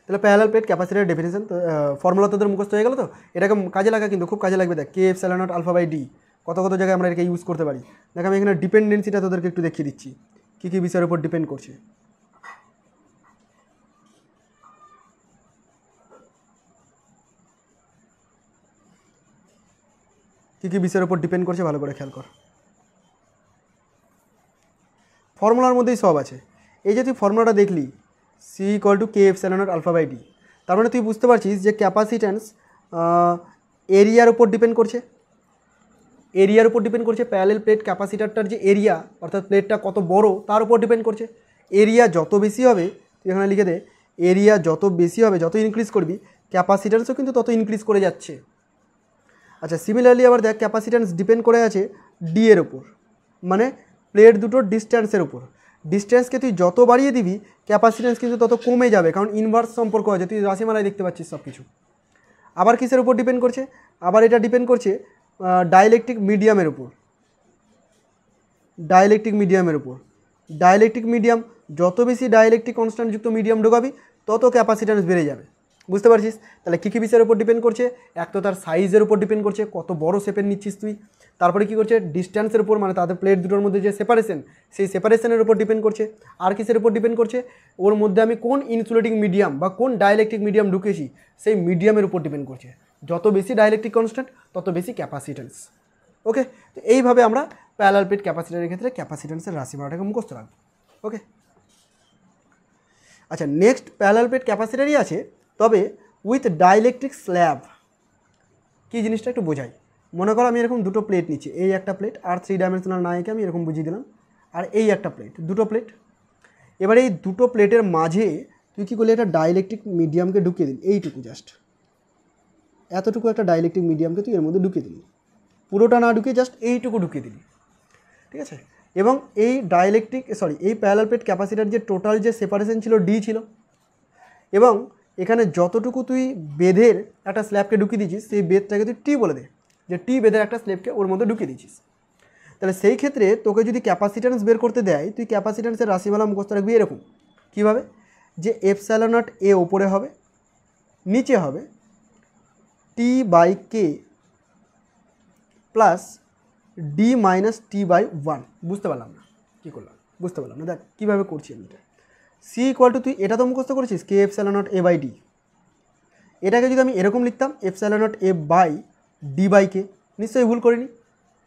তাহলে parallel plate capacitor definition formula তোদের মুখস্থ হয়ে গেল তো? এটাকে কাজে লাগা, কিন্তু খুব কাজে লাগবে। দেখ K epsilon naught alpha by D কত কত জায়গায় আমরা এটাকে ইউজ করতে পারি। দেখ আমি এখানে ডিপেন্ডেন্সিটা তোদেরকে একটু দেখিয়ে দিচ্ছি, কী কী বিষয়ের উপর ডিপেন্ড করছে। কী কী বিষয়ের উপর ডিপেন্ড করছে ভালো করে খেয়াল কর। ফর্মুলার মধ্যেই সব আছে। এই যে তুই ফর্মুলাটা দেখলি C equal to K epsilon naught alpha by D, তার মানে তুই বুঝতে পারছিস যে ক্যাপাসিট্যান্স এরিয়ার উপর ডিপেন্ড করছে। এরিয়ার উপর ডিপেন্ড করছে, প্যারালাল প্লেট ক্যাপাসিটারটার যে এরিয়া, অর্থাৎ প্লেটটা কত বড় তার উপর ডিপেন্ড করছে। এরিয়া যত বেশি হবে, তুই এখানে লিখে দে, এরিয়া যত বেশি হবে, যত ইনক্রিজ করবি ক্যাপাসিট্যান্সও কিন্তু তত ইনক্রিজ করে যাচ্ছে। আচ্ছা, সিমিলারলি আবার দেখ ক্যাপাসিট্যান্স ডিপেন্ড করে আছে ডি এর উপর, মানে প্লেট দুটোর ডিস্ট্যান্সের উপর। ডিস্ট্যান্সকে তুই যত বাড়িয়ে দিবি ক্যাপাসিট্যান্স কিন্তু তত কমে যাবে, কারণ ইনভার্স সম্পর্ক আছে, তুই রাশিমালায় দেখতে পাচ্ছিস সব কিছু। আবার কিসের উপর ডিপেন্ড করছে? আবার এটা ডিপেন্ড করছে ডাইইলেকট্রিক মিডিয়ামের উপর। ডাইইলেকট্রিক মিডিয়ামের উপর, ডাইইলেকট্রিক মিডিয়াম যত বেশি ডাইইলেকট্রিক কনস্ট্যান্টযুক্ত মিডিয়াম ঢোকাবি তত ক্যাপাসিট্যান্স বেড়ে যাবে। বুঝতে পারছিস? তাহলে কী কী বিষয়ের উপর ডিপেন্ড করছে? এক তো তার সাইজের উপর ডিপেন্ড করছে, কত বড় শেপের নিচ্ছিস তুই। তারপরে কী করছে? ডিস্ট্যান্সের উপর, মানে তাদের প্লেট দুটোর মধ্যে যে সেপারেশন, সেই সেপারেশনের উপর ডিপেন্ড করছে। আর কিসের উপর ডিপেন্ড করছে? ওর মধ্যে আমি কোন ইনসুলেটিং মিডিয়াম বা কোন ডাইইলেকট্রিক মিডিয়াম ঢুকেছি সেই মিডিয়ামের উপর ডিপেন্ড করছে। যত বেশি ডাইইলেকট্রিক কনস্ট্যান্ট তত বেশি ক্যাপাসিট্যান্স। ওকে, তো এইভাবে আমরা প্যারালাল প্লেট ক্যাপাসিটরের ক্ষেত্রে ক্যাপাসিট্যান্সের রাশিমালাটাকে মুখস্থ রাখবো। ওকে, আচ্ছা নেক্সট প্যারালাল প্লেট ক্যাপাসিটরই আছে, তবে উইথ ডাইইলেকট্রিক স্ল্যাব। কী জিনিসটা একটু বোঝাই। মনে করো আমি এরকম দুটো প্লেট নিচ্ছি, এই একটা প্লেট আর 3 ডাইমেনশনাল নাইকে আমি এরকম বুঝিয়ে দিলাম, আর এই একটা প্লেট, দুটো প্লেট। এবার এই দুটো প্লেটের মাঝে তুই কী করলি? একটা ডাইইলেকট্রিক মিডিয়ামকে ঢুকিয়ে দিলি, এইটুকু জাস্ট এতটুকু একটা ডাইইলেকট্রিক মিডিয়ামকে তুই এর মধ্যে ঢুকিয়ে দিলি, পুরোটা না ঢুকিয়ে জাস্ট এইটুকু ঢুকিয়ে দিলি। ঠিক আছে, এবং এই ডাইইলেকট্রিক এই প্যারালাল প্লেট ক্যাপাসিটার যে টোটাল যে সেপারেশন ছিল ডি ছিল, এবং এখানে যতটুকু তুই বেধের একটা স্ল্যাবকে ঢুকিয়ে দিয়েছিস সেই বেধটাকে তুই টি বলে দে, যে টি বেধের একটা স্ল্যাবকে ওর মধ্যে ঢুকিয়ে দিয়েছিস। তাহলে সেই ক্ষেত্রে তোকে যদি ক্যাপাসিট্যান্স বের করতে দেয়, তুই ক্যাপাসিট্যান্সের রাশিমালা মুখস্থ রাখবি এরকম। কীভাবে? যে এপসাইলন নট এ ওপরে হবে, নিচে হবে T by K plus D minus T by 1। বুঝতে পারলাম না কী করলাম, বুঝতে পারলাম না। দেখ কীভাবে করছি আমি এটা। সি ইকুয়াল টু, তুই এটা তো মুখস্থ করেছিস K epsilon naught A by D. এটাকে যদি আমি এরকম লিখতাম epsilon naught A by D by K, নিশ্চয়ই ভুল করিনি,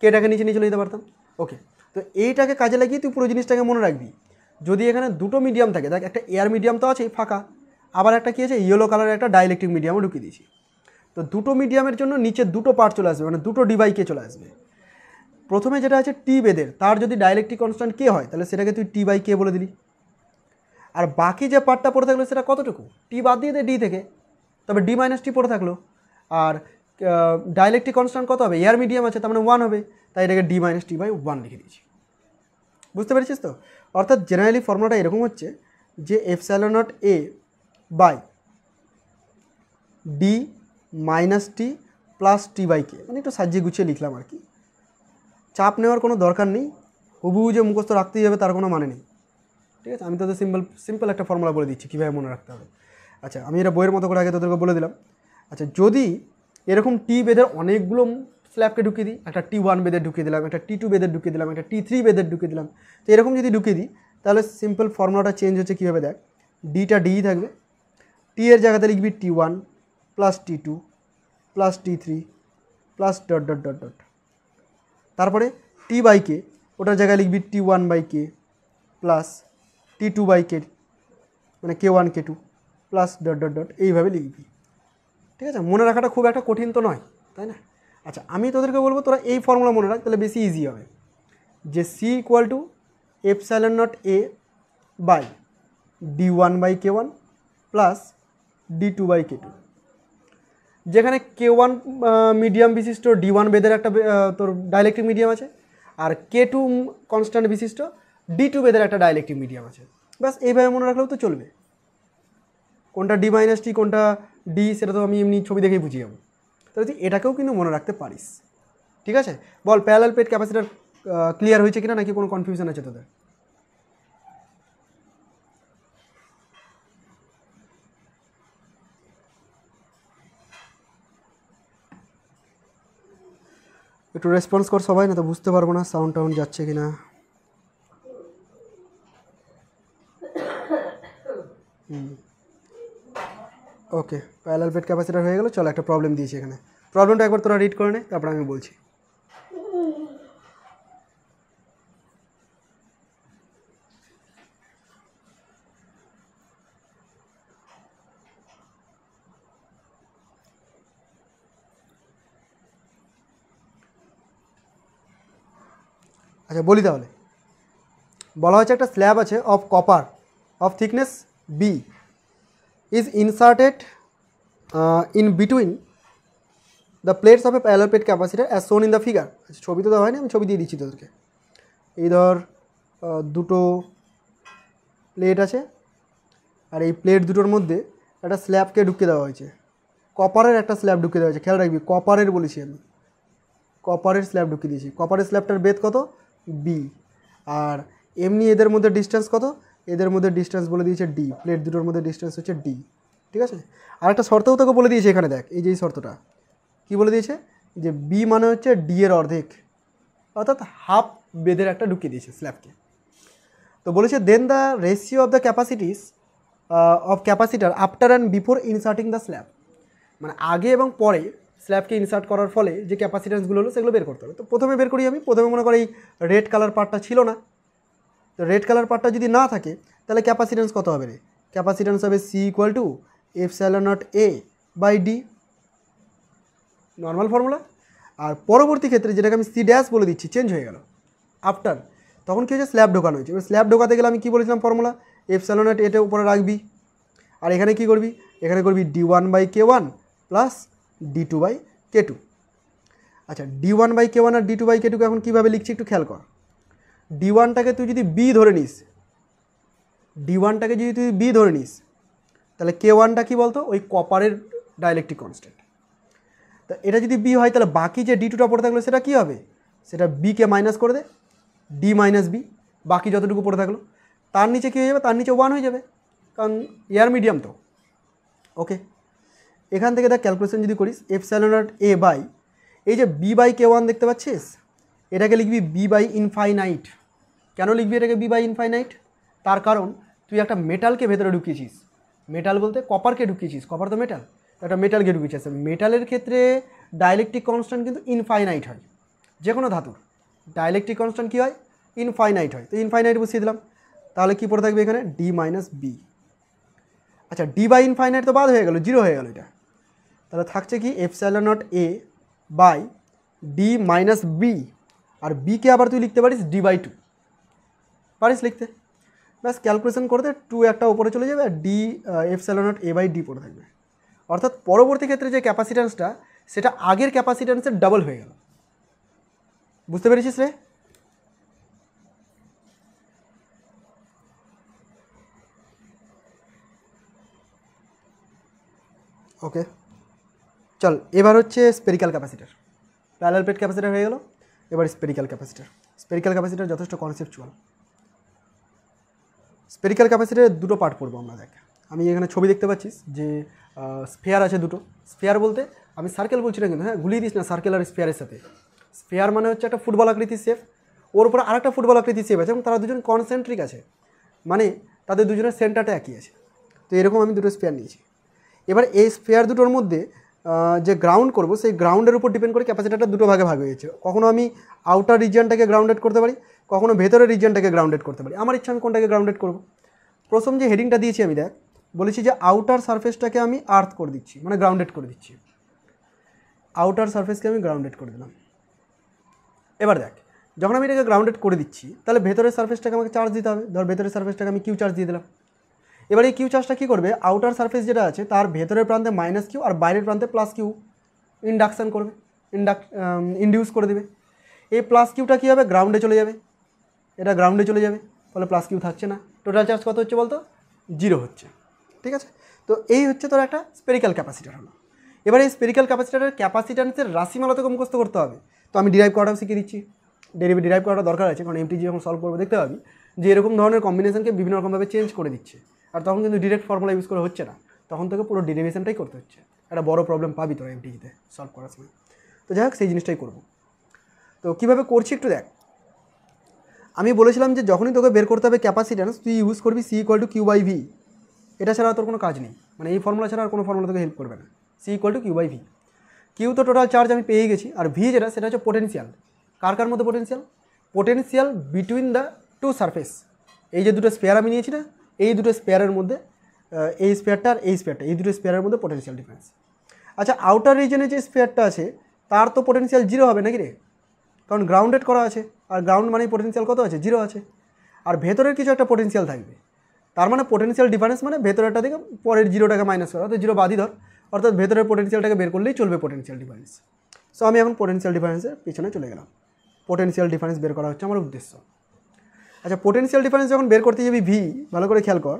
কেটাকে নিচে নিয়ে চলে যেতে পারতাম। ওকে, তো এইটাকে কাজে লাগিয়ে তুই পুরো জিনিসটাকে মনে রাখবি। যদি এখানে দুটো মিডিয়াম থাকে, দেখ একটা এয়ার মিডিয়াম তো আছেই ফাঁকা, আবার একটা কী আছে ইয়েলো কালারের একটা ডাইইলেকট্রিক মিডিয়ামও ঢুকিয়ে দিয়েছি। তো দুটো মিডিয়ামের জন্য নিচে দুটো পার্ট চলে আসবে, মানে দুটো ডি বাই কে চলে আসবে। প্রথমে যেটা আছে টি বেদের, তার যদি ডাইলেকট্রিক কনস্ট্যান্ট কে হয় তাহলে সেটাকে তুই টি বাই কে বলে দিলি। আর বাকি যে পার্টটা পড়ে থাকলো সেটা কতটুকু, টি বাদ দিয়ে দে ডি থেকে, তবে ডি মাইনাস টি পড়ে থাকলো। আর ডাইলেকট্রিক কনস্ট্যান্ট কত হবে, এয়ার মিডিয়াম আছে তার মানে 1 হবে, তাই এটাকে ডি মাইনাস টি বাই 1 লিখে দিয়েছি। বুঝতে পেরেছিস তো? অর্থাৎ জেনারেলি ফর্মুলাটা এরকম হচ্ছে যে epsilon naught A by D minus T plus T by K, মানে একটু সাজিয়ে গুছিয়ে লিখলাম আর কি। চাপ নেওয়ার কোনো দরকার নেই, হুবহু যে মুখস্থ রাখতেই হবে তার কোনো মানে নেই, ঠিক আছে? আমি তোদের সিম্পল একটা ফর্মুলা বলে দিচ্ছি কীভাবে মনে রাখতে হবে। আচ্ছা, আমি এটা বইয়ের মতো করে আগে তোদেরকে বলে দিলাম। আচ্ছা, যদি এরকম টি বেদের অনেকগুলো স্ল্যাবকে ঢুকিয়ে দিই, একটা T1 বেদের ঢুকিয়ে দিলাম, একটা T2 বেদের ঢুকিয়ে দিলাম, একটা T3 বেদের ঢুকিয়ে দিলাম, তো এরকম যদি ঢুকিয়ে দিই তাহলে সিম্পল ফর্মুলাটা চেঞ্জ হচ্ছে কীভাবে দেখ, ডিটা ডিই থাকবে, টি এর জায়গাতে লিখবি T1 plus T2 plus T3 plus dot dot dot dot, তারপরে টি বাই কে ওটার জায়গায় লিখবি T1 by K plus T2 by K, মানে K1 K2 plus dot dot dot, এইভাবে লিখবি। ঠিক আছে? মনে রাখাটা খুব একটা কঠিন তো নয়, তাই না? আচ্ছা, আমি তোদেরকে বলবো তোরা এই ফর্মুলা মনে রাখ, তাহলে বেশি ইজি হবে, যে C equal to epsilon naught A by D1 by K1 plus D2 by K2, যেখানে K1 মিডিয়াম বিশিষ্ট D1 বেদের একটা তোর ডাইলেকট্রিক মিডিয়াম আছে, আর K2 কনস্ট্যান্ট বিশিষ্ট D2 বেদের একটা ডাইলেকট্রিক মিডিয়াম আছে। ব্যাস এইভাবে মনে রাখলেও তো চলবে। কোনটা ডি মাইনাস টি কোনটা ডি সেটা তো আমি এমনি ছবি দেখেই বুঝিয়ে যাবো, তাহলে তুই এটাকেও কিন্তু মনে রাখতে পারিস। ঠিক আছে? বল প্যারালাল প্লেট ক্যাপাসিটর ক্লিয়ার হয়েছে কিনা, নাকি কোনো কনফিউশন আছে তোদের? একটু রেসপন্স কর সবাই, না তো বুঝতে পারবো না সাউন্ড টাউন্ড যাচ্ছে কিনা। ওকে, প্যারালাল প্লেট ক্যাপাসিটর হয়ে গেল। চলো, একটা প্রবলেম দিয়েছি এখানে, প্রবলেমটা একবার তোরা রিড করে নে, তারপর আমি বলছি। আচ্ছা বলি তাহলে, বলা হয়েছে একটা স্ল্যাব আছে of copper of thickness B is inserted in between the plates of a parallel plate capacitor as shown in the figure. ছবি তো দেওয়া হয়নি, আমি ছবি দিয়ে দিচ্ছি তোদেরকে। এই ধর দুটো প্লেট আছে, আর এই প্লেট দুটোর মধ্যে একটা স্ল্যাবকে ঢুকিয়ে দেওয়া হয়েছে, কপারের একটা স্ল্যাব ঢুকিয়ে দেওয়া হয়েছে। খেয়াল রাখবি, কপারের বলেছি আমি, কপারের স্ল্যাব ঢুকিয়ে দিয়েছি। কপারের স্ল্যাবটার বেধ কত, বি, আর এমনি এদের মধ্যে ডিস্টেন্স কত, এদের মধ্যে ডিস্টেন্স বলে দিয়েছে ডি, প্লেট দুটোর মধ্যে ডিস্টেন্স হচ্ছে ডি। ঠিক আছে? আর একটা শর্তও তোকে বলে দিয়েছে এখানে, দেখ এই যে এই শর্তটা কী বলে দিয়েছে, যে বি মানে হচ্ছে ডি এর অর্ধেক, অর্থাৎ হাফ বেদের একটা ঢুকিয়ে দিয়েছে স্ল্যাবকে। তো বলেছে then the ratio of the capacities of capacitor after and before inserting the slab, মানে আগে এবং পরে স্ল্যাবকে ইনসার্ট করার ফলে যে ক্যাপাসিটেন্সগুলো হলো সেগুলো বের করতে হবে। তো প্রথমে বের করি আমি, প্রথমে মনে করি এই রেড কালার পার্টটা ছিল না, তো রেড কালার পার্টটা যদি না থাকে তাহলে ক্যাপাসিটেন্স কত হবে রে, ক্যাপাসিটেন্স হবে C equal to epsilon naught A by D, normal formula. আর পরবর্তী ক্ষেত্রে যেটাকে আমি সি ড্যাশ বলে দিচ্ছি, চেঞ্জ হয়ে গেল আফটার, তখন কী হয়েছে, স্ল্যাব ঢোকানো হয়েছে। এবার স্ল্যাব ঢোকাতে গেলে আমি কী বলেছিলাম ফর্মুলা, এপসাইলন নট এটা উপরে রাখবি, আর এখানে কী করবি, এখানে করবি D1 by K1 plus D2 by K2। আচ্ছা, D1 by K1 R D2 by K2কে এখন কীভাবে লিখছি একটু খেয়াল কর। D1টাকে তুই যদি বি ধরে নিস, D1টাকে যদি তুই বি ধরে নিস, তাহলে K1টা কী বলতো, ওই কপারের ডাইলেকট্রিক কনস্ট্যান্ট। তা এটা যদি বি হয় তাহলে বাকি যে D2টা পড়ে থাকলো সেটা কী হবে, সেটা বিকে মাইনাস করে দে, ডি মাইনাস বি, বাকি যতটুকু পড়ে থাকলো তার নিচে কী হয়ে যাবে, তার নিচে 1 হয়ে যাবে, কারণ এয়ার মিডিয়াম তো। ওকে, এখান থেকে দেখ ক্যালকুলেশন যদি করিস, এপসাইলন নট এ বাই এই যে বি বাই K1 দেখতে পাচ্ছিস, এটাকে লিখবি বি বাই ইনফাইনাইট। কেন লিখবি এটাকে বি বাই ইনফাইনাইট, তার কারণ তুই একটা মেটালকে ভেতরে ঢুকিয়েছিস, মেটাল বলতে কপারকে ঢুকিয়েছিস, কপার তো মেটাল, একটা মেটালকে ঢুকিয়েছিস। মেটালের ক্ষেত্রে ডাইলেকট্রিক কনস্ট্যান্ট কিন্তু ইনফাইনাইট হয়, যে কোনো ধাতুর ডাইলেকট্রিক কনস্ট্যান্ট কী হয়, ইনফাইনাইট হয়। তো ইনফাইনাইট বসিয়ে দিলাম, তাহলে কী পড়ে থাকবে এখানে, ডি মাইনাস বি। আচ্ছা, ডি বাই ইনফাইনাইট তো বাদ হয়ে গেল, জিরো হয়ে গেল এটা, তাহলে থাকছে কি epsilon naught A by D minus B, আর বিকে আবার তুই লিখতে পারিস ডি বাই টু, পারিস লিখতে। ব্যাস ক্যালকুলেশন করতে টু একটা উপরে চলে যাবে আর D epsilon naught A by D পড়ে থাকবে। অর্থাৎ পরবর্তী ক্ষেত্রে যে ক্যাপাসিট্যান্সটা সেটা আগের ক্যাপাসিট্যান্সের ডাবল হয়ে গেল। বুঝতে পেরেছিস রে? ওকে চল, এবার হচ্ছে spherical capacitor. Parallel plate capacitor হয়ে গেল, এবার স্পেরিক্যাল ক্যাপাসিটার। স্পেরিক্যাল ক্যাপাসিটার যথেষ্ট কনসেপচুয়াল। স্পেরিক্যাল ক্যাপাসিটারের দুটো পার্ট পড়বো আমরা। দেখ, আমি এখানে ছবি দেখতে পাচ্ছিস যে স্ফেয়ার আছে দুটো। স্ফেয়ার বলতে আমি সার্কেল বলছি না কিন্তু, হ্যাঁ গুলিয়ে দিস না সার্কেল আর স্ফেয়ারের সাথে। স্ফেয়ার মানে হচ্ছে একটা ফুটবল আকৃতির শেপ, ওর উপরে আরেকটা ফুটবল আকৃতির শেপ আছে এবং তারা দুজন কনসেন্ট্রিক আছে, মানে তাদের দুজনের সেন্টারটা একই আছে। তো এরকম আমি দুটো স্ফেয়ার নিয়েছি। এবার এই স্ফেয়ার দুটোর মধ্যে যে গ্রাউন্ড করব সেই গ্রাউন্ডের উপর ডিপেন্ড করে ক্যাপাসিটারটা দুটো ভাগে ভাগ হয়েছে। কখনো আমি আউটার রিজিয়নটাকে গ্রাউন্ডেড করতে পারি, কখনো ভেতরের রিজিয়নটাকে গ্রাউন্ডেড করতে পারি। আমার ইচ্ছা আমি কোনটাকে গ্রাউন্ডেড করব। প্রথম যে হেডিংটা দিয়েছি আমি, দেখ বলেছি যে আউটার সারফেসটাকে আমি আর্থ করে দিচ্ছি, মানে গ্রাউন্ডেড করে দিচ্ছি। আউটার সারফেসকে আমি গ্রাউন্ডেড করে দিলাম। এবার দেখ, যখন আমি এটাকে গ্রাউন্ডেড করে দিচ্ছি তাহলে ভেতরের সারফেসটাকে আমাকে চার্জ দিতে হবে। ধর ভেতরের সারফেসটাকে আমি কিউ চার্জ দিয়ে দিলাম। এবার এই কিউ চার্জটা কী করবে, আউটার সারফেস যেটা আছে তার ভেতরের প্রান্তে মাইনাস কিউ আর বাইরের প্রান্তে প্লাস কিউ ইন্ডাকশান করবে, ইন্ডিউস করে দেবে। এই প্লাস কিউটা কী হবে, গ্রাউন্ডে চলে যাবে, এটা গ্রাউন্ডে চলে যাবে, ফলে প্লাস কিউ থাকছে না। টোটাল চার্জ কত হচ্ছে বলতো, 0 হচ্ছে। ঠিক আছে, তো এই হচ্ছে তোর একটা স্পেরিক্যাল ক্যাপাসিটার হলো। এবার এই স্পেরিক্যাল ক্যাপাসিটারের ক্যাপাসিট্যান্সের রাশিমালা তোকে মুখস্থ করতে হবে। তো আমি ডিরাইভ করাটাও শিখিয়ে দিচ্ছি। ডিরাইভ করাটা দরকার আছে, কারণ এমটিজি যখন সলভ করবো দেখতে পাবি যে এরকম ধরনের কম্বিনেশনকে বিভিন্ন রকমভাবে চেঞ্জ করে দিচ্ছে, আর তখন কিন্তু ডিরেক্ট ফর্মুলা ইউজ করা হচ্ছে না, তখন তোকে পুরো ডেরিভেশনটাই করতে হচ্ছে। একটা বড় প্রবলেম পাবি তোরা এমটিজিতে সলভ করার সময়। তো যাই হোক, সেই জিনিসটাই করবো। তো কীভাবে করছি একটু দেখ। আমি বলেছিলাম যে যখনই তোকে বের করতে হবে ক্যাপাসিট্যান্স, তুই ইউজ করবি C equal to Q by V. এটা ছাড়া তোর কোনো কাজ নেই, মানে এই ফর্মুলা ছাড়া আর কোনো ফর্মুলা তোকে হেল্প করবে না। C equal to Q by V. Q তো টোটাল চার্জ আমি পেয়ে গেছি, আর ভি যেটা সেটা হচ্ছে পোটেনশিয়াল। কার কার মধ্যে potential? Potential between the two surface. এই যে দুটো স্পেয়ার আমি নিয়েছি না, এই দুটো স্পেয়ারের মধ্যে, এই স্পেয়ারটা আর এই স্পেয়ারটা, এই দুটো স্পেয়ারের মধ্যে পোটেনশিয়াল ডিফারেন্স। আচ্ছা, আউটার রিজনে যে স্পেয়ারটা আছে তার তো পোটেনশিয়াল 0 হবে নাকি রে, কারণ গ্রাউন্ডেড করা আছে, আর গ্রাউন্ড মানেই পোটেনশিয়াল কত আছে, 0 আছে। আর ভেতরের কিছু একটা পোটেনশিয়াল থাকবে, তার মানে পোটেনশিয়াল ডিফারেন্স মানে ভেতরেরটা থেকে পরের 0টাকে মাইনাস করা, অর্থাৎ 0 বাদই ধর, অর্থাৎ ভেতরের পোটেনশিয়ালটাকে বের করলেই চলবে পোটেনশিয়াল ডিফারেন্স। সো আমি এখন পোটেনশিয়াল ডিফারেন্সের পিছনে চলে গেলাম। পোটেনশিয়াল ডিফারেন্স বের করা হচ্ছে আমার উদ্দেশ্য। আচ্ছা, পোটেনশিয়াল ডিফারেন্স যখন বের করতে যাবি ভি, ভালো করে খেয়াল কর,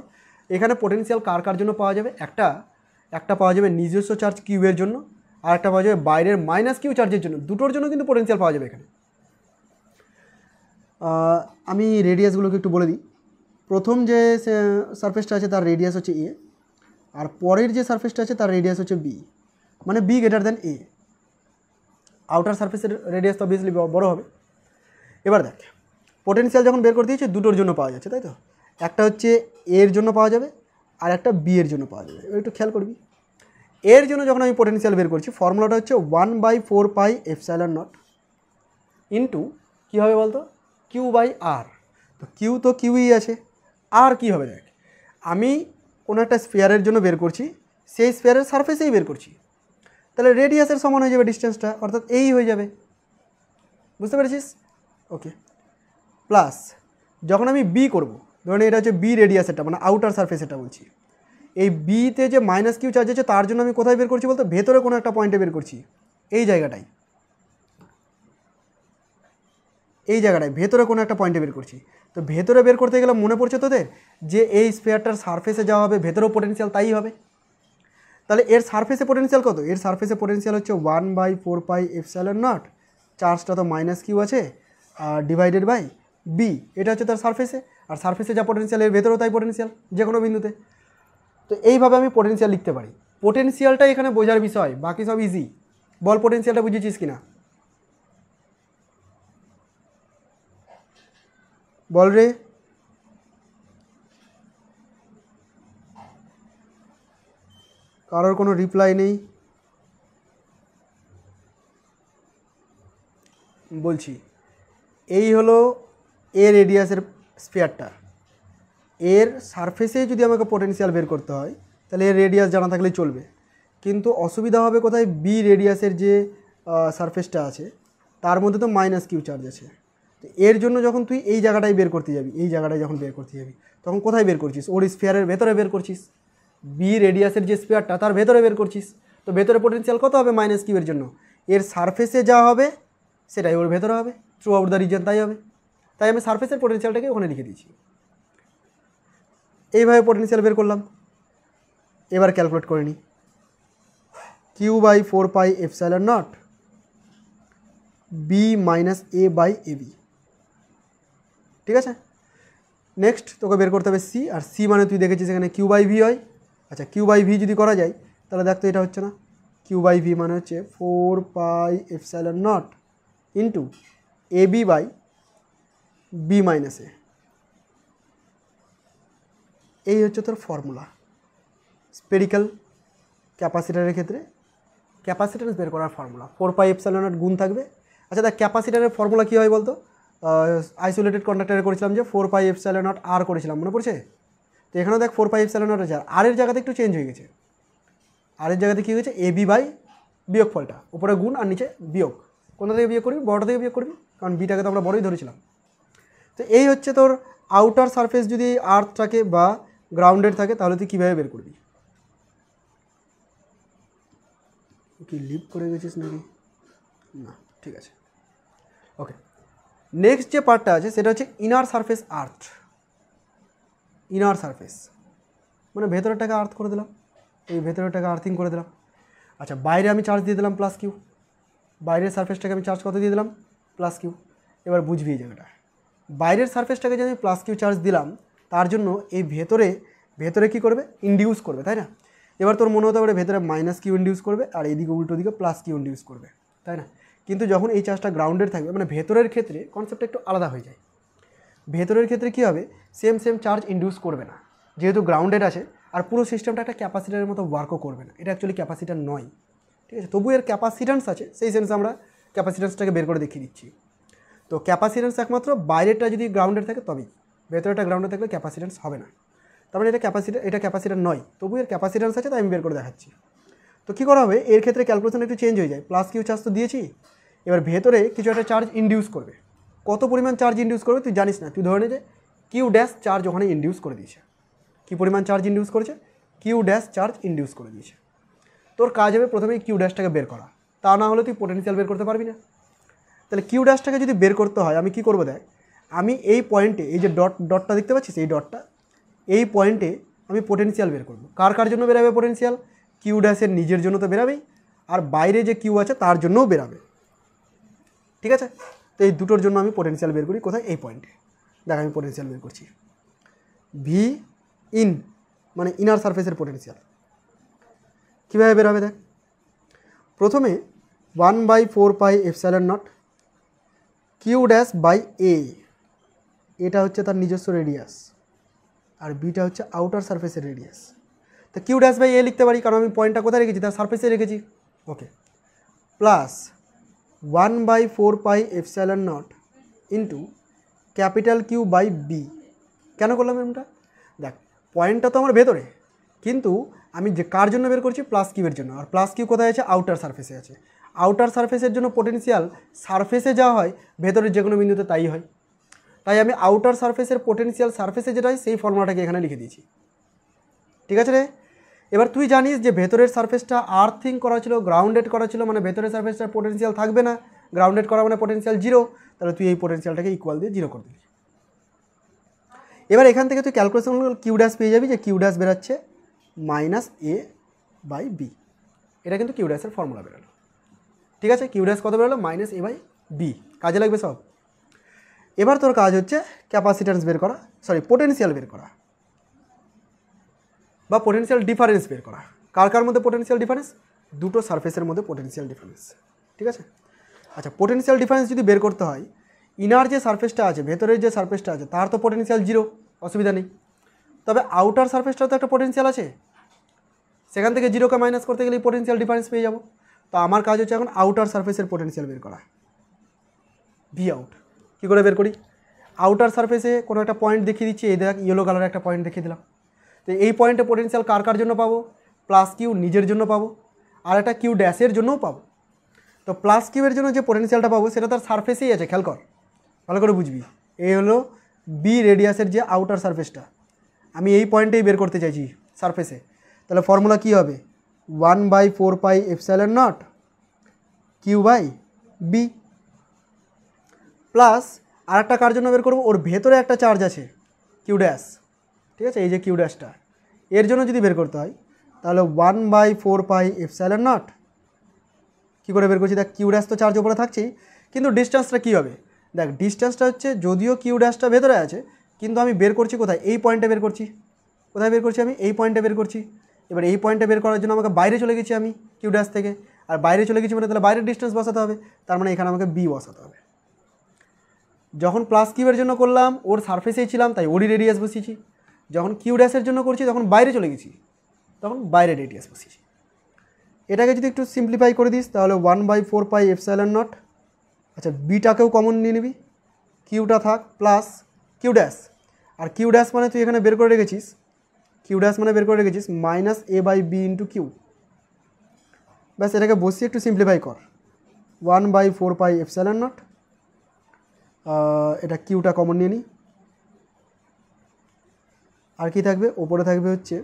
এখানে পোটেনশিয়াল কার কার জন্য পাওয়া যাবে। একটা পাওয়া যাবে নিজস্ব চার্জ কিউবের জন্য, আর একটা পাওয়া যাবে বাইরের মাইনাস কিউ চার্জের জন্য। দুটোর জন্য কিন্তু পোটেনশিয়াল পাওয়া যাবে এখানে। আমি রেডিয়াসগুলোকে একটু বলে দিই। প্রথম যে সারফেসটা আছে তার রেডিয়াস হচ্ছে এ, আর পরের যে সারফেসটা আছে তার রেডিয়াস হচ্ছে বি, মানে বি গ্রেটার দেন এ। আউটার সারফেসের রেডিয়াস তো অবভিয়াসলি বড় হবে। এবার দেখ, পোটেনশিয়াল যখন বের করতে দিয়েছে দুটোর জন্য পাওয়া যাচ্ছে, তাই তো? একটা হচ্ছে এর জন্য পাওয়া যাবে আর একটা বি এর জন্য পাওয়া যাবে। একটু খেয়াল করবি, এর জন্য যখন আমি পোটেনশিয়াল বের করছি ফর্মুলাটা হচ্ছে 1/4 পাই এপসাইলন নট ইন্টু কী হবে বলতো, কিউ বাই আর। তো কিউ তো কিউই আছে, আর কি হবে দেখ, আমি কোনো একটা স্ফেয়ারের জন্য বের করছি, সেই স্ফেয়ারের সারফেসেই বের করছি, তাহলে রেডিয়াসের সমান হয়ে যাবে ডিস্টেন্সটা, অর্থাৎ এই হয়ে যাবে। বুঝতে পেরেছিস? ওকে। প্লাস যখন আমি বি করব, ধরুন এটা হচ্ছে বি রেডিয়াসেরটা, মানে আউটার সারফেসেরটা বলছি, এই বিতে যে মাইনাস কিউ চার্জ আছে তার জন্য আমি কোথায় বের করছি বলতো, ভেতরে কোনো একটা পয়েন্টে বের করছি, এই জায়গাটায় ভেতরে কোনো একটা পয়েন্টে বের করছি। তো ভেতরে বের করতে গেলে মনে পড়ছে তোদের যে এই স্ফেয়ারটার সারফেসে যাওয়া হবে, ভেতরেও পোটেনশিয়াল তাই হবে। তাহলে এর সারফেসে পোটেনশিয়াল কত, এর সারফেসে পোটেনশিয়াল হচ্ছে 1/4 পাই এপসাইলন নট, চার্জটা তো মাইনাস কিউ আছে, আর ডিভাইডেড বাই বি, এটা হচ্ছে তার সারফেসে, আর সারফেসে যা পোটেনশিয়াল এর ভেতরেও তাই পোটেনশিয়াল যে কোনো বিন্দুতে। তো এইভাবে আমি পোটেনশিয়াল লিখতে পারি। পোটেনশিয়ালটা এখানে বোঝার বিষয়, বাকি সব ইজি। বল পোটেনশিয়ালটা বুঝেছিস কিনা, বল রে। কারোর কোনো রিপ্লাই নেই। বলছি, এই হলো এ রেডিয়াসের স্ফিয়ারটা, এর সারফেসে যদি আমাকে পোটেনশিয়াল বের করতে হয় তাহলে এর রেডিয়াস জানা থাকলেই চলবে। কিন্তু অসুবিধা হবে কোথায়, বি রেডিয়াসের যে সারফেসটা আছে তার মধ্যে তো মাইনাস কিউ চার্জ আছে। তো এর জন্য যখন তুই এই জায়গাটায় বের করতে যাবি, এই জায়গাটায় যখন বের করতে যাবি তখন কোথায় বের করছিস, ওর স্ফিয়ারের ভেতরে বের করছিস, বি রেডিয়াসের যে স্ফিয়ারটা তার ভেতরে বের করছিস। তো ভেতরে পোটেনশিয়াল কত হবে মাইনাস কিউ এর জন্য, এর সারফেসে যা হবে সেটাই ওর ভেতরে হবে, থ্রু আউট দ্য রিজন তাই হবে। তাই আমি সারফেসের পোটেনশিয়ালটাকে ওখানে লিখে দিয়েছি। এইভাবে পোটেনশিয়াল বের করলাম। এবার ক্যালকুলেট করে নিই, Q by 4 pi epsilon naught B minus A by A B. ঠিক আছে, নেক্সট তোকে বের করতে হবে সি, আর সি মানে তুই দেখেছিস এখানে কিউ বাই ভি হয়। আচ্ছা, কিউ বাই ভি যদি করা যায় তাহলে দেখ তো এটা হচ্ছে না, কিউ বাই ভি মানে হচ্ছে 4 pi epsilon naught into A B by B minus A. এই হচ্ছে তোর ফর্মুলা স্পেরিক্যাল ক্যাপাসিটারের ক্ষেত্রে ক্যাপাসিট্যান্স বের করার ফর্মুলা। 4 পাই এপসাইলন নট গুণ থাকবে। আচ্ছা দেখ, ক্যাপাসিটারের ফর্মুলা কী হয় বলতো, আইসোলেটেড কন্ডাক্টারে করেছিলাম যে 4 পাই এপসাইলন নট আর করেছিলাম, মনে পড়ছে? তো এখানেও দেখ 4 পাই এপসাইলন নট আছে, আর এর জায়গাতে একটু চেঞ্জ হয়ে গেছে। আর এর জায়গাতে কী হয়েছে, এ বি বাই বিয়োগফলটা, উপরে গুণ আর নিচে বিয়োগ। কোনটা থেকে বিয়োগ করবি, বড়টা থেকে বিয়োগ করবি, কারণ বিটাকে তো আমরা বড়ই ধরেছিলাম। তো এই হচ্ছে তোর আউটার সারফেস যদি আর্থ থাকে বা গ্রাউন্ডেড থাকে তাহলে তুই কীভাবে বের করবি। কি লিভ করে গেছিস নাকি? না, ঠিক আছে, ওকে। নেক্সট যে পার্টটা আছে সেটা হচ্ছে ইনার সারফেস আর্থ। ইনার সারফেস মানে ভেতরেরটাকে আর্থ করে দিলাম, এই ভেতরেরটাকে আর্থিং করে দিলাম। আচ্ছা, বাইরে আমি চার্জ দিয়ে দিলাম প্লাস কিউ, বাইরের সারফেসটাকে আমি চার্জ কত দিয়ে দিলাম, প্লাস কিউ। এবার বুঝবি এই জায়গাটা, বাইরের সারফেসটাকে যে আমি প্লাস কিউ চার্জ দিলাম তার জন্য এই ভেতরে কী করবে, ইন্ডিউস করবে, তাই না? এবার তোর মনে হতে পারে ভেতরে মাইনাস কিউ ইন্ডিউস করবে আর এইদিকে উল্টো দিকে প্লাস কিউ ইন্ডিউস করবে, তাই না? কিন্তু যখন এই চার্জটা গ্রাউন্ডেড থাকবে, মানে ভেতরের ক্ষেত্রে কনসেপ্টটা একটু আলাদা হয়ে যায়। ভেতরের ক্ষেত্রে কী হবে, সেম চার্জ ইন্ডিউস করবে না, যেহেতু গ্রাউন্ডেড আছে। আর পুরো সিস্টেমটা একটা ক্যাপাসিটারের মতো ওয়ার্কও করবে না, এটা অ্যাকচুয়ালি ক্যাপাসিটার নয়, ঠিক আছে? তবু এর ক্যাপাসিট্যান্স আছে, সেই সেন্সে আমরা ক্যাপাসিট্যান্সটাকে বের করে দেখিয়ে দিচ্ছি। তো ক্যাপাসিট্যান্স একমাত্র বাইরেটা যদি গ্রাউন্ডেড থাকে তবেই, ভেতরেটা গ্রাউন্ডে থাকলে ক্যাপাসিট্যান্স হবে না। তার মানে এটা ক্যাপাসিটার নয়, তবু এর ক্যাপাসিট্যান্স আছে, তাই আমি বের করে দেখাচ্ছি। তো কী করা হবে, এর ক্ষেত্রে ক্যালকুলেশন একটু চেঞ্জ হয়ে যায়। প্লাস কিউ চার্জ তো দিয়েছি, এবার ভেতরে কিছু একটা চার্জ ইন্ডিউস করবে। কত পরিমাণ চার্জ ইন্ডিউস করবে তুই জানিস না, তুই ধরে নে যে কিউ ড্যাশ চার্জ ওখানে ইন্ডিউস করে দিয়েছে। কী পরিমাণ চার্জ ইন্ডিউস করেছে, কিউ ড্যাশ চার্জ ইন্ডিউস করে দিয়েছে। তোর কাজ হবে প্রথমে কিউ ড্যাশটাকে বের করা, তা না হলে তুই পোটেনশিয়াল বের করতে পারবি না। তাহলে কিউ ড্যাশটাকে যদি বের করতে হয় আমি কী করবো দেখ, আমি এই পয়েন্টে, এই যে ডটটা দেখতে পাচ্ছিস, এই ডটটা, এই পয়েন্টে আমি পোটেনশিয়াল বের করবো। কার জন্য বেরাবে পোটেনশিয়াল, কিউ ড্যাশের নিজের জন্য তো বেরাবেই, আর বাইরে যে কিউ আছে তার জন্যও বেরাবে, ঠিক আছে? তো এই দুটোর জন্য আমি পোটেনশিয়াল বের করি কোথায়, এই পয়েন্টে। দেখ আমি পোটেনশিয়াল বের করছি, ভি ইন মানে ইনার সারফেসের পোটেনশিয়াল। কীভাবে বেরাবে দেখ, প্রথমে 1/4 pi epsilon naught Q dash by A, এটা হচ্ছে তার নিজস্ব রেডিয়াস, আর বিটা হচ্ছে আউটার সারফেসের রেডিয়াস। তো কিউ ড্যাশ বাই এ লিখতে পারি, কারণ আমি পয়েন্টটা কোথায় রেখেছি, তার সারফেসে রেখেছি, okay. Plus 1/4 pi epsilon naught into capital Q by B. কেন করলাম এমনটা, দেখ পয়েন্টটা তো আমার ভেতরে, কিন্তু আমি যে কার জন্য বের করছি, প্লাস কিউয়ের জন্য। আর প্লাস কিউ কোথায় আছে, আউটার সারফেসে আছে। আউটার সারফেসের জন্য পোটেনশিয়াল সারফেসে যা হয় ভেতরের যে কোনো বিন্দুতে তাই হয়, তাই আমি আউটার সারফেসের পোটেনশিয়াল সারফেসে যেটা হয় সেই ফর্মুলাটাকে এখানে লিখে দিয়েছি, ঠিক আছে রে? এবার তুই জানিস যে ভেতরের সারফেসটা আর্থিং করা ছিল, গ্রাউন্ডেড করা ছিল, মানে ভেতরের সারফেসটার পোটেনশিয়াল থাকবে না, গ্রাউন্ডেড করা মানে পোটেনশিয়াল জিরো। তাহলে তুই এই পোটেনশিয়ালটাকে ইকুয়াল দিয়ে জিরো করে দিবি। এবার এখান থেকে তুই ক্যালকুলেশন কিউ ড্যাশ পেয়ে যাবি, যে কিউ ড্যাশ বেরাচ্ছে মাইনাস এ বাই বি। এটা কিন্তু কিউ ড্যাশের ফর্মুলা বেরোলো, ঠিক আছে? কিউ ড্যাশ কত বেরোলো, মাইনাস এ বাই বি। কাজে লাগবে সব। এবার তোর কাজ হচ্ছে ক্যাপাসিট্যান্স বের করা, পোটেনশিয়াল বের করা বা পোটেনশিয়াল ডিফারেন্স বের করা। কার মধ্যে পোটেনশিয়াল ডিফারেন্স, দুটো সারফেসের মধ্যে পোটেনশিয়াল ডিফারেন্স, ঠিক আছে? আচ্ছা, পোটেনশিয়াল ডিফারেন্স যদি বের করতে হয়, ইনার যে সারফেসটা আছে, ভেতরের যে সারফেসটা আছে তার তো পোটেনশিয়াল জিরো, অসুবিধা নেই। তবে আউটার সারফেসটাও তো একটা পোটেনশিয়াল আছে, সেখান থেকে জিরোকে মাইনাস করতে গেলে পোটেনশিয়াল ডিফারেন্স পেয়ে যাব। তো আমার কাজ হচ্ছে এখন আউটার সারফেসের পোটেনশিয়াল বের করা, ভি আউট। কী করে বের করি, আউটার সারফেসে কোনো একটা পয়েন্ট দেখিয়ে দিচ্ছি, এই দেখ ইয়েলো কালারের একটা পয়েন্ট দেখিয়ে দিলাম। তো এই পয়েন্টে পোটেনশিয়াল কার জন্য পাবো, প্লাস কিউ নিজের জন্য পাবো, আর একটা কিউ ড্যাশের জন্যও পাবো। তো প্লাস কিউয়ের জন্য যে পোটেনশিয়ালটা পাবো সেটা তার সারফেসেই আছে, খেয়াল কর, ভালো করে বুঝবি। এই হলো বি রেডিয়াসের যে আউটার সারফেসটা, আমি এই পয়েন্টেই বের করতে চাইছি সারফেসে। তাহলে ফর্মুলা কী হবে, 1/4πε0 কিউ বাই বি প্লাস আর একটা কার জন্য বের করবো, ওর ভেতরে একটা চার্জ আছে কিউ ড্যাশ, ঠিক আছে, এই যে কিউ ড্যাশটা, এর জন্য যদি বের করতে হয় তাহলে 1/4πε0 কী করে বের করছি, দেখ কিউ ড্যাশ তো চার্জ ওপরে থাকছেই, কিন্তু ডিস্টেন্সটা কী হবে, দেখ ডিস্টেন্সটা হচ্ছে যদিও কিউ ড্যাশটা ভেতরে আছে কিন্তু আমি বের করছি কোথায়, এই পয়েন্টে বের করছি। কোথায় বের করছি আমি, এই পয়েন্টে বের করছি। এবার এই পয়েন্টে বের করার জন্য আমাকে বাইরে চলে গেছি আমি কিউ ড্যাশ থেকে, আর বাইরে চলে গেছি মানে তাহলে বাইরের ডিস্টেন্স বসাতে হবে, তার মানে এখানে আমাকে বি বসাতে হবে। যখন প্লাস কিউয়ের জন্য করলাম ওর সারফেসেই ছিলাম তাই ওরই রেডিয়াস বসিয়েছি, যখন কিউ ড্যাশের জন্য করছি তখন বাইরে চলে গেছি তখন বাইরে রেডিয়াস বসিয়েছি। এটাকে যদি একটু সিম্পলিফাই করে দিস তাহলে 1/4πε0, আচ্ছা বিটাকেও কমন নিয়ে নিবি, কিউটা থাক প্লাস কিউ ড্যাশ, আর কিউ ড্যাশ মানে তুই এখানে বের করে রেখেছিস, কিউ ড্যাশ মানে বের করে রেখেছিস -a/b × কিউ, ব্যাস এটাকে বসিয়ে একটু সিম্পলিফাই কর, 1/4πε0, এটা কিউটা কমন নিয়ে নিই, আর কি থাকবে, ওপরে থাকবে হচ্ছে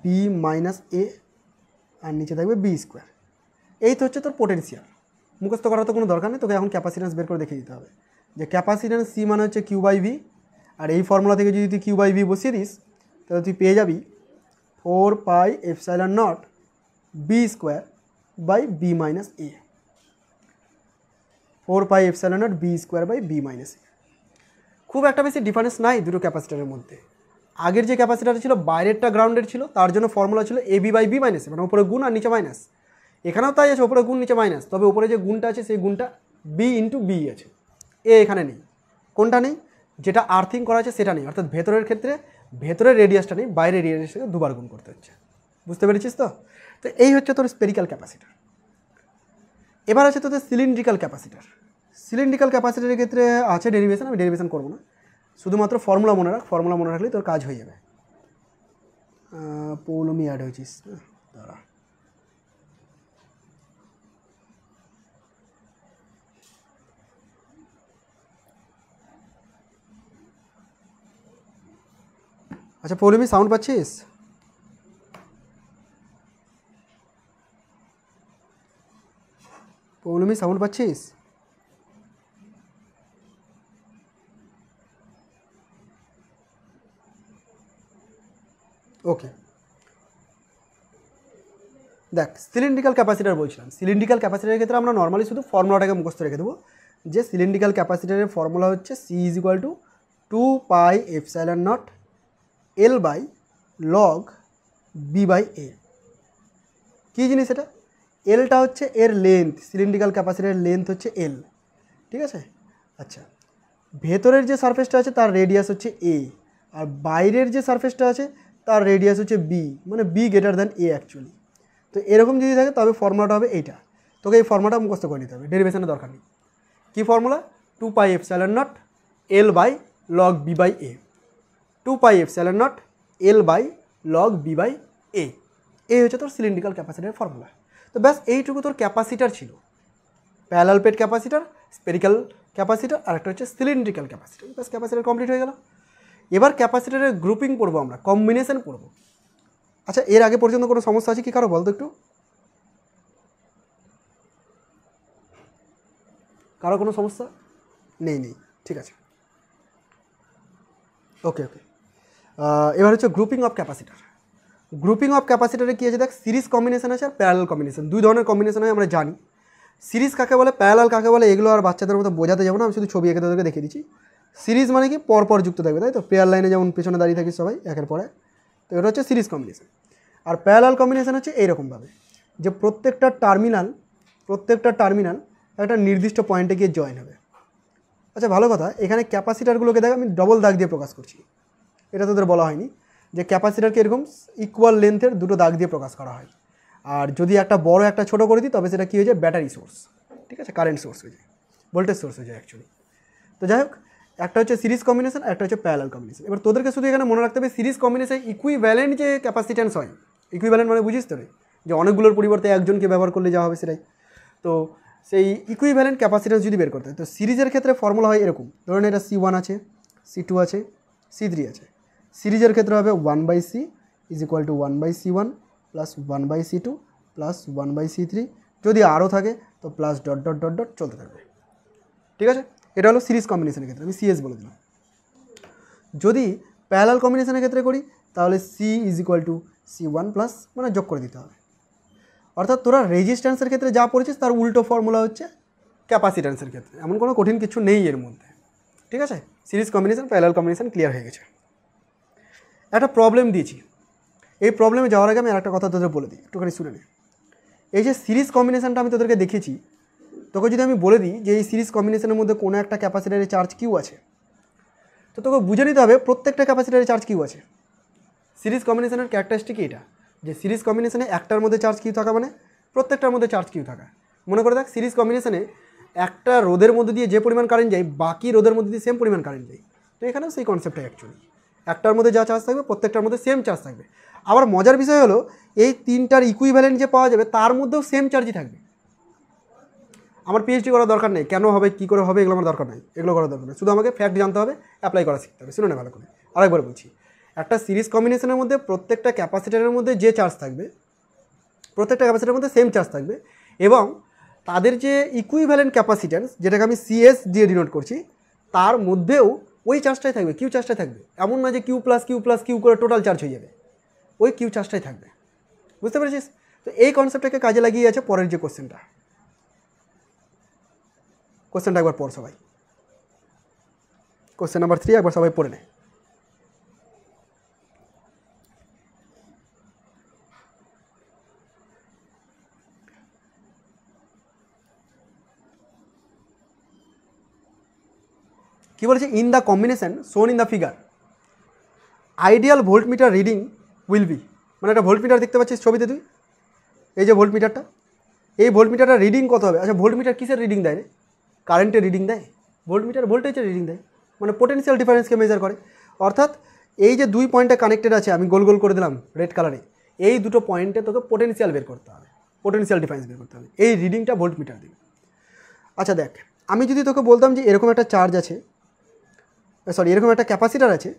b - a আর নিচে থাকবে b²। এই তো হচ্ছে তোর পোটেনশিয়াল, মুখস্থ করার তো কোনো দরকার নেই, তোকে এখন ক্যাপাসিট্যান্স বের করে দেখিয়ে দিতে হবে যে ক্যাপাসিট্যান্স সি মানে হচ্ছে কিউ বাই ভি, আর এই ফর্মুলা থেকে যদি তুই কিউ বাই ভি বসিয়ে দিস তাহলে তুই পেয়ে যাবি 4πε0 b² by b - a, 4πε0 b² by b - a। খুব একটা বেশি ডিফারেন্স নাই দুটো ক্যাপাসিটারের মধ্যে। আগের যে ক্যাপাসিটার ছিল বাইরেরটা গ্রাউন্ডেড ছিল, তার জন্য ফর্মুলা ছিল ab বাই b - a, মানে উপরে গুণ আর নিচে মাইনাস। এখানেও তাই আছে, উপরে গুণ নিচে মাইনাস, তবে উপরে যে গুণটা আছে সেই গুণটা b × b আছে, এ এখানে নেই। কোনটা নেই, যেটা আর্থিং করা আছে সেটা নেই, অর্থাৎ ভেতরের ক্ষেত্রে ভেতরের রেডিয়াসটা নেই, বাইরের রেডিয়াসটাকে দুবার গুণ করতে হচ্ছে। বুঝতে পেরেছিস তো? তো এই হচ্ছে তোর স্পেরিক্যাল ক্যাপাসিটার। এবার আছে তোদের সিলিন্ড্রিক্যাল ক্যাপাসিটার। সিলিন্ড্রিক্যাল ক্যাপাসিটারের ক্ষেত্রে আছে ডেরিভেশন, আমি ডেরিভেশন করবো না, শুধুমাত্র ফর্মুলা মনে রাখ, ফর্মুলা মনে রাখলেই তোর কাজ হয়ে যাবে। পৌলমি অ্যাড হয়েছিস, দাঁড়া, আচ্ছা পৌলমি সাউন্ড পাচ্ছিস? পৌলমি সাউন্ড পাচ্ছিস? ওকে, দেখ সিলিন্ড্রিক্যাল ক্যাপাসিটার বলছিলাম, সিলিন্ড্রিক্যাল ক্যাপাসিটারের ক্ষেত্রে আমরা নর্মালি শুধু ফর্মুলাটাকে মুখস্থ রেখে দেবো, যে সিলিন্ড্রিক্যাল ক্যাপাসিটারের ফর্মুলা হচ্ছে C = 2πε0 L/log b/a। কী জিনিস এটা, এলটা হচ্ছে এর লেন্থ, সিলিন্ড্রিক্যাল ক্যাপাসিটারের লেন্থ হচ্ছে এল, ঠিক আছে। আচ্ছা, ভেতরের যে সারফেসটা আছে তার রেডিয়াস হচ্ছে এ, আর বাইরের যে সারফেসটা আছে তার রেডিয়াস হচ্ছে বি, মানে b > a অ্যাকচুয়ালি। তো এরকম যদি থাকে তবে ফর্মুলাটা হবে এইটা, তোকে এই ফর্মুলাটা মুখস্থ করে নিতে হবে, ডেরিভেশনের দরকার নেই। কী formula, 2πε0 L/log b/a, 2πε0 L/log b/a, এই হচ্ছে তোর সিলিন্ড্রিক্যাল ক্যাপাসিটারের ফর্মুলা। তো ব্যাস এইটুকু তোর ক্যাপাসিটার ছিল, parallel plate capacitor, spherical capacitor, আর একটা হচ্ছে সিলিন্ড্রিক্যাল ক্যাপাসিটার। ব্যাস ক্যাপাসিটার কমপ্লিট হয়ে গেল। এবার ক্যাপাসিটারের গ্রুপিং পড়বো আমরা, কম্বিনেশন পড়বো। আচ্ছা এর আগে পর্যন্ত কোনো সমস্যা আছে কি কারো, বলতো একটু, কারো কোনো সমস্যা নেই? নেই, ঠিক আছে, ওকে ওকে। এবার হচ্ছে grouping of capacitor. Grouping of ক্যাপাসিটারে কী আছে দেখ, সিরিজ কম্বিনেশন আছে আর প্যারালাল কম্বিনেশন, দুই ধরনের কম্বিনেশন হয় আমরা জানি। সিরিজ কাকে বলে, প্যারালাল কাকে বলে, এগুলো আর বাচ্চাদের মতো বোঝাতে যাবো না, আমি শুধু ছবি এঁকে তোদেরকে দেখিয়ে দিচ্ছি। সিরিজ মানে কি পরপর যুক্ত থাকবে, তাই তো, পেয়ার লাইনে যেমন পেছনে দাঁড়িয়ে থাকিস সবাই একের পরে, তো এটা হচ্ছে series combination. Are parallel combination হচ্ছে এইরকমভাবে, যে প্রত্যেকটা টার্মিনাল একটা নির্দিষ্ট পয়েন্টে গিয়ে জয়েন হবে। আচ্ছা ভালো কথা, এখানে ক্যাপাসিটারগুলোকে দেখ আমি ডবল দাগ দিয়ে প্রকাশ করছি, এটা তোদের বলা হয়নি যে ক্যাপাসিটারকে এরকম ইকুয়াল লেন্থের দুটো দাগ দিয়ে প্রকাশ করা হয়। আর যদি একটা বড় একটা ছোটো করে দিই তবে সেটা কী হয়ে যায়, ব্যাটারি সোর্স, ঠিক আছে, কারেন্ট সোর্স হয়ে যায়, ভোল্টেজ সোর্স হয়ে যায় অ্যাকচুয়ালি। তো যাই হোক, একটা হচ্ছে সিরিজ কম্বিনেশন, একটা হচ্ছে প্যারালাল কম্বিনেশন। এবার তোদেরকে শুধু এখানে মনে রাখতে হবে সিরিজ কম্বিনেশন ইকুইভ্যালেন্ট যে ক্যাপাসিট্যান্স হয়, ইকুইভ্যালেন্ট মানে বুঝিস তো রে, যে অনেকগুলোর পরিবর্তে একজনকে ব্যবহার করলে যা হবে সেটাই। তো সেই ইকুইভ্যালেন্ট ক্যাপাসিট্যান্স যদি বের করতে হয় তো সিরিজের ক্ষেত্রে ফর্মুলা হয় এরকম, ধরুন এটা C1 আছে, C2 আছে, C3 আছে। সিরিজের ক্ষেত্রে হবে 1/C is equal two 1/C1 plus 1/C2 plus 1/C3, যদি আরও থাকে তো plus dot dot dot dot চলতে থাকবে। ঠিক আছে, এটা হলো সিরিজ কম্বিনেশনের ক্ষেত্রে, আমি CS বলে দিলাম। যদি প্যারালাল কম্বিনেশনের ক্ষেত্রে করি তাহলে C is equal two C1 plus মানে যোগ করে দিতে হবে। অর্থাৎ তোরা রেজিস্ট্যান্সের ক্ষেত্রে যা পড়েছিস তার উল্টো ফর্মুলা হচ্ছে ক্যাপাসিট্যান্সের ক্ষেত্রে, এমন কোনো কঠিন কিছু নেই এর মধ্যে। ঠিক আছে, series combination parallel combination clear হয়ে গেছে। একটা প্রবলেম দিয়েছি, এই প্রবলেমে যাওয়ার আগে আমি আর একটা কথা তোদের বলে দিই, একটুখানি শুনে নে। এই যে সিরিজ কম্বিনেশনটা আমি তোদেরকে দেখিয়েছি, তোকে যদি আমি বলে দিই যে এই সিরিজ কম্বিনেশনের মধ্যে কোনো একটা ক্যাপাসিটারের চার্জ কিউ আছে, তো তোকে বুঝে নিতে হবে প্রত্যেকটা ক্যাপাসিটারের চার্জ কিউ আছে। সিরিজ কম্বিনেশনের ক্যারেক্টারিস্টিক এটা, যে সিরিজ কম্বিনেশনে একটার মধ্যে চার্জ কিউ থাকা মানে প্রত্যেকটার মধ্যে চার্জ কিউ থাকা। মনে করে দেখ, সিরিজ কম্বিনেশনে একটা রোদের মধ্যে দিয়ে যে পরিমাণ কারেন্ট যায় বাকি রোদের মধ্যে দিয়ে সেম পরিমাণ কারেন্ট যায়। তো এখানেও সেই কনসেপ্টটা অ্যাকচুয়ালি, একটার মধ্যে যা চার্জ থাকবে প্রত্যেকটার মধ্যে সেম চার্জ থাকবে। আবার মজার বিষয় হলো এই তিনটার ইকুইভ্যালেন্ট যে পাওয়া যাবে তার মধ্যেও সেম চার্জই থাকবে। আমার পিএইচডি করার দরকার নেই, কেন হবে কী করে হবে এগুলো আমার দরকার নেই, এগুলো করার দরকার নেই, শুধু আমাকে ফ্যাক্ট জানতে হবে, অ্যাপ্লাই করা শিখতে হবে। শুনে না ভালো করে, আরেকবার বলছি, একটা সিরিজ কম্বিনেশনের মধ্যে প্রত্যেকটা ক্যাপাসিটারের মধ্যে যে চার্জ থাকবে প্রত্যেকটা ক্যাপাসিটারের মধ্যে সেম চার্জ থাকবে, এবং তাদের যে ইকুইভ্যালেন্ট ক্যাপাসিট্যান্স যেটাকে আমি CS দিয়ে ডিনোট করছি তার মধ্যেও ওই চার্জটাই থাকবে, কিউ চার্জটাই থাকবে। এমন না যে Q plus Q plus Q করে টোটাল চার্জ হয়ে যাবে, ওই কিউ চার্জটাই থাকবে। বুঝতে পেরেছিস? তো এই কনসেপ্টটাকে কাজে লাগিয়ে আছে পরের যে কোশ্চেনটা একবার পড় সবাই, কোশ্চেন নাম্বার 3 একবার সবাই পড়ে নেয়। কি বলেছে? ইন দ্য কম্বিনেশন শোন in the figure ideal voltmeter reading will be, মানে একটা ভোল্টমিটার দেখতে পাচ্ছিস ছবিতে তুই, এই যে ভোল্টমিটারটা, এই ভোল্টমিটারটা রিডিং কত হবে? আচ্ছা, ভোল্টমিটার কিসের রিডিং দেয় রে? কারেন্টের রিডিং দেয়। ভোল্টমিটার ভোল্টেজের রিডিং দেয়, মানে পোটেনশিয়াল ডিফারেন্সকে মেজার করে। অর্থাৎ এই যে দুই পয়েন্টে কানেক্টেড আছে, আমি গোল গোল করে দিলাম রেড কালারে, এই দুটো পয়েন্টে তোকে পোটেনশিয়াল বের করতে হবে, পোটেনশিয়াল ডিফারেন্স বের করতে হবে, এই রিডিংটা ভোল্টমিটার দিবে। আচ্ছা দেখ, আমি যদি তোকে বলতাম যে এরকম একটা চার্জ আছে, এরকম একটা ক্যাপাসিটার আছে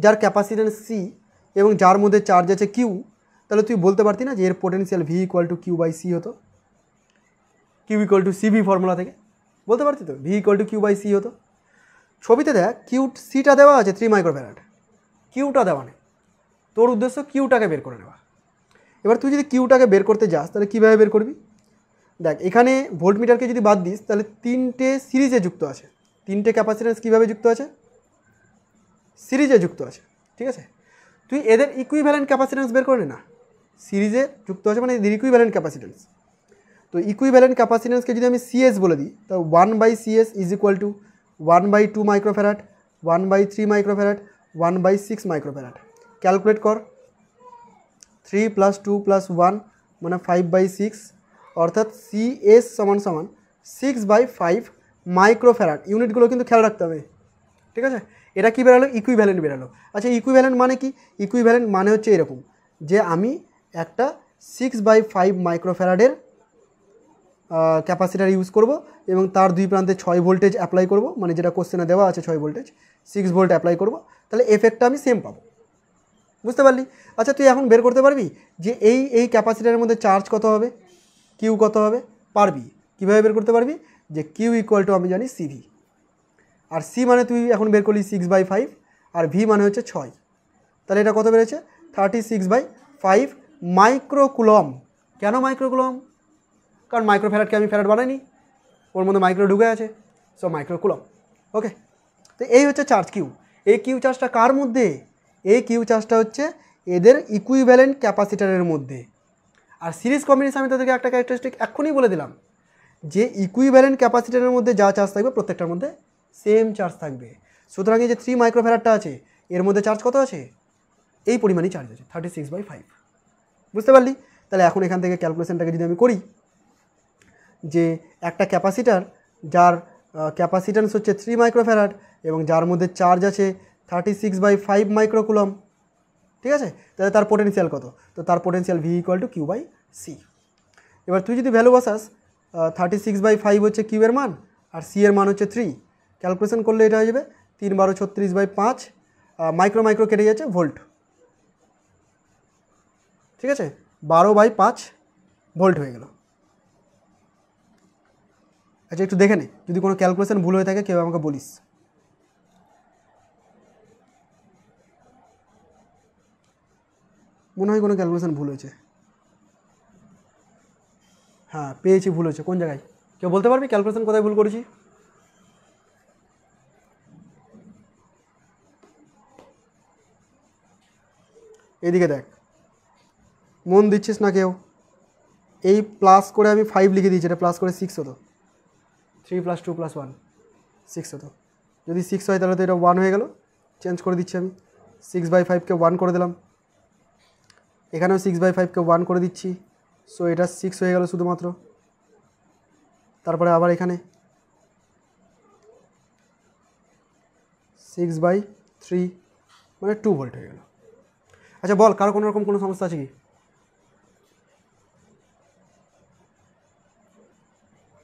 যার ক্যাপাসিট্যান্স C এবং যার মধ্যে চার্জ আছে কিউ, তাহলে তুই বলতে পারতি না যে এর potential V equal to Q/C হতো, Q equal to CV formula থেকে বলতে পারতি তো V ইকুয়াল টু Q/C হতো। ছবিতে দেখ Cটা দেওয়া আছে 3 মাইক্রোফ্যারাড, কিউটা দেওয়া নেই, তোর উদ্দেশ্য কিউটাকে বের করে নেওয়া। এবার তুই যদি কিউটাকে বের করতে যাস তাহলে কীভাবে বের করবি? দেখ, এখানে ভোল্টমিটারকে যদি বাদ দিস তাহলে তিনটে সিরিজে যুক্ত আছে, তিনটে ক্যাপাসিট্যান্স কীভাবে যুক্ত আছে? সিরিজে যুক্ত আছে। ঠিক আছে, তুই এদের ইকুইভ্যালেন্ট ক্যাপাসিট্যান্স বের করে না, সিরিজে যুক্ত আছে মানে এদের ইকুইভ্যালেন্ট ক্যাপাসিট্যান্স। তো ইকুইভ্যালেন্ট ক্যাপাসিট্যান্সকে যদি আমি CS বলে দিই তো 1/CS is equal two 1/2 microfarad, 1/3 microfarad, 1/6 microfarad. Calculate কর, 3 + 2 + 1 মানে 5/6, অর্থাৎ CS সমান সমান 6/5 মাইক্রোফ্যারাড। ইউনিটগুলো কিন্তু খেয়াল রাখতে হবে। ঠিক আছে, এটা কী বেরালো? ইকুইভ্যালেন্ট বেরালো। আচ্ছা, ইকুইভ্যালেন্ট মানে কি? ইকুইভ্যালেন্ট মানে হচ্ছে এরকম যে আমি একটা 6/5 মাইক্রোফ্যারাডের ক্যাপাসিটার ইউজ করব এবং তার দুই প্রান্তে 6 ভোল্টেজ অ্যাপ্লাই করব, মানে যেটা কোশ্চেনে দেওয়া আছে 6 ভোল্টেজ, 6 ভোল্ট অ্যাপ্লাই করব, তাহলে এফেক্টটা আমি সেম পাবো। বুঝতে পারলি? আচ্ছা, তুই এখন বের করতে পারবি যে এই ক্যাপাসিটারের মধ্যে চার্জ কত হবে, কিউ কত হবে? পারবি। কীভাবে বের করতে পারবি? যে কিউ ইকুয়াল টু আমি জানি CV, আর C মানে তুই এখন বের করলি 6/5, আর V মানে হচ্ছে 6, তাহলে এটা কত বেড়েছে? 36/5 মাইক্রোকুলম। কেন মাইক্রোকুলম? কারণ মাইক্রোফ্যারাডকে আমি ফ্যারাড বানাইনি, ওর মধ্যে মাইক্রো ঢুকে আছে, সো মাইক্রোকুলম। ওকে, তো এই হচ্ছে চার্জ কিউ। এই কিউ চার্জটা কার মধ্যে? এই কিউ চার্জটা হচ্ছে এদের ইকুইভ্যালেন্ট ক্যাপাসিটারের মধ্যে। আর সিরিজ কম্বিনেশন আমি তাদেরকে একটা ক্যারেক্টারিস্টিক এক্ষুনি বলে দিলাম যে ইকুইভ্যালেন্ট ক্যাপাসিটারের মধ্যে যা চার্জ থাকবে প্রত্যেকটার মধ্যে সেম চার্জ থাকবে। সুতরাং এই যে 3 মাইক্রোফ্যারাডটা আছে এর মধ্যে চার্জ কত আছে? এই পরিমাণই চার্জ আছে, 36/5। বুঝতে পারলি? তাহলে এখন এখান থেকে ক্যালকুলেশনটাকে যদি আমি করি যে একটা ক্যাপাসিটার যার ক্যাপাসিট্যান্স হচ্ছে 3 মাইক্রোফ্যারাড এবং যার মধ্যে চার্জ আছে 36/5 মাইক্রোকুলম, ঠিক আছে, তাহলে তার পোটেনশিয়াল কত? তো তার potential V equal to Q/C C. এবার তুই যদি ভ্যালু বসাস 36/5 হচ্ছে কিউয়ের মান, আর সি এর মান হচ্ছে 3, ক্যালকুলেশন করলে এটা হয়ে যাবে 3 12 36/5, মাইক্রো মাইক্রো কেটে যাচ্ছে, ভোল্ট। ঠিক আছে, 12/5 ভোল্ট হয়ে গেল। আচ্ছা একটু দেখে নে, যদি কোনো ক্যালকুলেশন ভুল হয়ে থাকে কেউ আমাকে বলিস। মনে হয় কোনো ক্যালকুলেশন ভুল হয়েছে। হ্যাঁ পেয়েছি, ভুল হয়েছে কোন জায়গায়, কেউ বলতে পারবি ক্যালকুলেশন কোথায় ভুল করেছি? এদিকে দেখ, মন দিচ্ছিস না কেউ। এই প্লাস করে আমি 5 লিখে দিয়েছি, এটা প্লাস করে 6 হতো, 3 + 2 + 1 6 হতো। যদি 6 হয় তাহলে তো এটা 1 হয়ে গেল, চেঞ্জ করে দিচ্ছি আমি, 6/5কে 1 করে দিলাম, এখানেও 6/5কে 1 করে দিচ্ছি, সো এটা 6 হয়ে গেল শুধুমাত্র। তারপরে আবার এখানে 6/3 মানে 2 ভোল্ট হয়ে গেল। আচ্ছা বল, কারো কোনো রকম কোনো সমস্যা আছে কি?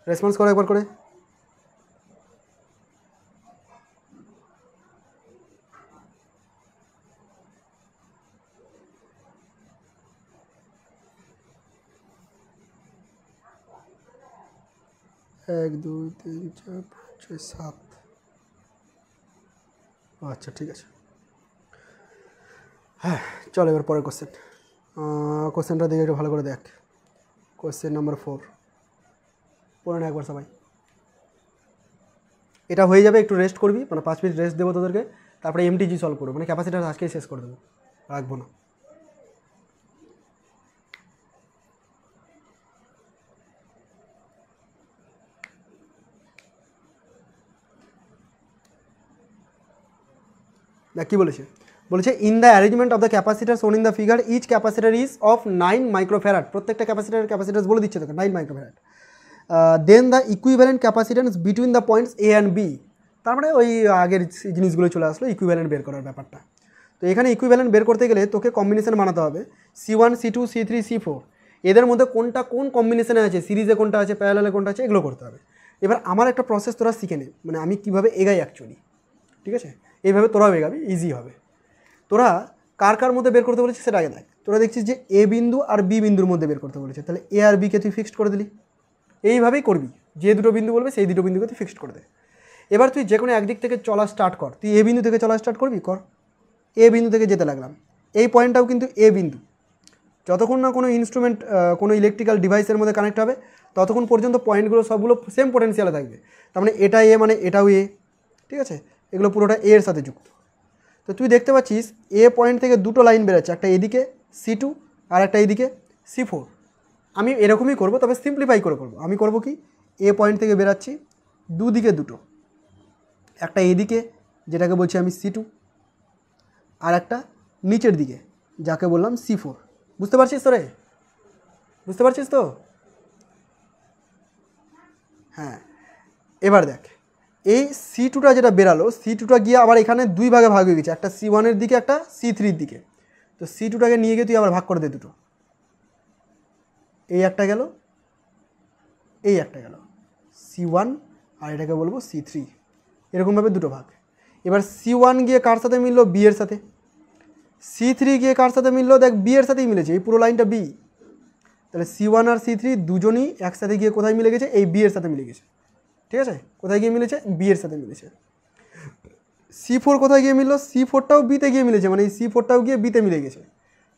রেসপন্স করো একবার করে। এক দুই তিন চার পাঁচ ছয় সাত। আচ্ছা ঠিক আছে, হ্যাঁ চল এবার পরের কোশ্চেনটা দেখে একটু ভালো করে দেখ। কোশ্চেন নাম্বার 4 পড়ে না একবার সবাই। এটা হয়ে যাবে, একটু রেস্ট করবি, মানে 5 মিনিট রেস্ট দেবো তোদেরকে, তারপরে এমটিজি সলভ করবো, মানে ক্যাপাসিটার আজকেই শেষ করে দেবো, রাখবো না। দেখ কী বলেছে, বলেছে in the arrangement of the capacitor shown in the figure each capacitor is of 9 microfarad. প্রত্যেকটা ক্যাপাসিটার বলে দিচ্ছে তোকে 9 microfarad. Then the equivalent capacitance between the points A and B. তার মানে ওই আগের জিনিসগুলো চলে আসলো, ইকুইভ্যালেন্ট বের করার ব্যাপারটা। তো এখানে ইকুইভ্যালেন্ট বের করতে গেলে তোকে কম্বিনেশন বানাতে হবে, C1 C2 C3 C4, এদের মধ্যে কোনটা কোন কম্বিনেশনে আছে, সিরিজে কোনটা আছে, প্যারালালে কোনটা আছে, এগুলো করতে হবে। এবার আমার একটা প্রসেস তোরা শিখে নে, মানে আমি কীভাবে এগাই অ্যাকচুয়ালি, ঠিক আছে? এইভাবে তোরাও এগাবি, ইজি হবে। তোরা কার কার মধ্যে বের করতে বলেছিস সেটা আগে দেখ। তোরা দেখছিস যে এ বিন্দু আর বি বিন্দুর মধ্যে বের করতে বলেছে, তাহলে এ আর বিকে তুই ফিক্সড করে দিলি। এইভাবেই করবি, যে দুটো বিন্দু বলবে সেই দুটো বিন্দুকে তুই ফিক্সড করে দে। এবার তুই যে কোনো একদিক থেকে চলা স্টার্ট কর, তুই এ বিন্দু থেকে চলা স্টার্ট করবি, কর। এ বিন্দু থেকে যেতে লাগলাম, এই পয়েন্টটাও কিন্তু এ বিন্দু। যতক্ষণ না কোনো ইনস্ট্রুমেন্ট কোনো ইলেকট্রিক্যাল ডিভাইসের মধ্যে কানেক্ট হবে ততক্ষণ পর্যন্ত পয়েন্টগুলো সবগুলো সেম পোটেনশিয়ালে থাকবে। তার মানে এটা এ মানে এটাও এ, ঠিক আছে? এগুলো পুরোটা এ এর সাথে যুক্ত। তো তুই দেখতে পাচ্ছিস এ পয়েন্ট থেকে দুটো লাইন বেরোচ্ছে, একটা এদিকে C2 আর একটা এদিকে C4। আমি এরকমই করব, তবে সিম্পলিফাই করে করব। আমি করব কি, এ পয়েন্ট থেকে বেরাচ্ছি দুদিকে দুটো, একটা এদিকে যেটাকে বলছি আমি C2, আর একটা নিচের দিকে যাকে বললাম C4। বুঝতে পারছিস তো রে? বুঝতে পারছিস তো? হ্যাঁ এবার দেখ, এই C2টা যেটা বেরালো, C2টা গিয়ে আবার এখানে দুই ভাগে ভাগ হয়ে গেছে, একটা C1-এর দিকে একটা C3-র দিকে। তো C2টাকে নিয়ে গিয়ে তুই আবার ভাগ করে দে দুটো, এই একটা গেল, এই একটা গেল, C1 আর এটাকে বলবো C3, এরকমভাবে দুটো ভাগ। এবার C1 গিয়ে কার সাথে মিললো, বি এর সাথে। C3 গিয়ে কার সাথে মিললো, দেখ বি এর সাথেই মিলেছে, এই পুরো লাইনটা বি। তাহলে C1 আর C3 দুজনই একসাথে গিয়ে কোথায় মিলে গেছে, এই বি এর সাথে মিলে গেছে, ঠিক আছে? কোথায় গিয়ে মিলেছে, বি এর সাথে মিলেছে। C4 কোথায় গিয়ে মিললো, C4টাও বিতে গিয়ে মিলেছে, মানে এই C4টাও গিয়ে বিতে মিলে গেছে।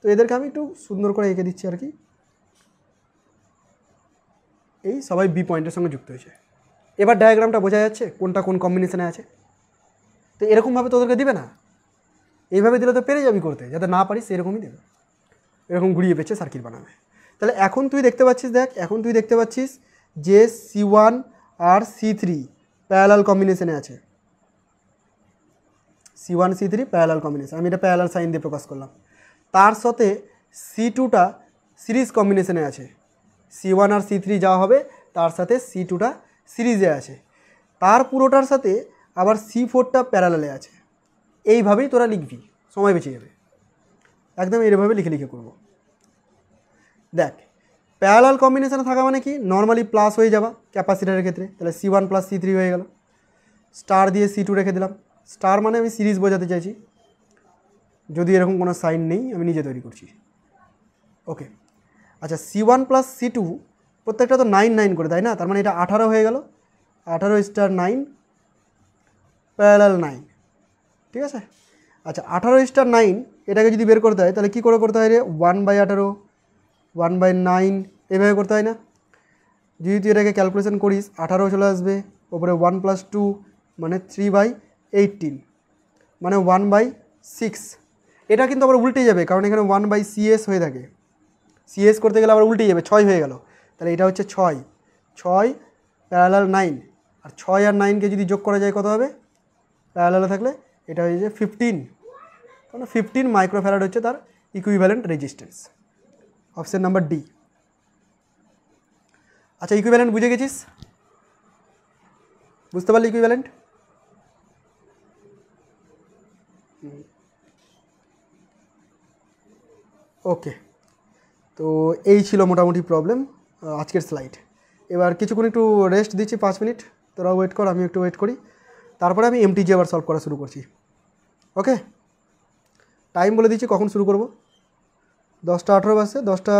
তো এদেরকে আমি একটু সুন্দর করে এঁকে দিচ্ছি আর কি, এই সবাই বি পয়েন্টের সঙ্গে যুক্ত হয়েছে। এবার ডায়াগ্রামটা বোঝা যাচ্ছে কোনটা কোন কম্বিনেশনে আছে। তো এরকমভাবে তোদেরকে দিবে না, এইভাবে দিলে তো পেরে যাবি করতে, যাতে না পারিস এরকমই দেবে, এরকম ঘুরিয়ে পেঁচে সার্কিট বানাবে। তাহলে এখন তুই দেখতে পাচ্ছিস, দেখ এখন তুই দেখতে পাচ্ছিস যে C1 আর C3 প্যারালাল কম্বিনেশনে আছে, C1 C3 প্যারালাল কম্বিনেশন, আমি এটা প্যারালাল সাইন দিয়ে প্রকাশ করলাম। তার সাথে C2টা সিরিজ কম্বিনেশনে আছে, C1 আর C3 যা হবে তার সাথে C2টা সিরিজে আছে, তার পুরোটার সাথে আবার C4টা প্যারালালে আছে। এইভাবেই তোরা লিখবি, সময় বেঁচে যাবে। একদম এইভাবে লিখে লিখে করব। দেখ প্যারালাল কম্বিনেশনে থাকা মানে কি, নর্মালি প্লাস হয়ে যাবা ক্যাপাসিটারের ক্ষেত্রে, তাহলে C1 + C3 হয়ে গেল। স্টার দিয়ে C2 রেখে দিলাম। স্টার মানে আমি সিরিজ বোঝাতে চাইছি, যদি এরকম কোনো সাইন নেই আমি নিজে তৈরি করছি। ওকে, আচ্ছা C1 + C2 প্রত্যেকটা তো 9 9 করে, তাই না? তার মানে এটা 18 হয়ে গেল, 18 * 9 প্যারালাল 9, ঠিক আছে। আচ্ছা 18 * 9 এটাকে যদি বের করতে হয় তাহলে কী করে করতে হয় রে? 1/18 1/9 এভাবে করতে হয় না? যদি তুই এটাকে ক্যালকুলেশন করিস 18 চলে আসবে, ওপরে 1 + 2 মানে 3/18 মানে 1/6। এটা কিন্তু আবার উল্টে যাবে, কারণ এখানে 1/CS হয়ে থাকে, CS করতে গেলে আবার উল্টে যাবে, 6 হয়ে গেল। তাহলে এটা হচ্ছে 6 6 প্যারালাল 9, আর 6 আর 9কে যদি যোগ করা যায় কত হবে প্যারালালে থাকলে? এটা হয়ে যায় 15, কারণ 15 মাইক্রোফ্যারাড হচ্ছে তার equivalent resistance. Option number D. আচ্ছা ইকুইভ্যালেন্ট বুঝে গেছিস? বুঝতে পারলি ইকুইভ্যালেন্ট? ওকে, তো এই ছিল মোটামুটি প্রবলেম আজকের স্লাইড। এবার কিছুক্ষণ একটু রেস্ট দিচ্ছি, 5 মিনিট, তোরা ওয়েট কর, আমি একটু ওয়েট করি, তারপরে আমি MTG আবার সলভ করা শুরু করছি। ওকে, টাইম বলে দিচ্ছি কখন শুরু করব। 10টা 18 বাজছে, 10টা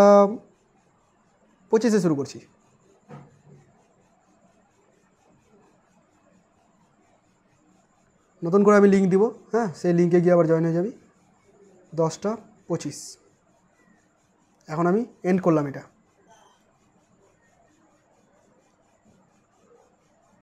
25-এ শুরু করছি। নতুন করে আমি লিঙ্ক দিব, হ্যাঁ, সেই লিঙ্কে গিয়ে আবার জয়েন হয়ে যাবি। 10টা 25, এখন আমি এন্ড করলাম এটা।